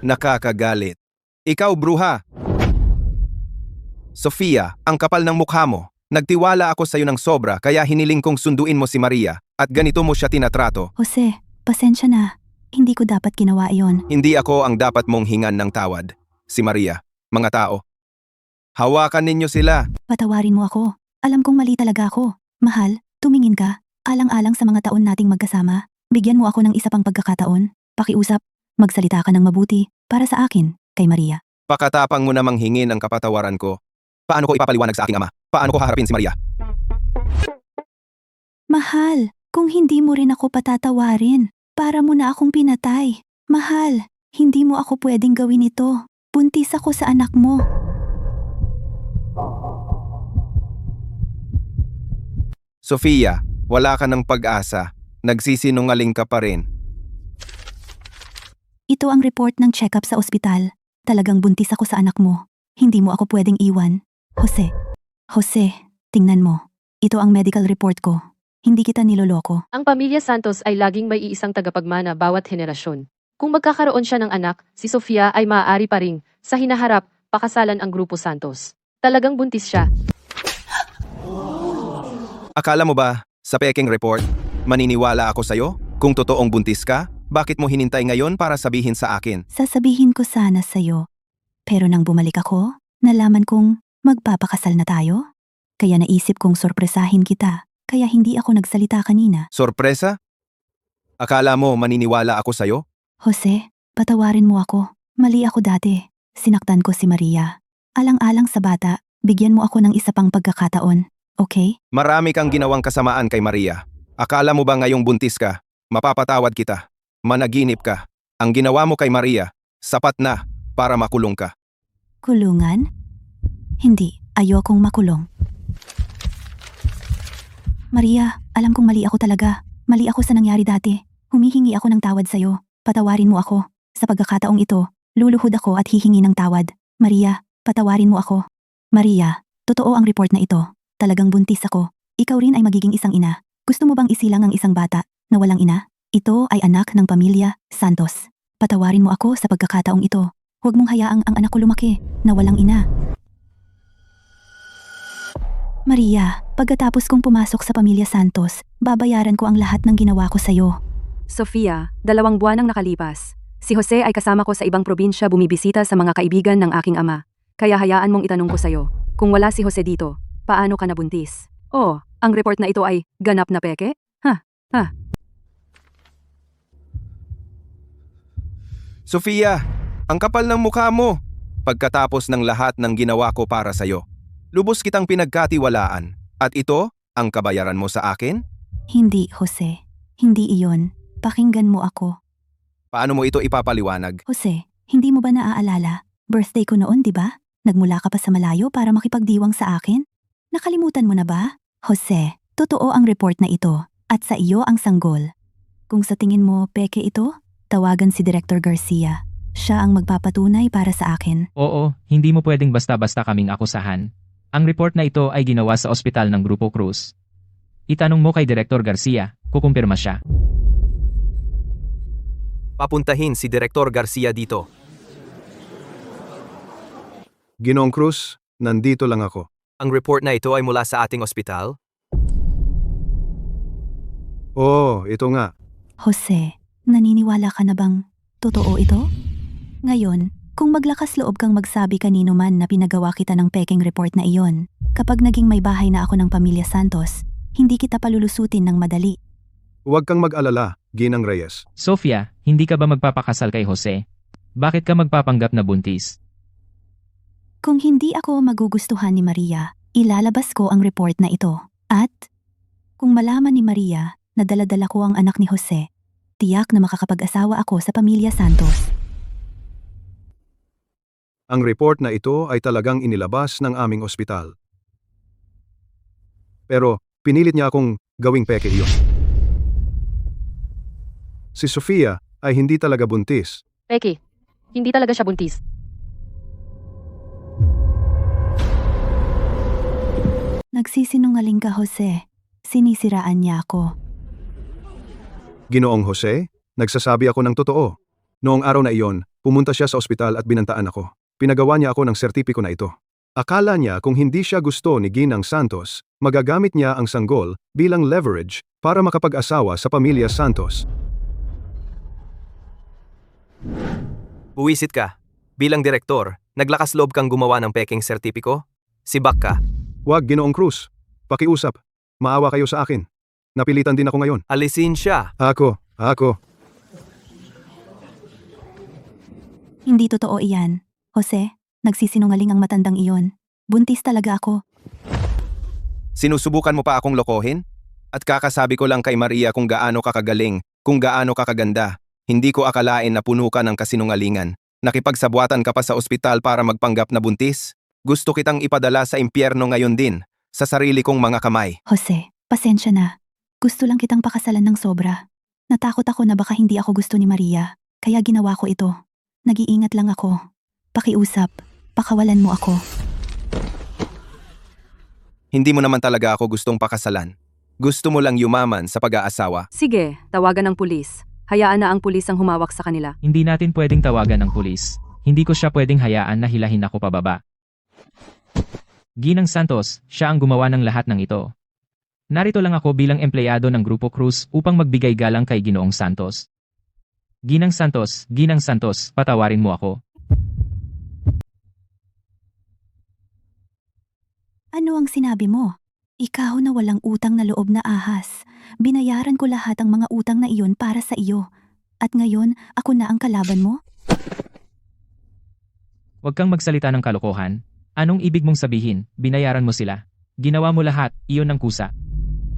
Nakakagalit. Ikaw, bruha! Sofia, ang kapal ng mukha mo. Nagtiwala ako sa'yo ng sobra kaya hiniling kong sunduin mo si Maria at ganito mo siya tinatrato. Jose, pasensya na. Hindi ko dapat ginawa iyon. Hindi ako ang dapat mong hingan ng tawad. Si Maria, mga tao. Hawakan ninyo sila. Patawarin mo ako. Alam kong mali talaga ako. Mahal, tumingin ka. Alang-alang sa mga taon nating magkasama. Bigyan mo ako ng isa pang pagkakataon. Pakiusap, magsalita ka ng mabuti para sa akin, kay Maria. Pakatapang mo namang hingin ang kapatawaran ko. Paano ko ipapaliwanag sa aking ama? Paano ko haharapin si Maria? Mahal, kung hindi mo rin ako patatawarin, para mo na akong pinatay. Mahal, hindi mo ako pwedeng gawin ito. Buntis ako sa anak mo. Sofia, wala ka ng pag-asa. Nagsisinungaling ka pa rin. Ito ang report ng check-up sa ospital. Talagang buntis ako sa anak mo. Hindi mo ako pwedeng iwan. Jose, tingnan mo. Ito ang medical report ko. Hindi kita niloloko. Ang pamilya Santos ay laging may iisang tagapagmana bawat henerasyon. Kung magkakaroon siya ng anak, si Sofia ay maaari pa ring, sa hinaharap, pakasalan ang Grupo Santos. Talagang buntis siya. Akala mo ba, sa peking report, maniniwala ako sa'yo? Kung totoong buntis ka, bakit mo hinintay ngayon para sabihin sa akin? Sasabihin ko sana sa'yo. Pero nang bumalik ako, nalaman kong magpapakasal na tayo. Kaya naisip kong sorpresahin kita. Kaya hindi ako nagsalita kanina. Sorpresa? Akala mo maniniwala ako sa'yo? Jose, patawarin mo ako. Mali ako dati. Sinaktan ko si Maria. Alang-alang sa bata, bigyan mo ako ng isa pang pagkakataon. Okay? Marami kang ginawang kasamaan kay Maria. Akala mo ba ngayong buntis ka, mapapatawad kita? Managinip ka. Ang ginawa mo kay Maria, sapat na para makulong ka. Kulungan? Hindi, ayokong makulong. Maria, alam kong mali ako talaga. Mali ako sa nangyari dati. Humihingi ako ng tawad sa'yo. Patawarin mo ako. Sa pagkakataong ito, luluhod ako at hihingi ng tawad. Maria, patawarin mo ako. Maria, totoo ang report na ito. Talagang buntis ako. Ikaw rin ay magiging isang ina. Gusto mo bang isilang ang isang bata na walang ina? Ito ay anak ng pamilya Santos. Patawarin mo ako sa pagkakataong ito. Huwag mong hayaang ang anak ko lumaki na walang ina. Maria, pagkatapos kong pumasok sa pamilya Santos, babayaran ko ang lahat ng ginawa ko sa'yo. Sofia, 2 buwan ang nakalipas. Si Jose ay kasama ko sa ibang probinsya bumibisita sa mga kaibigan ng aking ama. Kaya hayaan mong itanong ko sa'yo, kung wala si Jose dito, paano ka nabuntis? Oh, ang report na ito ay ganap na peke? Sofia, ang kapal ng mukha mo. Pagkatapos ng lahat ng ginawa ko para sa'yo, lubos kitang pinagkatiwalaan. At ito, ang kabayaran mo sa akin? Hindi, Jose. Hindi iyon. Pakinggan mo ako. Paano mo ito ipapaliwanag? Jose, hindi mo ba naaalala? Birthday ko noon, di ba? Nagmula ka pa sa malayo para makipagdiwang sa akin? Nakalimutan mo na ba? Jose, totoo ang report na ito. At sa iyo ang sanggol. Kung sa tingin mo peke ito, tawagan si Director Garcia. Siya ang magpapatunay para sa akin. Oo, hindi mo pwedeng basta-basta kaming akusahan. Ang report na ito ay ginawa sa ospital ng Grupo Cruz. Itanong mo kay Direktor Garcia, kukumpirma siya. Papuntahin si Direktor Garcia dito. Ginoong Cruz, nandito lang ako. Ang report na ito ay mula sa ating ospital? Oo, ito nga. Jose, naniniwala ka na bang totoo ito? Ngayon, kung maglakas loob kang magsabi kanino man na pinagawa kita ng peking report na iyon, kapag naging may bahay na ako ng pamilya Santos, hindi kita palulusutin ng madali. Huwag kang mag-alala, Ginang Reyes. Sofia, hindi ka ba magpapakasal kay Jose? Bakit ka magpapanggap na buntis? Kung hindi ako magugustuhan ni Maria, ilalabas ko ang report na ito. At, kung malaman ni Maria na daladala ko ang anak ni Jose, tiyak na makakapag-asawa ako sa pamilya Santos. Ang report na ito ay talagang inilabas ng aming ospital. Pero, pinilit niya akong gawing peke iyon. Si Sofia ay hindi talaga buntis. Peki, hindi talaga siya buntis. Nagsisinungaling ka, Jose. Sinisiraan niya ako. Ginoong Jose, nagsasabi ako ng totoo. Noong araw na iyon, pumunta siya sa ospital at binantaan ako. Pinagawa niya ako ng sertipiko na ito. Akala niya kung hindi siya gusto ni Ginang Santos, magagamit niya ang sanggol bilang leverage para makapag-asawa sa pamilya Santos. Buwisit ka. Bilang direktor, naglakas loob kang gumawa ng peking sertipiko? Sibak ka. Huwag, Ginoong Cruz. Pakiusap. Maawa kayo sa akin. Napilitan din ako ngayon. Alisin siya. Ako. Hindi totoo iyan. Jose, nagsisinungaling ang matandang iyon. Buntis talaga ako. Sinusubukan mo pa akong lokohin? At kakasabi ko lang kay Maria kung gaano ka kagaling, kung gaano ka kaganda. Hindi ko akalain na puno ka ng kasinungalingan. Nakipagsabwatan ka pa sa ospital para magpanggap na buntis? Gusto kitang ipadala sa impyerno ngayon din, sa sarili kong mga kamay. Jose, pasensya na. Gusto lang kitang pakasalan ng sobra. Natakot ako na baka hindi ako gusto ni Maria, kaya ginawa ko ito. Nag-iingat lang ako. Pakiusap, pakawalan mo ako. Hindi mo naman talaga ako gustong pakasalan. Gusto mo lang yumaman sa pag-aasawa. Sige, tawagan ng pulis. Hayaan na ang pulis ang humawak sa kanila. Hindi natin pwedeng tawagan ng pulis. Hindi ko siya pwedeng hayaan na hilahin ako pababa. Ginang Santos, siya ang gumawa ng lahat ng ito. Narito lang ako bilang empleyado ng Grupo Cruz upang magbigay galang kay Ginoong Santos. Ginang Santos, patawarin mo ako. Ano ang sinabi mo? Ikaw na walang utang na loob na ahas. Binayaran ko lahat ang mga utang na iyon para sa iyo. At ngayon, ako na ang kalaban mo? Huwag kang magsalita ng kalokohan. Anong ibig mong sabihin? Binayaran mo sila. Ginawa mo lahat, iyon ang kusa.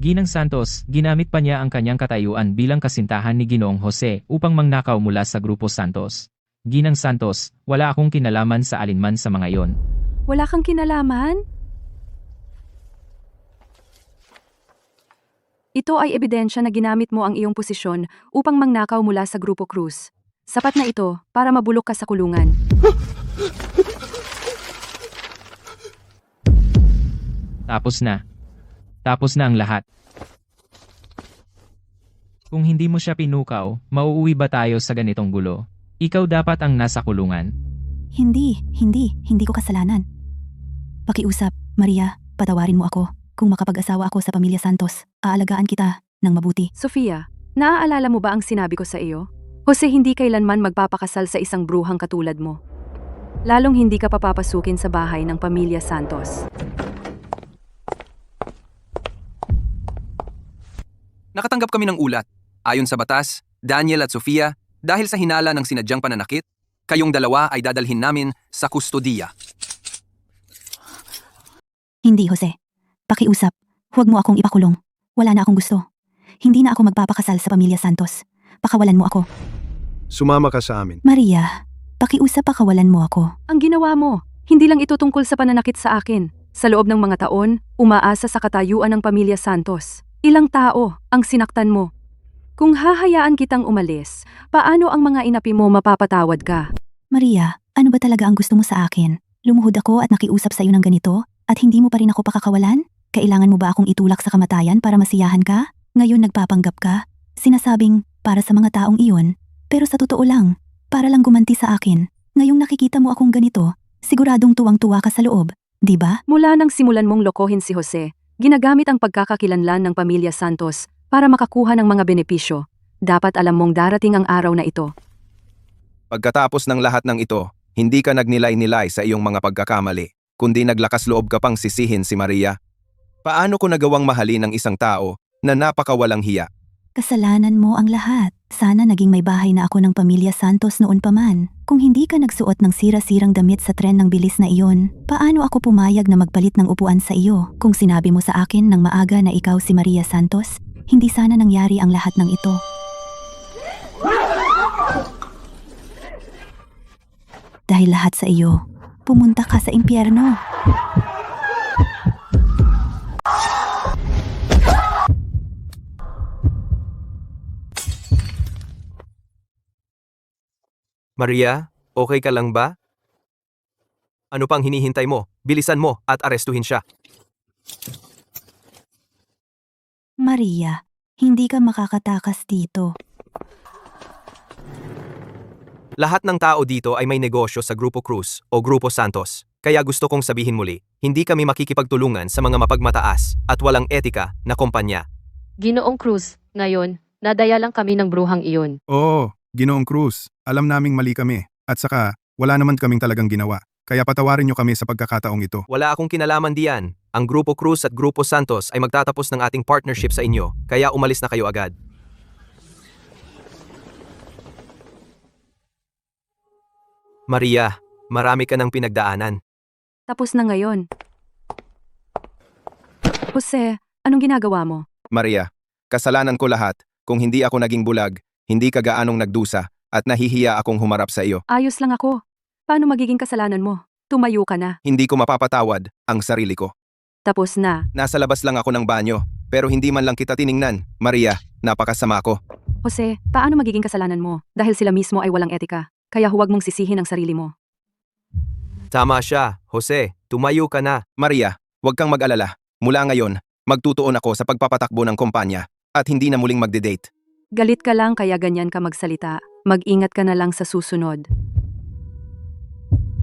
Ginang Santos, ginamit pa niya ang kanyang katayuan bilang kasintahan ni Ginoong Jose upang mangnakaw mula sa Grupo Santos. Ginang Santos, wala akong kinalaman sa alinman sa mga iyon. Wala kang kinalaman? Ito ay ebidensya na ginamit mo ang iyong posisyon upang mangnakaw mula sa Grupo Cruz. Sapat na ito para mabulok ka sa kulungan. Tapos na ang lahat. Kung hindi mo siya pinukaw, mauuwi ba tayo sa ganitong gulo? Ikaw dapat ang nasa kulungan. Hindi ko kasalanan. Pakiusap, Maria, patawarin mo ako. Kung makapag-asawa ako sa pamilya Santos, aalagaan kita ng mabuti. Sofia, naaalala mo ba ang sinabi ko sa iyo? Jose, hindi kailanman magpapakasal sa isang bruhang katulad mo. Lalong hindi ka papapasukin sa bahay ng pamilya Santos. Nakatanggap kami ng ulat. Ayon sa batas, Daniel at Sofia, dahil sa hinala ng sinadyang pananakit, kayong dalawa ay dadalhin namin sa kustodiya. Hindi, Jose. Pakiusap, huwag mo akong ipakulong. Wala na akong gusto. Hindi na ako magpapakasal sa pamilya Santos. Pakawalan mo ako. Sumama ka sa amin. Maria, pakiusap pakawalan mo ako. Ang ginawa mo, hindi lang ito tungkol sa pananakit sa akin. Sa loob ng mga taon, umaasa sa katayuan ng pamilya Santos. Ilang tao ang sinaktan mo. Kung hahayaan kitang umalis, paano ang mga inapi mo mapapatawad ka? Maria, ano ba talaga ang gusto mo sa akin? Lumuhod ako at nakiusap sa iyo ng ganito? At hindi mo pa rin ako pakakawalan? Kailangan mo ba akong itulak sa kamatayan para masiyahan ka? Ngayon nagpapanggap ka? Sinasabing, para sa mga taong iyon. Pero sa totoo lang, para lang gumanti sa akin. Ngayong nakikita mo akong ganito, siguradong tuwang-tuwa ka sa loob, di ba? Mula nang simulan mong lokohin si Jose, ginagamit ang pagkakakilanlan ng pamilya Santos para makakuha ng mga benepisyo. Dapat alam mong darating ang araw na ito. Pagkatapos ng lahat ng ito, hindi ka nagnilay-nilay sa iyong mga pagkakamali, kundi naglakas loob ka pang sisihin si Maria. Paano ko nagawang mahalin ang isang tao na napakawalang hiya? Kasalanan mo ang lahat. Sana naging may bahay na ako ng pamilya Santos noon pa man. Kung hindi ka nagsuot ng sira-sirang damit sa tren ng bilis na iyon, paano ako pumayag na magpalit ng upuan sa iyo? Kung sinabi mo sa akin ng maaga na ikaw si Maria Santos, hindi sana nangyari ang lahat ng ito. Dahil lahat sa iyo, pumunta ka sa impyerno. Maria, okay ka lang ba? Ano pang hinihintay mo? Bilisan mo at arestuhin siya. Maria, hindi ka makakatakas dito. Lahat ng tao dito ay may negosyo sa Grupo Cruz o Grupo Santos. Kaya gusto kong sabihin muli, hindi kami makikipagtulungan sa mga mapagmataas at walang etika na kumpanya. Ginoong Cruz, ngayon, nadaya lang kami ng bruhang iyon. Oo, Ginoong Cruz, alam naming mali kami. At saka, wala naman kaming talagang ginawa. Kaya patawarin niyo kami sa pagkakataong ito. Wala akong kinalaman diyan. Ang Grupo Cruz at Grupo Santos ay magtatapos ng ating partnership sa inyo, kaya umalis na kayo agad. Maria, marami ka ng pinagdaanan. Tapos na ngayon. Jose, anong ginagawa mo? Maria, kasalanan ko lahat. Kung hindi ako naging bulag, hindi ka gaanong nagdusa, at nahihiya akong humarap sa iyo. Ayos lang ako. Paano magiging kasalanan mo? Tumayo ka na. Hindi ko mapapatawad ang sarili ko. Tapos na. Nasa labas lang ako ng banyo, pero hindi man lang kita tiningnan. Maria, napakasama ko. Jose, paano magiging kasalanan mo? Dahil sila mismo ay walang etika. Kaya huwag mong sisihin ang sarili mo. Tama siya, Jose, tumayo ka na. Maria, huwag kang mag-alala. Mula ngayon, magtutuon ako sa pagpapatakbo ng kumpanya at hindi na muling magde-date. Galit ka lang kaya ganyan ka magsalita. Mag-ingat ka na lang sa susunod.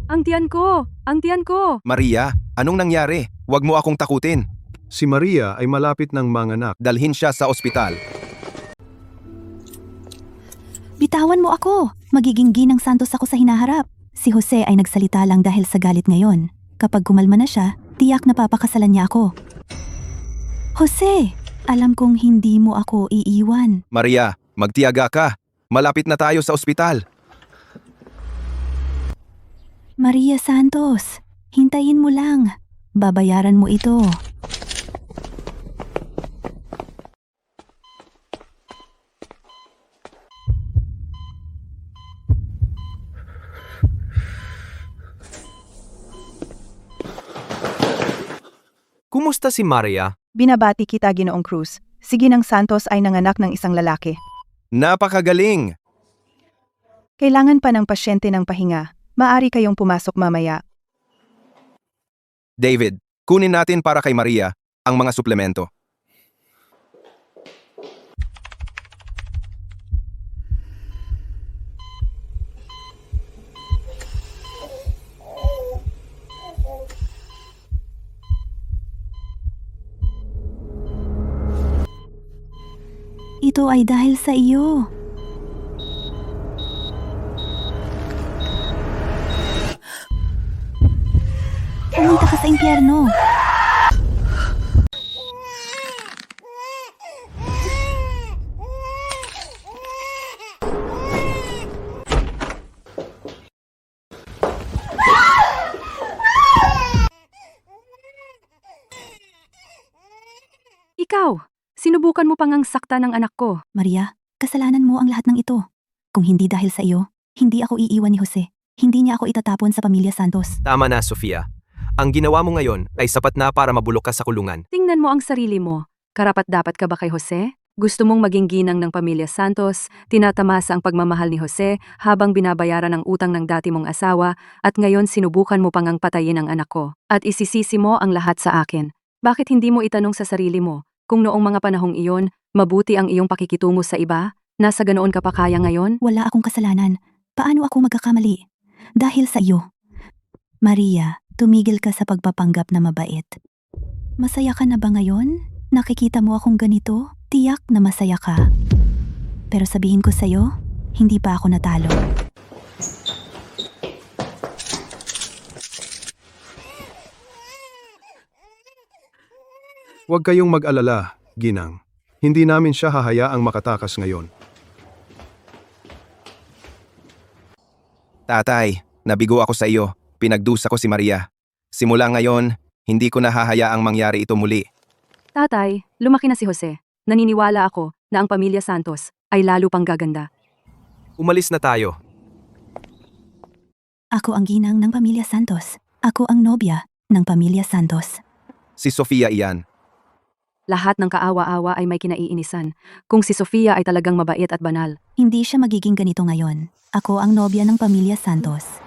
Ang tiyan ko! Ang tiyan ko! Maria, anong nangyari? Huwag mo akong takutin. Si Maria ay malapit ng manganak. Dalhin siya sa ospital. Bitawan mo ako! Magiging Ginang Santos ako sa hinaharap. Si Jose ay nagsalita lang dahil sa galit ngayon. Kapag kumalma na siya, tiyak na papakasalan niya ako. Jose, alam kong hindi mo ako iiwan. Maria, magtiyaga ka. Malapit na tayo sa ospital. Maria Santos, hintayin mo lang. Babayaran mo ito. Kumusta si Maria? Binabati kita, Ginoong Cruz. Si Ginang Santos ay nanganak ng isang lalaki. Napakagaling! Kailangan pa ng pasyente ng pahinga. Maari kayong pumasok mamaya. David, kunin natin para kay Maria ang mga suplemento. Ito ay dahil sa iyo. Pumunta ka sa impyerno. Ikaw! Sinubukan mo pang ang sakta ng anak ko. Maria, kasalanan mo ang lahat ng ito. Kung hindi dahil sa iyo, hindi ako iiwan ni Jose. Hindi niya ako itatapon sa pamilya Santos. Tama na, Sofia. Ang ginawa mo ngayon ay sapat na para mabulok ka sa kulungan. Tingnan mo ang sarili mo. Karapat-dapat ka ba kay Jose? Gusto mong maging ginang ng pamilya Santos, tinatamasa ang pagmamahal ni Jose habang binabayaran ang utang ng dati mong asawa at ngayon sinubukan mo pang ang patayin ang anak ko. At isisisi mo ang lahat sa akin. Bakit hindi mo itanong sa sarili mo kung noong mga panahong iyon, mabuti ang iyong pakikitungo sa iba? Nasa ganoon ka pa kaya ngayon? Wala akong kasalanan. Paano ako magkakamali? Dahil sa iyo. Maria, tumigil ka sa pagpapanggap na mabait. Masaya ka na ba ngayon? Nakikita mo akong ganito? Tiyak na masaya ka. Pero sabihin ko sa'yo, hindi pa ako natalo. Huwag kayong mag-alala, Ginang. Hindi namin siya hahayaang makatakas ngayon. Tatay, nabigo ako sa iyo. Pinagdusa ko si Maria. Simula ngayon, hindi ko na hahayaang mangyari ito muli. Tatay, lumaki na si Jose. Naniniwala ako na ang pamilya Santos ay lalo pang gaganda. Umalis na tayo. Ako ang ginang ng pamilya Santos. Ako ang nobya ng pamilya Santos. Si Sofia iyan. Lahat ng kaawa-awa ay may kinaiinisan. Kung si Sofia ay talagang mabait at banal. Hindi siya magiging ganito ngayon. Ako ang nobya ng pamilya Santos.